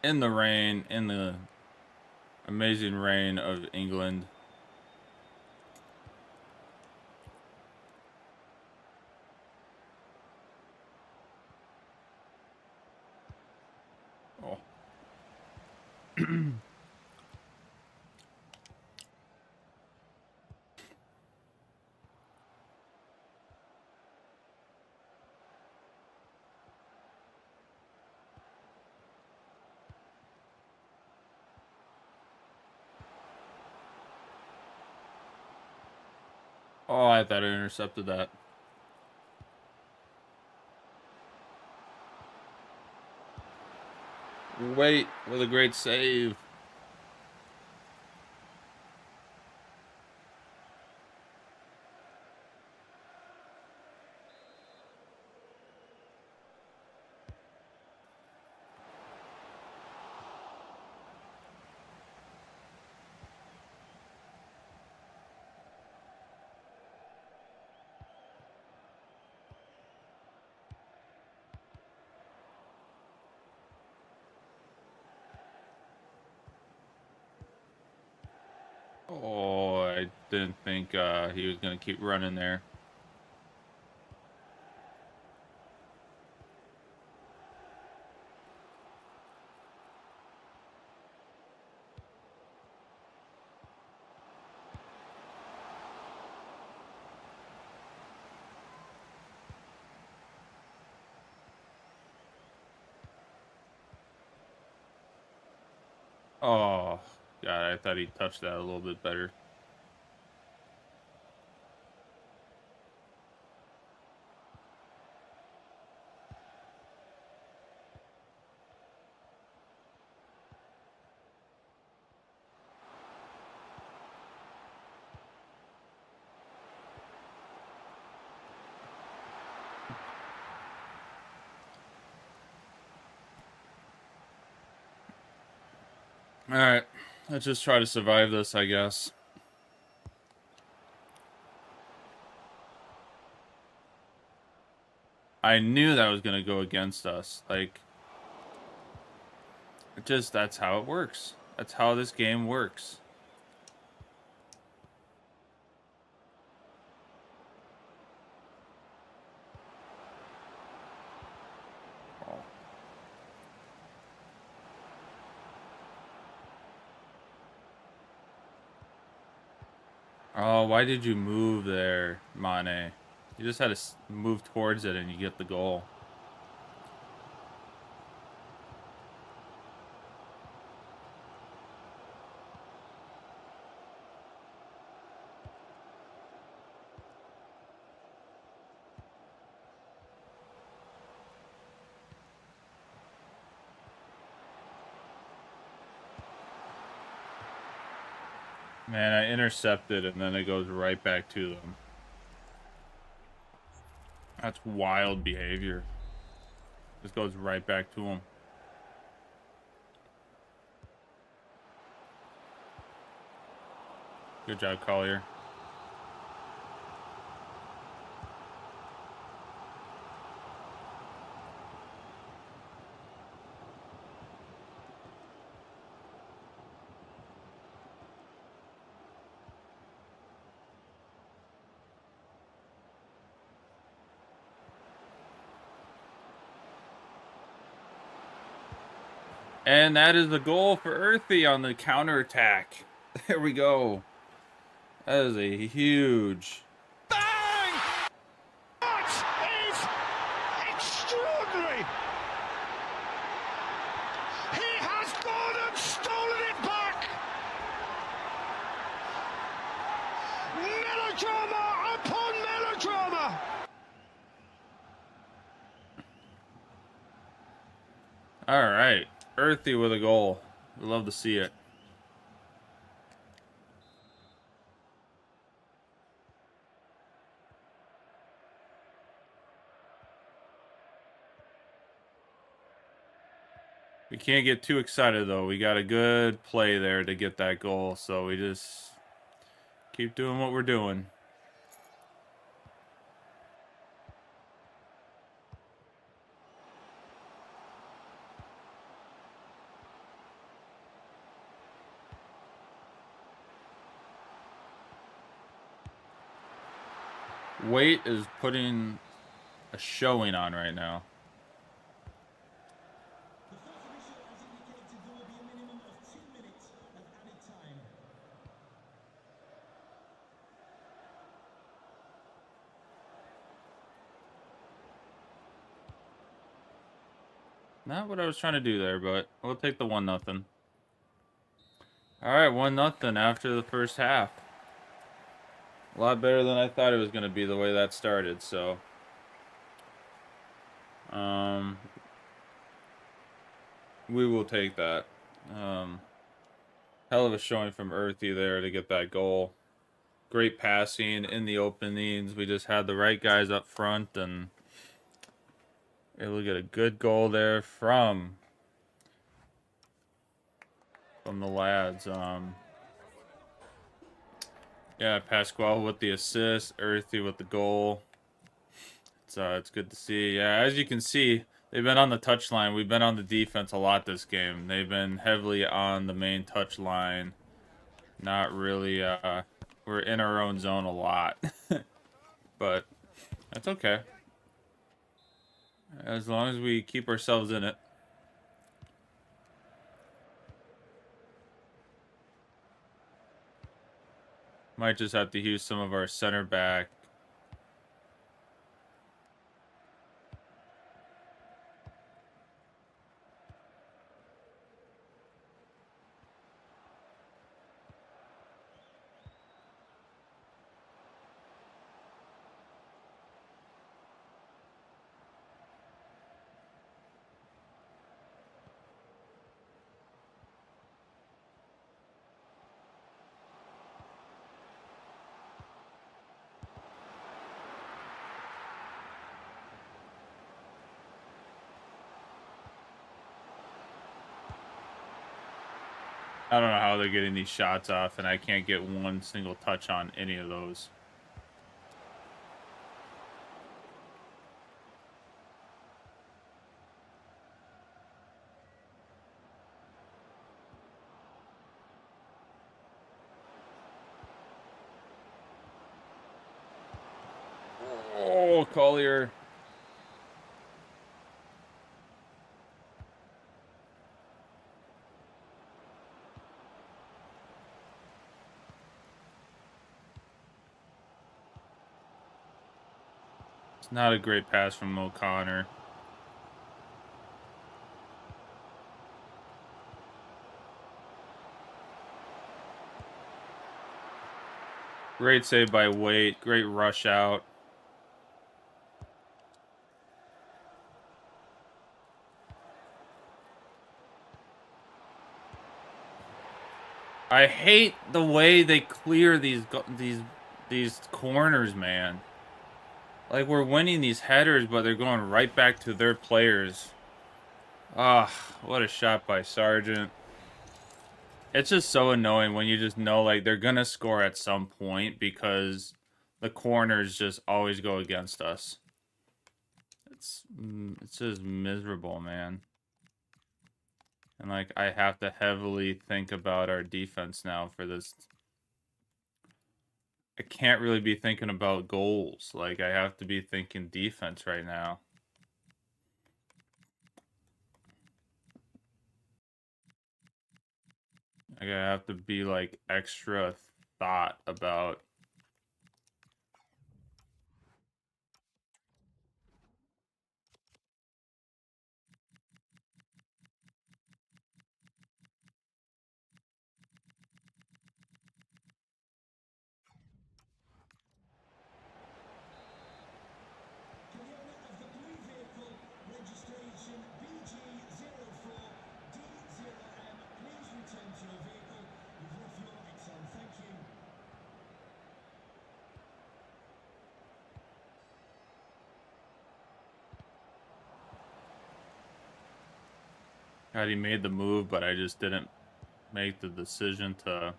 In the rain, in the amazing rain of England. Oh. Oh, I thought I intercepted that. Wait, with a great save. Oh, I didn't think he was going to keep running there. Oh, God, I thought he touched that a little bit better. All right, let's just try to survive this, I guess. I knew that was going to go against us. Like, that's how it works. That's how this game works. Oh, why did you move there, Mane? You just had to move towards it and you get the goal. Man, I intercepted and then it goes right back to them. That's wild behavior. Just goes right back to them. Good job, Collier. And that is the goal for Earthy on the counterattack. There we go. That is a huge... Bang! That is extraordinary! He has gone and stolen it back! Melodrama upon melodrama! All right. Earthy with a goal. We love to see it. We can't get too excited, though. We got a good play there to get that goal, so we just keep doing what we're doing. Waite is putting a showing on right now. Not what I was trying to do there, but we'll take the 1-0. All right, 1-0 after the first half. A lot better than I thought it was going to be the way that started, so... we will take that. Hell of a showing from Earthy there to get that goal. Great passing in the openings. We just had the right guys up front and able to get a good goal there from the lads. Yeah, Pasquale with the assist, Earthy with the goal. It's good to see. Yeah, as you can see, they've been on the touchline. We've been on the defense a lot this game. They've been heavily on the main touch line. Not really, we're in our own zone a lot. But that's okay. As long as we keep ourselves in it. Might just have to use some of our center back. I don't know how they're getting these shots off, and I can't get one single touch on any of those. Collier. It's not a great pass from O'Connor. Great save by Waite. Great rush out. I hate the way they clear these corners, man. Like, we're winning these headers, but they're going right back to their players. Ah, what a shot by Sargent. It's just so annoying when you just know, like, they're going to score at some point because the corners just always go against us. It's just miserable, man. And, like, I have to heavily think about our defense now for this. I can't really be thinking about goals. Like, I have to be thinking defense right now. Like, I have to be, like, extra thought about... God, he made the move, but I just didn't make the decision to...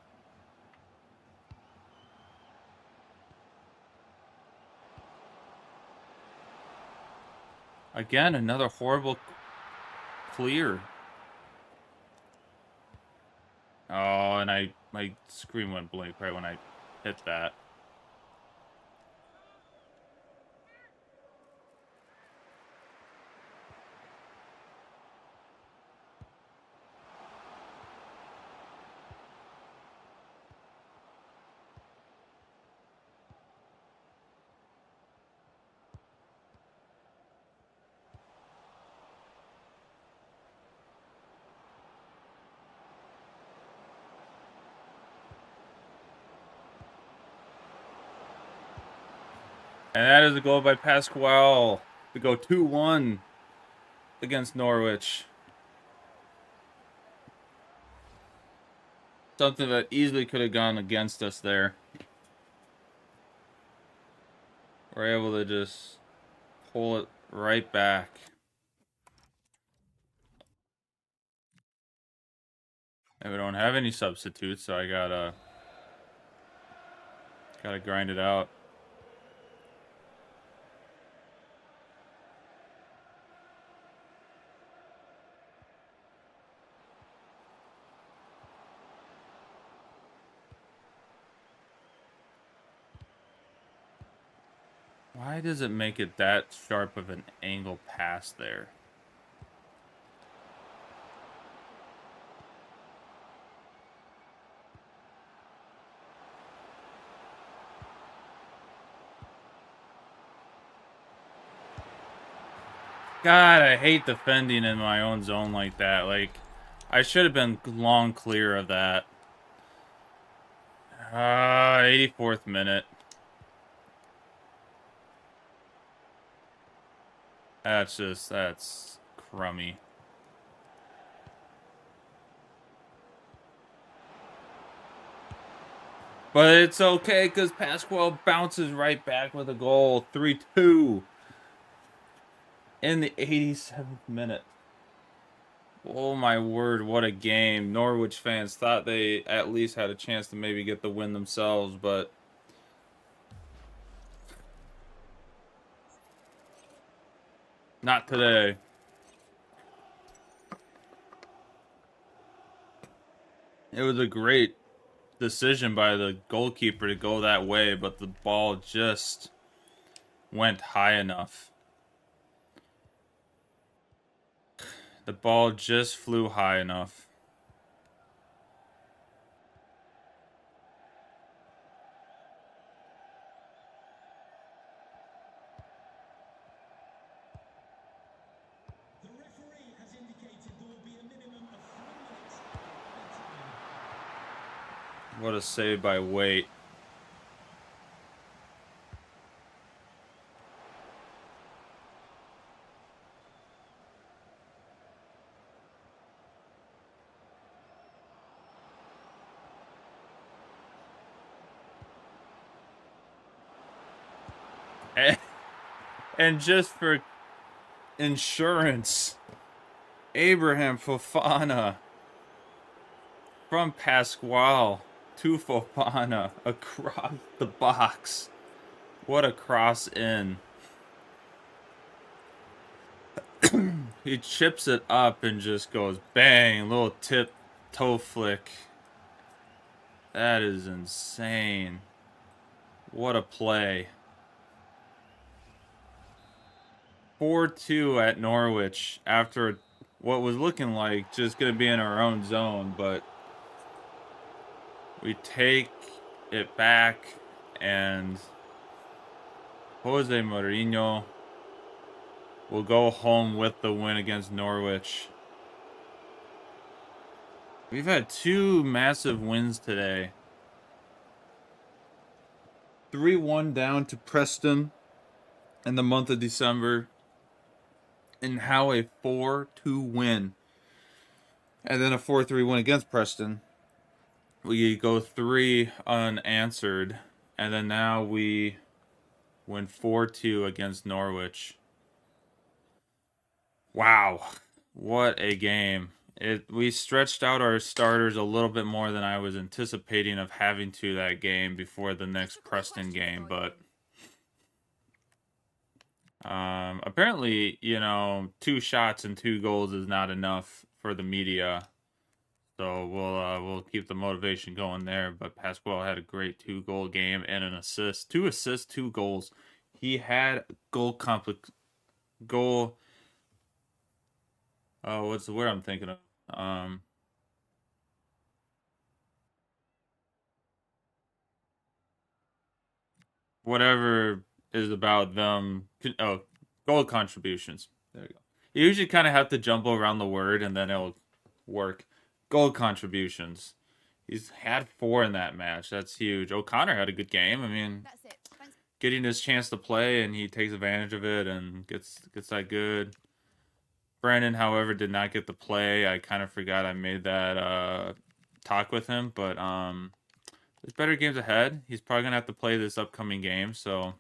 Again, another horrible clear. Oh, and my screen went blank right when I hit that. And that is a goal by Pasquale to go 2-1 against Norwich. Something that easily could have gone against us there. We're able to just pull it right back. And we don't have any substitutes, so I gotta grind it out. Why does it make it that sharp of an angle pass there? God, I hate defending in my own zone like that. Like, I should have been long clear of that. 84th minute. That's crummy. But it's okay because Pasquale bounces right back with a goal. 3-2 in the 87th minute. Oh my word, what a game. Norwich fans thought they at least had a chance to maybe get the win themselves, but not today. It was a great decision by the goalkeeper to go that way, but the ball just went high enough. The ball just flew high enough. The referee has indicated there will be a minimum of 3 minutes. What a save by Waite. And just for insurance, Abraham Fofana from Pasquale to Fofana across the box. What a cross in. He chips it up and just goes bang, little tip toe flick. That is insane. What a play. 4-2 at Norwich after what was looking like just going to be in our own zone, but we take it back and Jose Mourinho will go home with the win against Norwich. We've had 2 massive wins today. 3-1 down to Preston in the month of December. And how a 4-2 win. And then a 4-3 win against Preston. We go 3 unanswered. And then now we win 4-2 against Norwich. Wow. What a game. We stretched out our starters a little bit more than I was anticipating of having to that game before the next Preston game, but apparently, 2 shots and 2 goals is not enough for the media. So we'll keep the motivation going there. But Pasquale had a great 2-goal game and an assist. 2 assists, 2 goals. He had goal. Oh, what's the word I'm thinking of? Whatever is about them. Oh, goal contributions. There you go. You usually kind of have to jump around the word and then it'll work. Goal contributions. He's had 4 in that match. That's huge. O'Connor had a good game. I mean, That's it. Thanks. getting his chance to play and he takes advantage of it and gets that good. Brandon, however, did not get the play. I kind of forgot I made that talk with him, but there's better games ahead. He's probably gonna have to play this upcoming game, so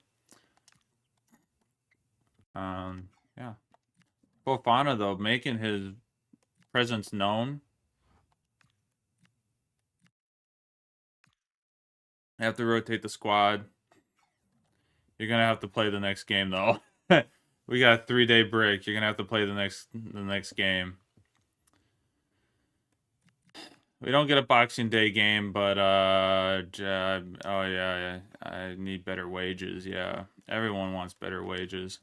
yeah. Fofana though, making his presence known. Have to rotate the squad. You're gonna have to play the next game though. We got a 3-day break. You're gonna have to play the next game. We don't get a Boxing Day game, but oh yeah, I need better wages. Yeah, everyone wants better wages.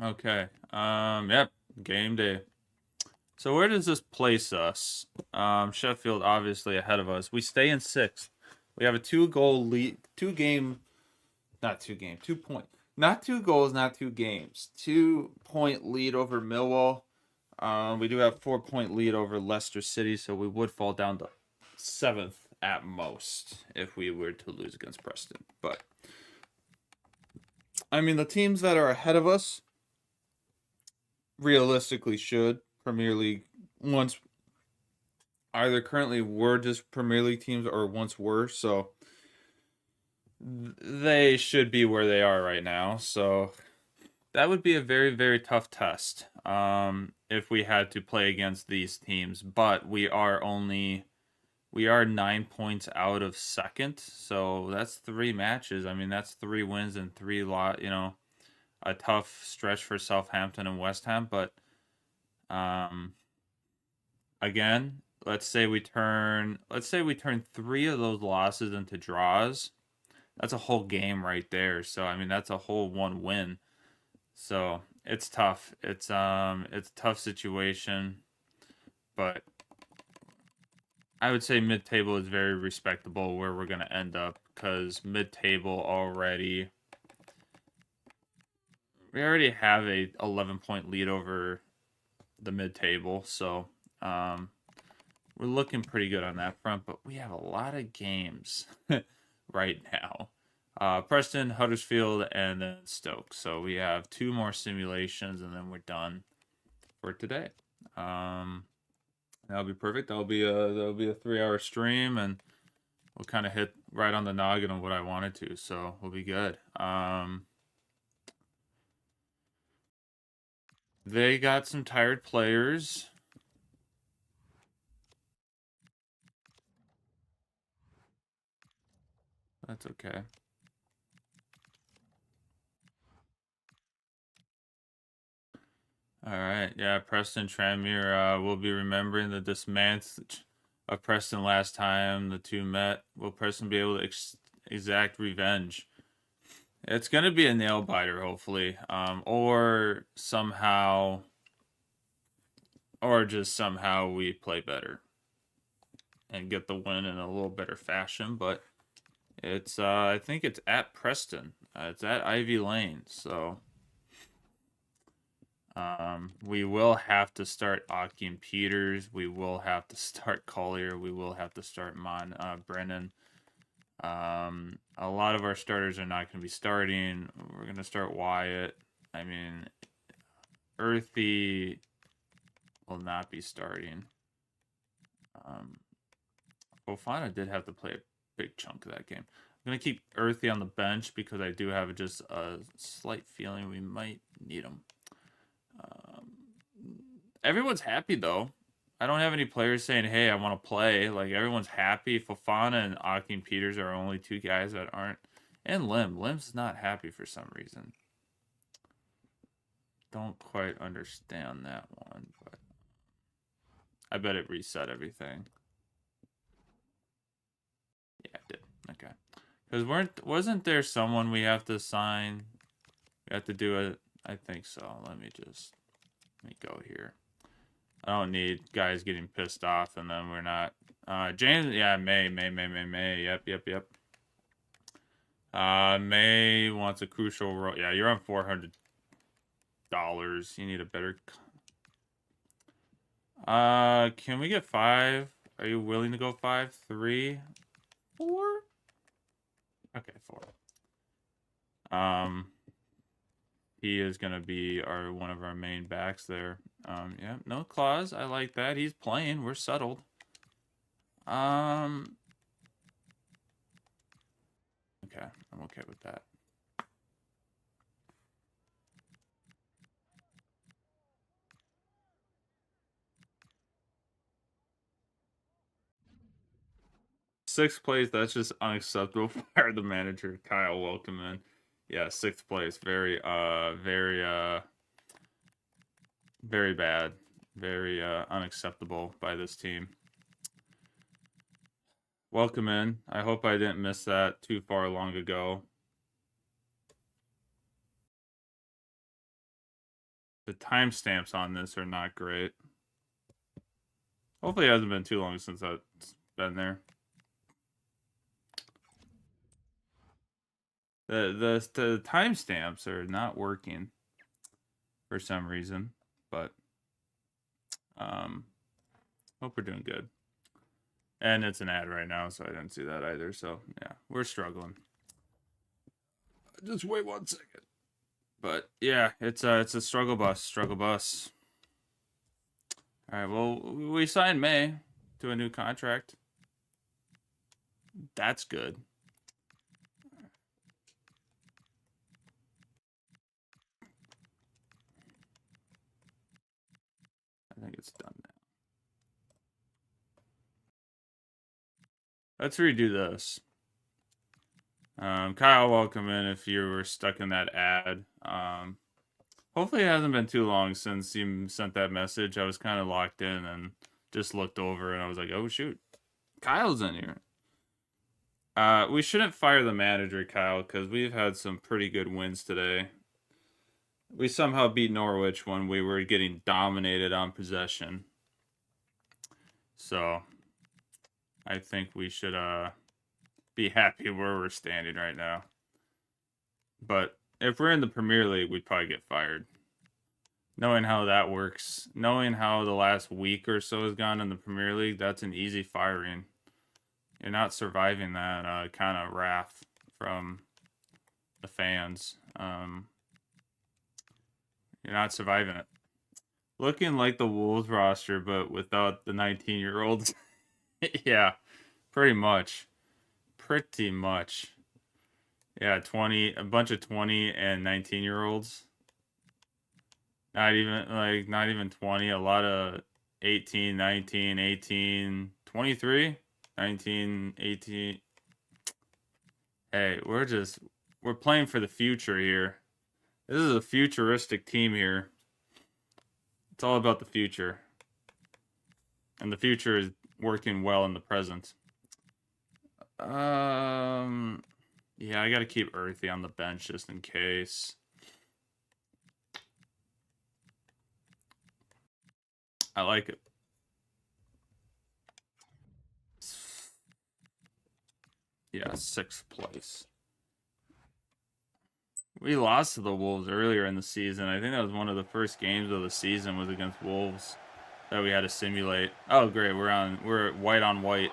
Okay. Yep. Game day. So where does this place us? Sheffield obviously ahead of us. We stay in 6th. We have a 2-goal lead, 2-point, not 2 goals, not 2 games. 2-point lead over Millwall. We do have 4-point lead over Leicester City, so we would fall down to 7th at most if we were to lose against Preston. But I mean, the teams that are ahead of us realistically should Premier League once either currently were just Premier League teams or once were, so they should be where they are right now. So that would be a very, very tough test if we had to play against these teams, but we are only We are 9 points out of second, so that's 3 matches. I mean, that's 3 wins and 3 a tough stretch for Southampton and West Ham, but again, let's say we turn 3 of those losses into draws. That's a whole game right there. So I mean, that's a whole 1 win. So it's tough. It's a tough situation, but I would say mid-table is very respectable where we're gonna end up, because mid-table already, we already have a 11-point lead over the mid-table, so we're looking pretty good on that front. But we have a lot of games right now. Preston, Huddersfield, and then Stoke. So we have 2 more simulations, and then we're done for today. That'll be perfect. That'll be a 3-hour stream, and we'll kind of hit right on the noggin of what I wanted to. So we'll be good. They got some tired players. That's okay. All right. Yeah, Preston, Tranmere. We'll be remembering the dismantle of Preston last time the two met. Will Preston be able to exact revenge? It's going to be a nail biter, hopefully. Or just somehow we play better and get the win in a little better fashion. But it's, I think it's at Preston. It's at Ivy Lane. So we will have to start Akim Peters. We will have to start Collier. We will have to start Brennan. A lot of our starters are not going to be starting. We're going to start Wyatt. I mean, Earthy will not be starting. Fofana did have to play a big chunk of that game. I'm going to keep Earthy on the bench because I do have just a slight feeling we might need him. Everyone's happy, though. I don't have any players saying, hey, I want to play. Like, everyone's happy. Fofana and Akim Peters are only 2 guys that aren't. And Lim's not happy for some reason. Don't quite understand that one, but I bet it reset everything. Yeah, it did. Okay. Because wasn't there someone we have to sign? We have to do it. I think so. Let me go here. I don't need guys getting pissed off and then we're not. James, yeah, May. Yep. May wants a crucial role. Yeah, you're on $400. You need a better. Can we get 5? Are you willing to go 5, 3, 4? Okay, 4. He is gonna be one of our main backs there. Yeah, no clause. I like that. He's playing. We're settled. Okay, I'm okay with that. Sixth place, that's just unacceptable. Fire the manager, Kyle. Welcome in. Yeah, 6th place. Very bad. Very unacceptable by this team. Welcome in. I hope I didn't miss that too far long ago. The timestamps on this are not great. Hopefully it hasn't been too long since I've been there. The timestamps are not working for some reason, but hope we're doing good. And it's an ad right now, so I didn't see that either. So yeah, we're struggling. Just wait 1 second. But yeah, it's a struggle bus. All right, well, we signed May to a new contract. That's good. I think it's done now. Let's redo this. Kyle, welcome in if you were stuck in that ad. Hopefully it hasn't been too long since you sent that message. I was kind of locked in and just looked over and I was like, oh shoot, Kyle's in here. We shouldn't fire the manager, Kyle, because we've had some pretty good wins today. We somehow beat Norwich when we were getting dominated on possession. So I think we should be happy where we're standing right now. But if we're in the Premier League, we'd probably get fired. Knowing how that works, knowing how the last week or so has gone in the Premier League, that's an easy firing. You're not surviving that kind of wrath from the fans. You're not surviving it. Looking like the Wolves roster, but without the 19-year-olds. Yeah, pretty much. Pretty much. Yeah, a bunch of 20 and 19-year-olds. Not even 20. A lot of 18, 19, 18, 23, 19, 18. Hey, we're playing for the future here. This is a futuristic team here. It's all about the future. And the future is working well in the present. Yeah, I gotta keep Earthy on the bench just in case. I like it. Yeah, 6th place. We lost to the Wolves earlier in the season. I think that was one of the first games of the season was against Wolves that we had to simulate. Oh, great. We're white on white.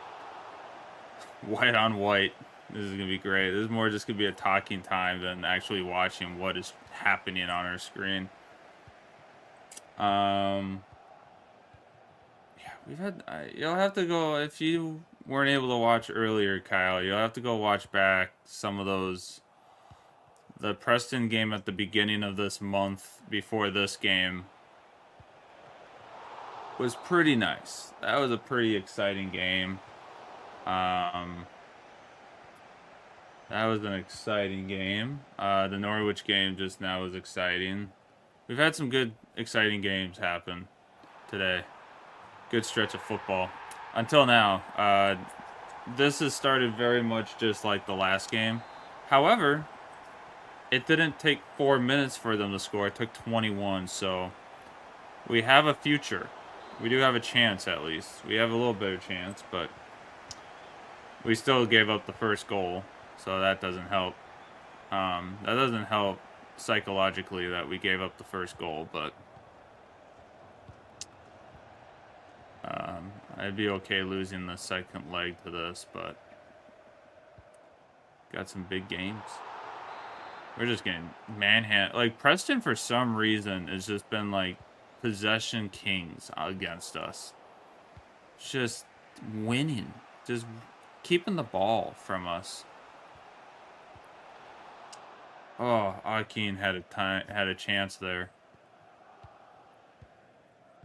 White on white. This is going to be great. This is more just going to be a talking time than actually watching what is happening on our screen. Yeah, you'll have to go, if you weren't able to watch earlier, Kyle, you'll have to go watch back some of those. The Preston game at the beginning of this month before this game was pretty nice. That was a pretty exciting game. That was an exciting game. The Norwich game just now was exciting. We've had some good, exciting games happen today. Good stretch of football. Until now, this has started very much just like the last game. However, it didn't take 4 minutes for them to score. It took 21, so we have a future. We do have a chance, at least. We have a little bit of chance, but we still gave up the first goal, so that doesn't help. That doesn't help psychologically that we gave up the first goal, but I'd be okay losing the second leg to this, but got some big games. We're just getting manhandled. Like, Preston, for some reason, has just been, like, possession kings against us. Just winning. Just keeping the ball from us. Oh, Akin had a chance there.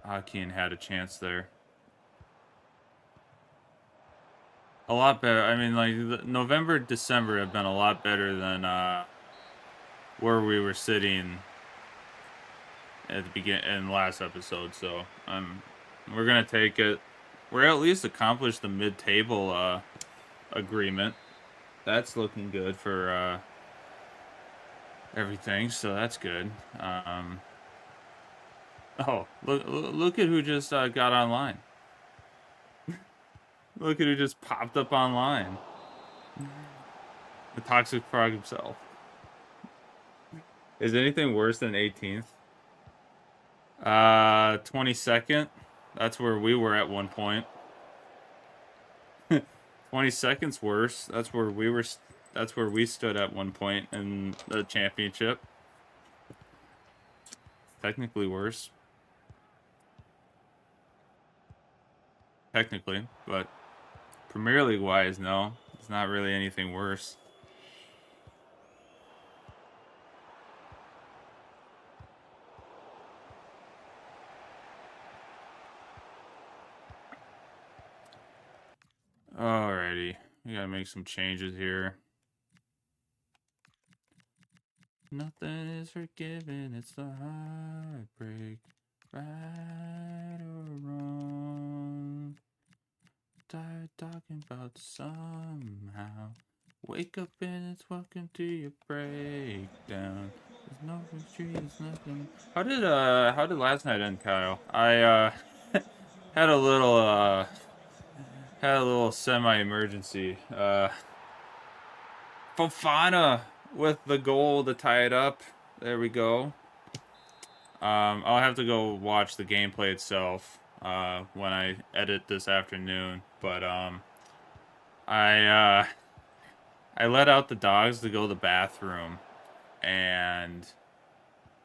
Akin had a chance there. A lot better. I mean, like, November, December have been a lot better than where we were sitting at the beginning in last episode. So we're gonna take it. We're at least accomplished the mid-table agreement. That's looking good for everything. So that's good. Oh, look at who just got online. Look at who just popped up online. The Toxic Frog himself. Is anything worse than 18th? 22nd. That's where we were at one point. 22nd's worse. That's where we were. That's where we stood at one point in the championship. Technically worse. Technically, but Premier League wise, no. It's not really anything worse. Alrighty. We gotta make some changes here. Nothing is forgiven, it's the heartbreak. Right or wrong. Tired talking about somehow. Wake up and it's welcome to your breakdown. There's no retreat, there's nothing. How did last night end, Kyle? I had a little semi-emergency. Fofana with the goal to tie it up. There we go. I'll have to go watch the gameplay itself when I edit this afternoon. But I let out the dogs to go to the bathroom, and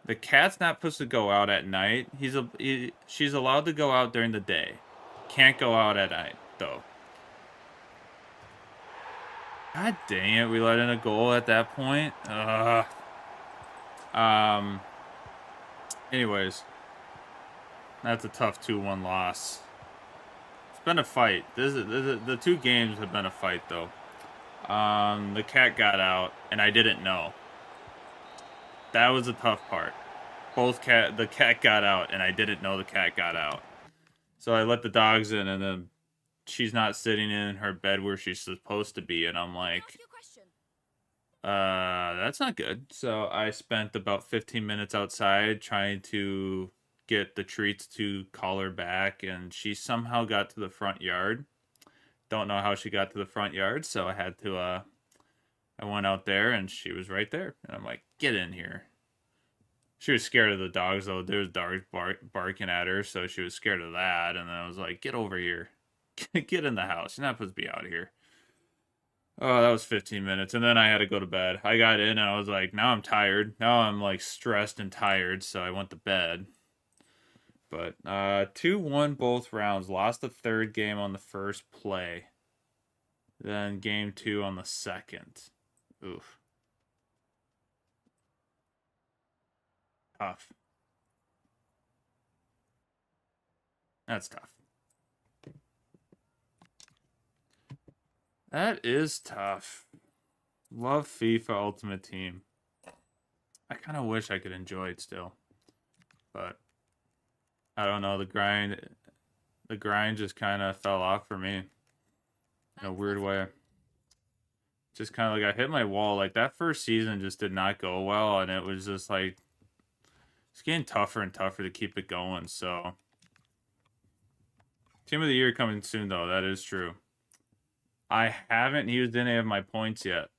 the cat's not supposed to go out at night. She's allowed to go out during the day. Can't go out at night though. God dang it, we let in a goal at that point. Anyways, that's a tough 2-1 loss. It's been a fight. The two games have been a fight though. The cat got out and I didn't know. That was the tough part. The cat got out and I didn't know the cat got out. So I let the dogs in, and then she's not sitting in her bed where she's supposed to be, and I'm like, Ask your question. that's not good. So I spent about 15 minutes outside trying to get the treats to call her back, and she somehow got to the front yard. Don't know how she got to the front yard, so I had to, I went out there, and she was right there. And I'm like, get in here. She was scared of the dogs, though. There was dogs barking at her, so she was scared of that. And then I was like, get over here. Get in the house. You're not supposed to be out here. Oh, that was 15 minutes. And then I had to go to bed. I got in, and I was like, now I'm tired. Now I'm, like, stressed and tired, so I went to bed. But 2-1 both rounds. Lost the third game on the first play. Then game 2 on the second. Oof. Tough. That's tough. That is tough. Love FIFA Ultimate Team. I kind of wish I could enjoy it still. But I don't know, the grind just kind of fell off for me in a weird way. Just kind of like I hit my wall. Like that first season just did not go well, and it was just like it's getting tougher and tougher to keep it going. So Team of the Year coming soon though, that is true. I haven't used any of my points yet.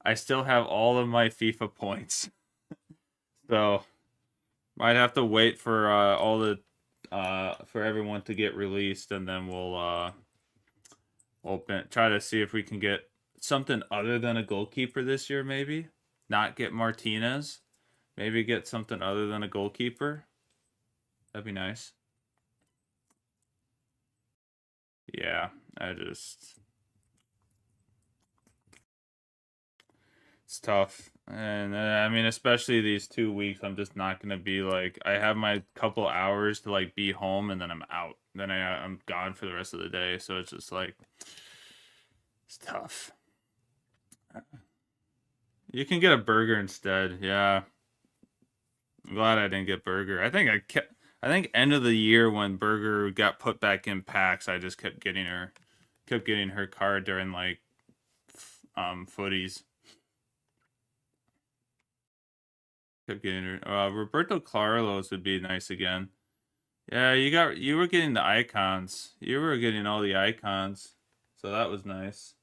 I still have all of my FIFA points. So might have to wait for for everyone to get released, and then we'll try to see if we can get something other than a goalkeeper this year, maybe. Not get Martinez. Maybe get something other than a goalkeeper. That'd be nice. Yeah, it's tough. And I mean, especially these 2 weeks, I'm just not going to be like, I have my couple hours to like be home, and then I'm out. Then I'm gone for the rest of the day. So it's just like, it's tough. You can get a burger instead. Yeah. I'm glad I didn't get burger. I think end of the year when Burger got put back in packs, I just kept getting her card during like footies. Kept getting her. Roberto Carlos would be nice again. Yeah, you were getting the icons. You were getting all the icons, so that was nice.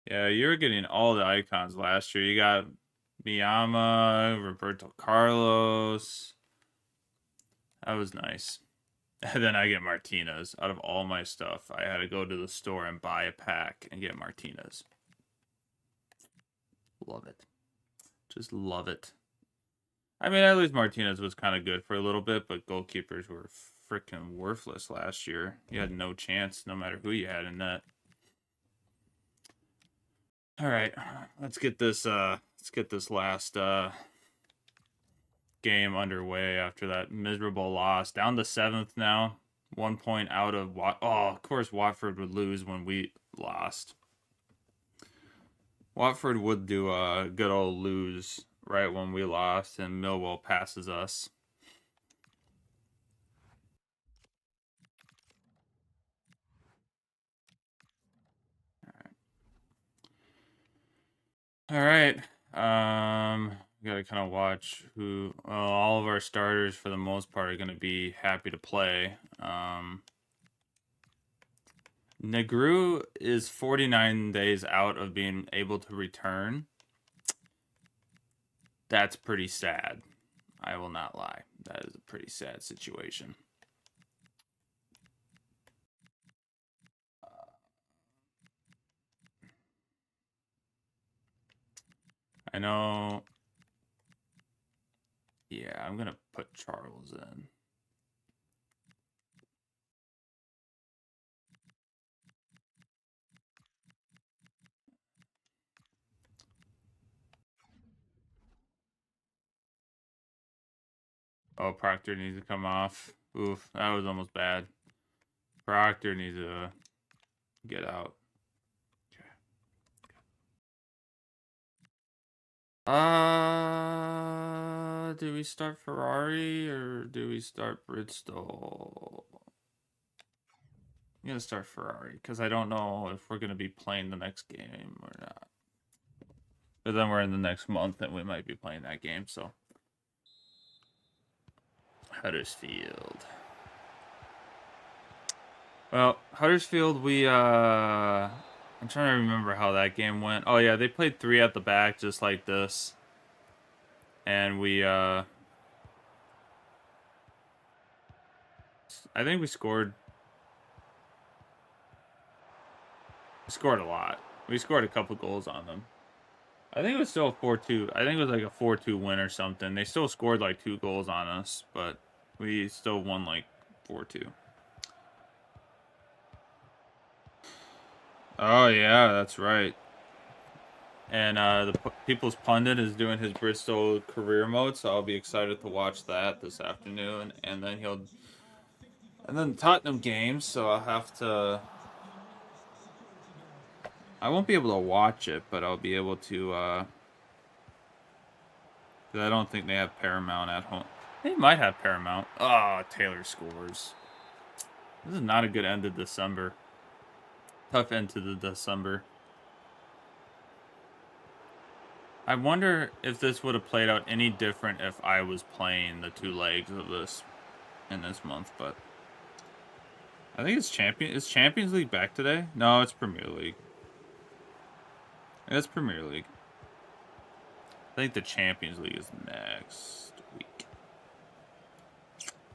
Yeah, you were getting all the icons last year. You got Miyama, Roberto Carlos. That was nice. And then I get Martinez. Out of all my stuff, I had to go to the store and buy a pack and get Martinez. Love it. Just love it. I mean, at least Martinez was kind of good for a little bit, but goalkeepers were freaking worthless last year. You had no chance no matter who you had in net. All right, let's get this Let's get this last game underway after that miserable loss. Down to 7th now. 1 point out of of course Watford would lose when we lost. Watford would do a good old lose right when we lost, and Millwall passes us. All right. Gotta kind of watch who. Well, all of our starters for the most part are gonna be happy to play. Negru is 49 days out of being able to return. That's pretty sad. I will not lie. That is a pretty sad situation. I know. Yeah, I'm gonna put Charles in. Oh, Proctor needs to come off. Oof, that was almost bad. Proctor needs to get out. Do we start Ferrari or do we start Bridgestone? I'm gonna start Ferrari because I don't know if we're gonna be playing the next game or not. But then we're in the next month and we might be playing that game, so. Huddersfield. Well, Huddersfield, I'm trying to remember how that game went. Oh yeah, they played 3 at the back just like this. And I think we scored a lot. We scored a couple goals on them. I think it was still a 4-2. I think it was like a 4-2 win or something. They still scored like 2 goals on us, but we still won like 4-2. Oh yeah, that's right. And the People's Pundit is doing his Bristol career mode, so I'll be excited to watch that this afternoon. And then the Tottenham game, so I'll have to. I won't be able to watch it, but I'll be able to. 'Cause I don't think they have Paramount at home. They might have Paramount. Oh, Taylor scores. This is not a good end of December. Tough end to the December. I wonder if this would have played out any different if I was playing the 2 legs of this in this month, but I think it's Champions League back today? No, it's Premier League. It's Premier League. I think the Champions League is next week.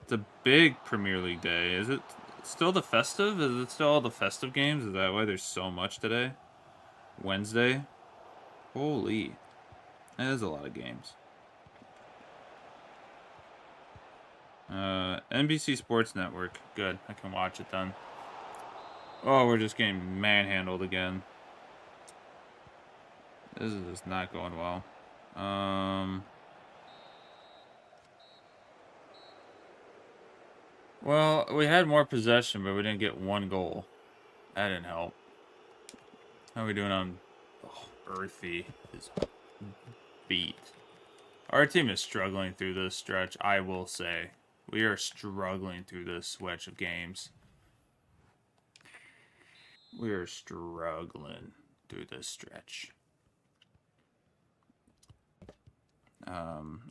It's a big Premier League day. Is it still the festive? Is it still all the festive games? Is that why there's so much today? Wednesday? Holy. That is a lot of games. NBC Sports Network. Good. I can watch it then. Oh, we're just getting manhandled again. This is just not going well. Well, we had more possession, but we didn't get 1 goal. That didn't help. How are we doing on... Oh, Earthy is beat. Our team is struggling through this stretch, I will say. We are struggling through this stretch of games. We are struggling through this stretch.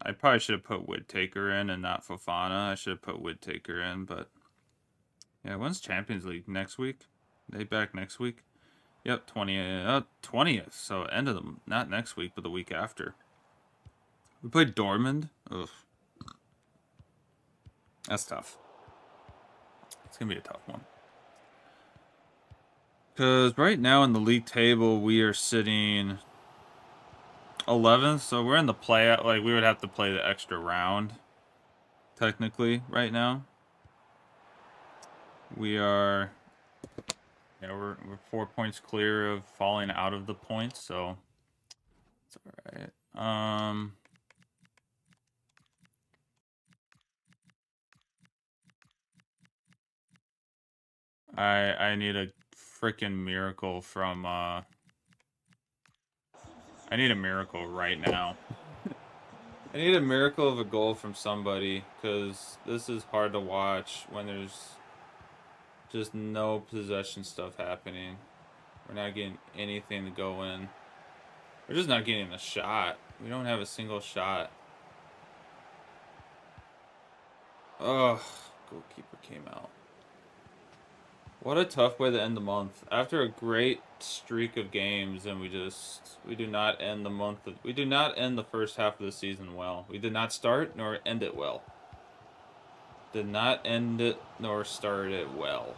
I probably should have put Whittaker in and not Fofana. I should have put Whittaker in, but... Yeah, when's Champions League? Next week? They back next week? Yep, 20th. So end of them. Not next week, but the week after. We played Dortmund. Ugh. That's tough. It's going to be a tough one. Because right now in the league table, we are sitting 11th. So we're in the play. Like, we would have to play the extra round, technically, right now. We are... Yeah, we're 4 points clear of falling out of the points, so it's all right. I need a freaking miracle from I need a miracle right now. I need a miracle of a goal from somebody, because this is hard to watch when there's just no possession stuff happening. We're not getting anything to go in. We're just not getting a shot. We don't have a single shot. Ugh, goalkeeper came out. What a tough way to end the month. After a great streak of games, and we do not end the month. We do not end the first half of the season well. We did not start nor end it well. Did not end it nor start it well.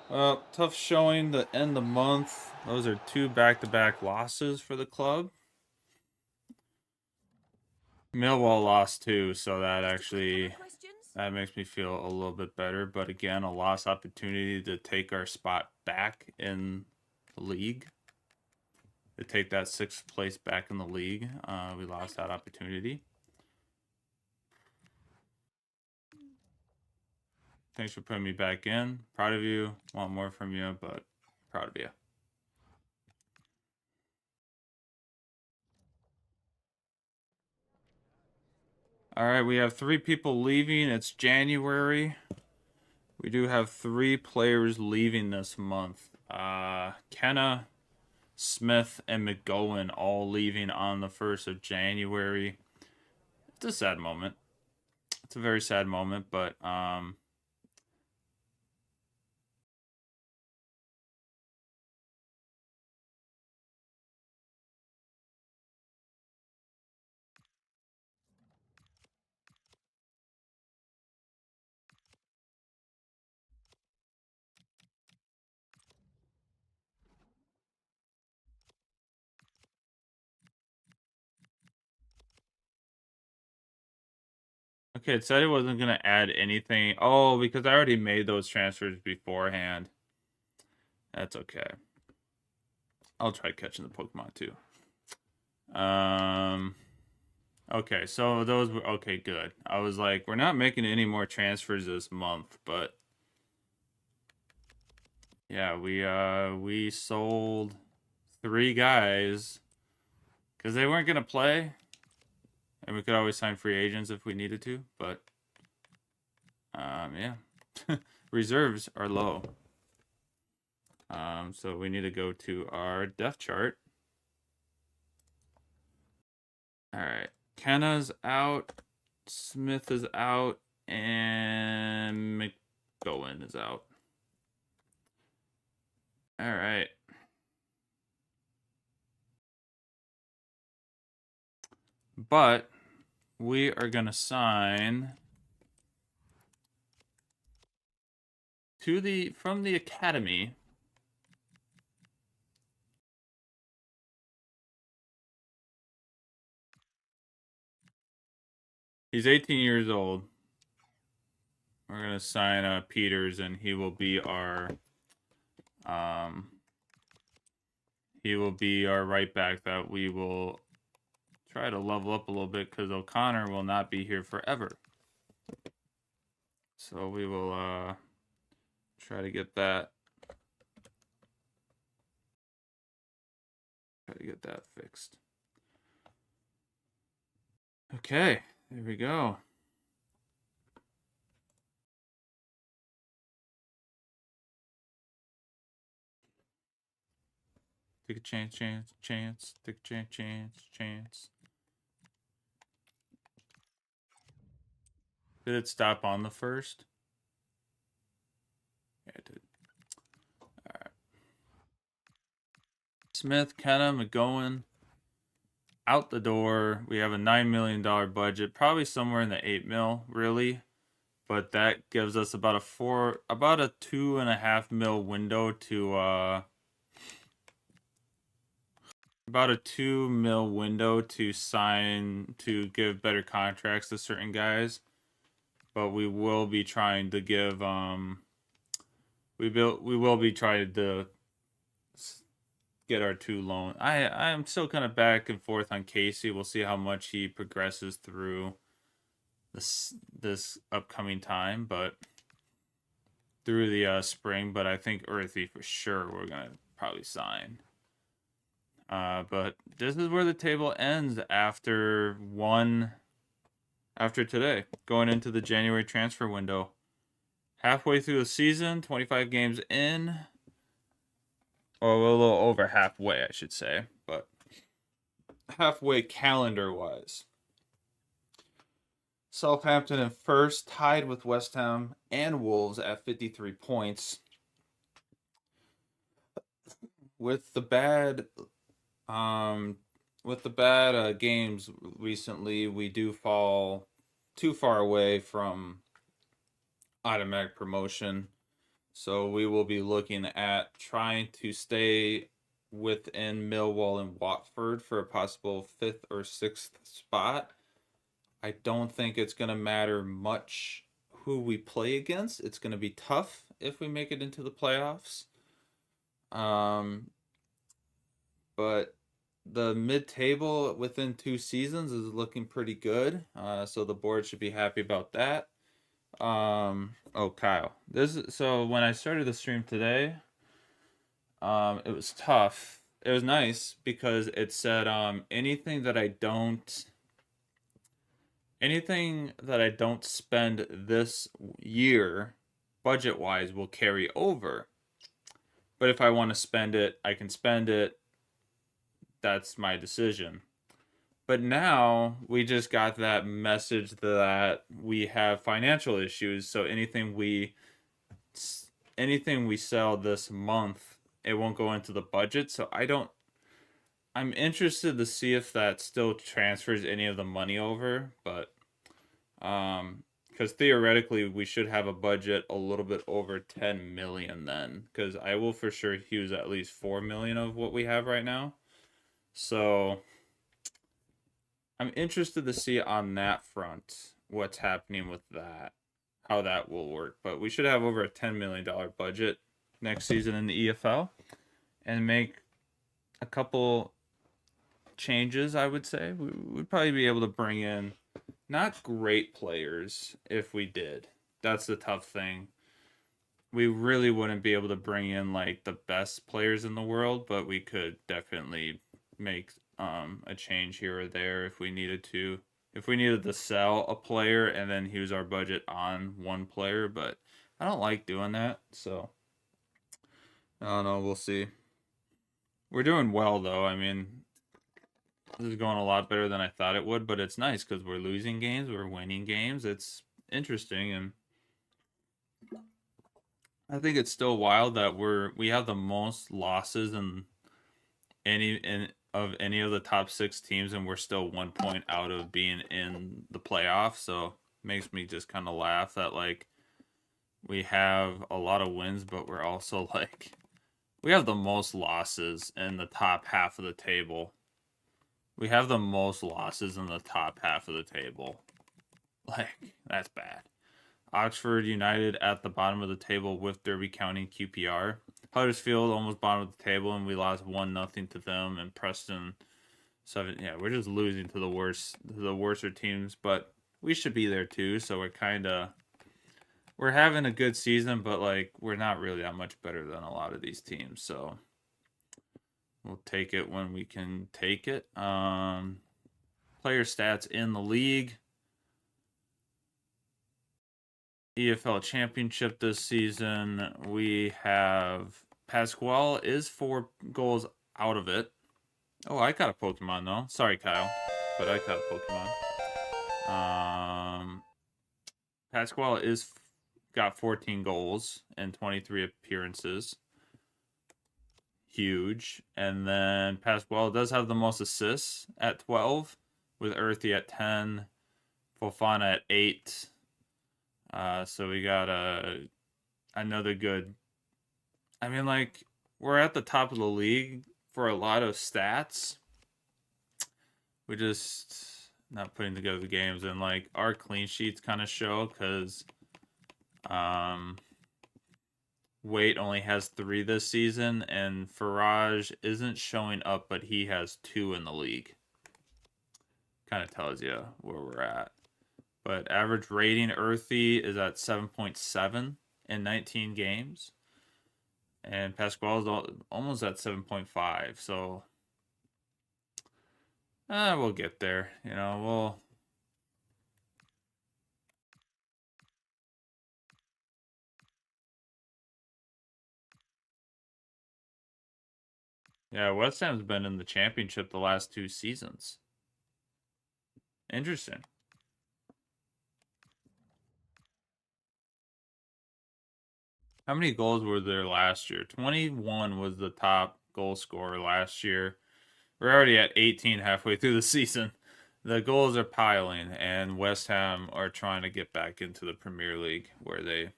Well, tough showing to end the month. Those are 2 back-to-back losses for the club. Millwall lost too, so that actually that makes me feel a little bit better. But again, a lost opportunity to take our spot back in the league. To take that 6th place back in the league. We lost that opportunity. Thanks for putting me back in. Proud of you. Want more from you, but proud of you. All right, we have 3 people leaving. It's January. We do have 3 players leaving this month. Kenna, Smith, and McGowan all leaving on the 1st of January. It's a sad moment. It's a very sad moment, but okay, it said it wasn't going to add anything. Oh, because I already made those transfers beforehand. That's okay. I'll try catching the Pokemon too. Okay, so those were okay, good. I was like, we're not making any more transfers this month, but yeah, we sold 3 guys because they weren't gonna play, and we could always sign free agents if we needed to, but yeah, reserves are low. So we need to go to our depth chart. All right, Kenna's out, Smith is out, and McGowan is out. All right. But we are going to sign to from the academy. He's 18 years old. We're going to sign Peters, and he will be our right back that we will try to level up a little bit, because O'Connor will not be here forever. So we will try to get that fixed. Okay, there we go. Take a chance. Take a chance. Did it stop on the 1st? Yeah, it did. All right. Smith, Kenna, McGowan, out the door. We have a $9 million budget, probably somewhere in the 8 mil, really. But that gives us about a 2.5 mil window to about a 2 mil window to sign, to give better contracts to certain guys. But we will be trying to give we will be trying to get our 2 loan. I'm still kind of back and forth on Casey. We'll see how much he progresses through this upcoming time, but through the spring. But I think Earthy for sure we're gonna probably sign. But this is where the table ends after today, going into the January transfer window. Halfway through the season, 25 games in. Or a little over halfway, I should say. But halfway calendar-wise. Southampton in first, tied with West Ham and Wolves at 53 points. With the bad games recently, we do fall too far away from automatic promotion. So we will be looking at trying to stay within Millwall and Watford for a possible 5th or 6th spot. I don't think it's going to matter much who we play against. It's going to be tough if we make it into the playoffs. But the mid-table within 2 seasons is looking pretty good. So the board should be happy about that. Oh, Kyle. So when I started the stream today, it was tough. It was nice because it said anything that I don't spend this year budget-wise will carry over. But if I want to spend it, I can spend it. That's my decision. But now we just got that message that we have financial issues. So anything we sell this month, it won't go into the budget. So I'm interested to see if that still transfers any of the money over. But because theoretically we should have a budget a little bit over 10 million then. Because I will for sure use at least 4 million of what we have right now. So I'm interested to see on that front what's happening with that, how that will work. But we should have over a $10 million budget next season in the EFL and make a couple changes, I would say. We would probably be able to bring in not great players if we did. That's the tough thing. We really wouldn't be able to bring in like the best players in the world, but we could definitely make a change here or there if we needed to. If we needed to sell a player and then use our budget on one player, but I don't like doing that, so I don't know, we'll see. We're doing well though. I mean, this is going a lot better than I thought it would, but it's nice because we're losing games, we're winning games. It's interesting, and I think it's still wild that we have the most losses in any of the top 6 teams, and we're still 1 point out of being in the playoffs. So it makes me just kind of laugh that like we have a lot of wins, but we're also like we have the most losses in the top half of the table. We have the most losses in the top half of the table. Like, that's bad. Oxford United at the bottom of the table with Derby County QPR. Huddersfield almost bottom of the table, and we lost 1-0 to them. And Preston 7. Yeah, we're just losing to the worser teams, but we should be there too. So we're having a good season, but like we're not really that much better than a lot of these teams. So we'll take it when we can take it. Player stats in the league. EFL Championship this season, we have Pasquale is 4 goals out of it. Oh, I got a Pokemon though. Sorry, Kyle, but I got a Pokemon. Pasquale got 14 goals and 23 appearances. Huge. And then Pasquale does have the most assists at 12, with Earthy at 10, Fofana at 8. So we got another good. I mean, like, we're at the top of the league for a lot of stats. We just not putting together the games, and like our clean sheets kind of show because Waite only has 3 this season, and Faraj isn't showing up, but he has 2 in the league. Kind of tells you where we're at. But average rating, Earthy is at 7.7 in 19 games. And Pasquale is almost at 7.5. So we'll get there. You know, we'll... Yeah, West Ham's been in the championship the last 2 seasons. Interesting. How many goals were there last year? 21 was the top goal scorer last year. We're already at 18 halfway through the season. The goals are piling, and West Ham are trying to get back into the Premier League where they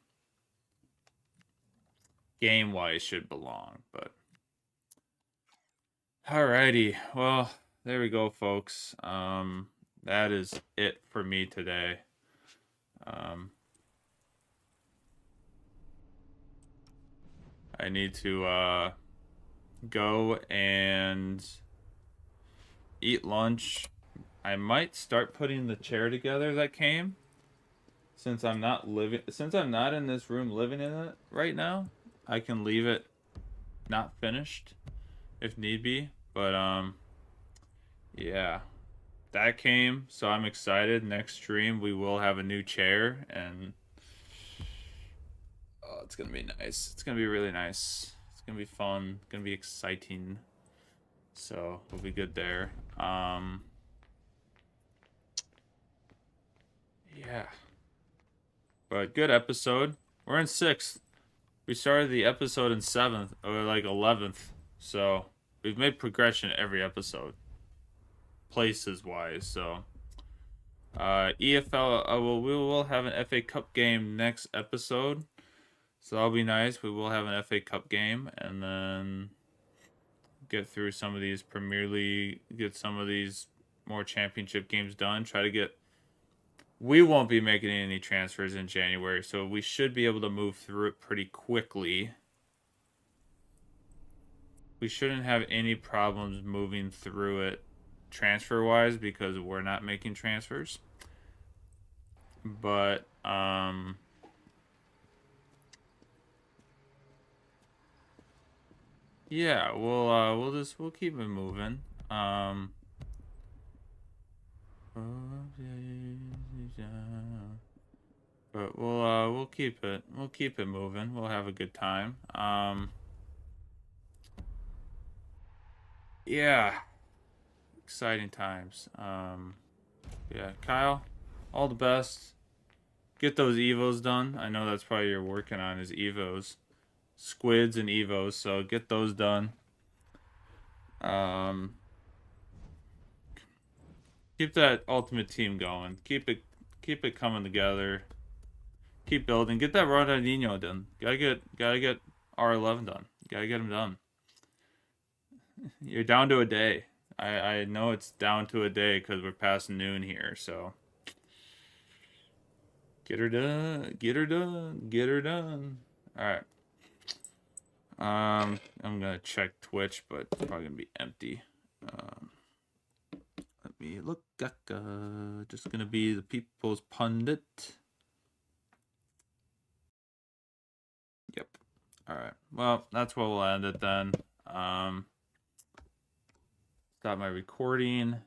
game-wise should belong. But alrighty, well, there we go, folks. That is it for me today. I need to go and eat lunch. I might start putting the chair together that came, since I'm not in this room living in it right now. I can leave it not finished if need be, but yeah, that came, so I'm excited. Next stream we will have a new chair, and oh, it's gonna be nice. It's gonna be really nice. It's gonna be fun. It's gonna be exciting. So we'll be good there. Yeah. But good episode. We're in 6th. We started the episode in 7th, or like 11th. So we've made progression every episode, places wise. So EFL, we will have an FA Cup game next episode. So that'll be nice. We will have an FA Cup game, and then get through some of these Premier League, get some of these more championship games done. Try to get... We won't be making any transfers in January, so we should be able to move through it pretty quickly. We shouldn't have any problems moving through it transfer-wise because we're not making transfers. But, yeah, we'll keep it moving. But we'll keep it moving. We'll have a good time. Yeah, exciting times. Yeah, Kyle, all the best. Get those evos done. I know that's probably you're working on is evos, squids and evos. So get those done. Keep that ultimate team going. Keep it coming together. Keep building. Get that Ronaldinho done. Gotta get R11 done. Gotta get him done. You're down to a day. I know it's down to a day because we're past noon here. So get her done. Get her done. Get her done. All right. I'm gonna check Twitch, but it's probably gonna be empty. Let me look. Just gonna be the people's pundit. Yep. All right. Well, that's where we'll end it then. Stop my recording.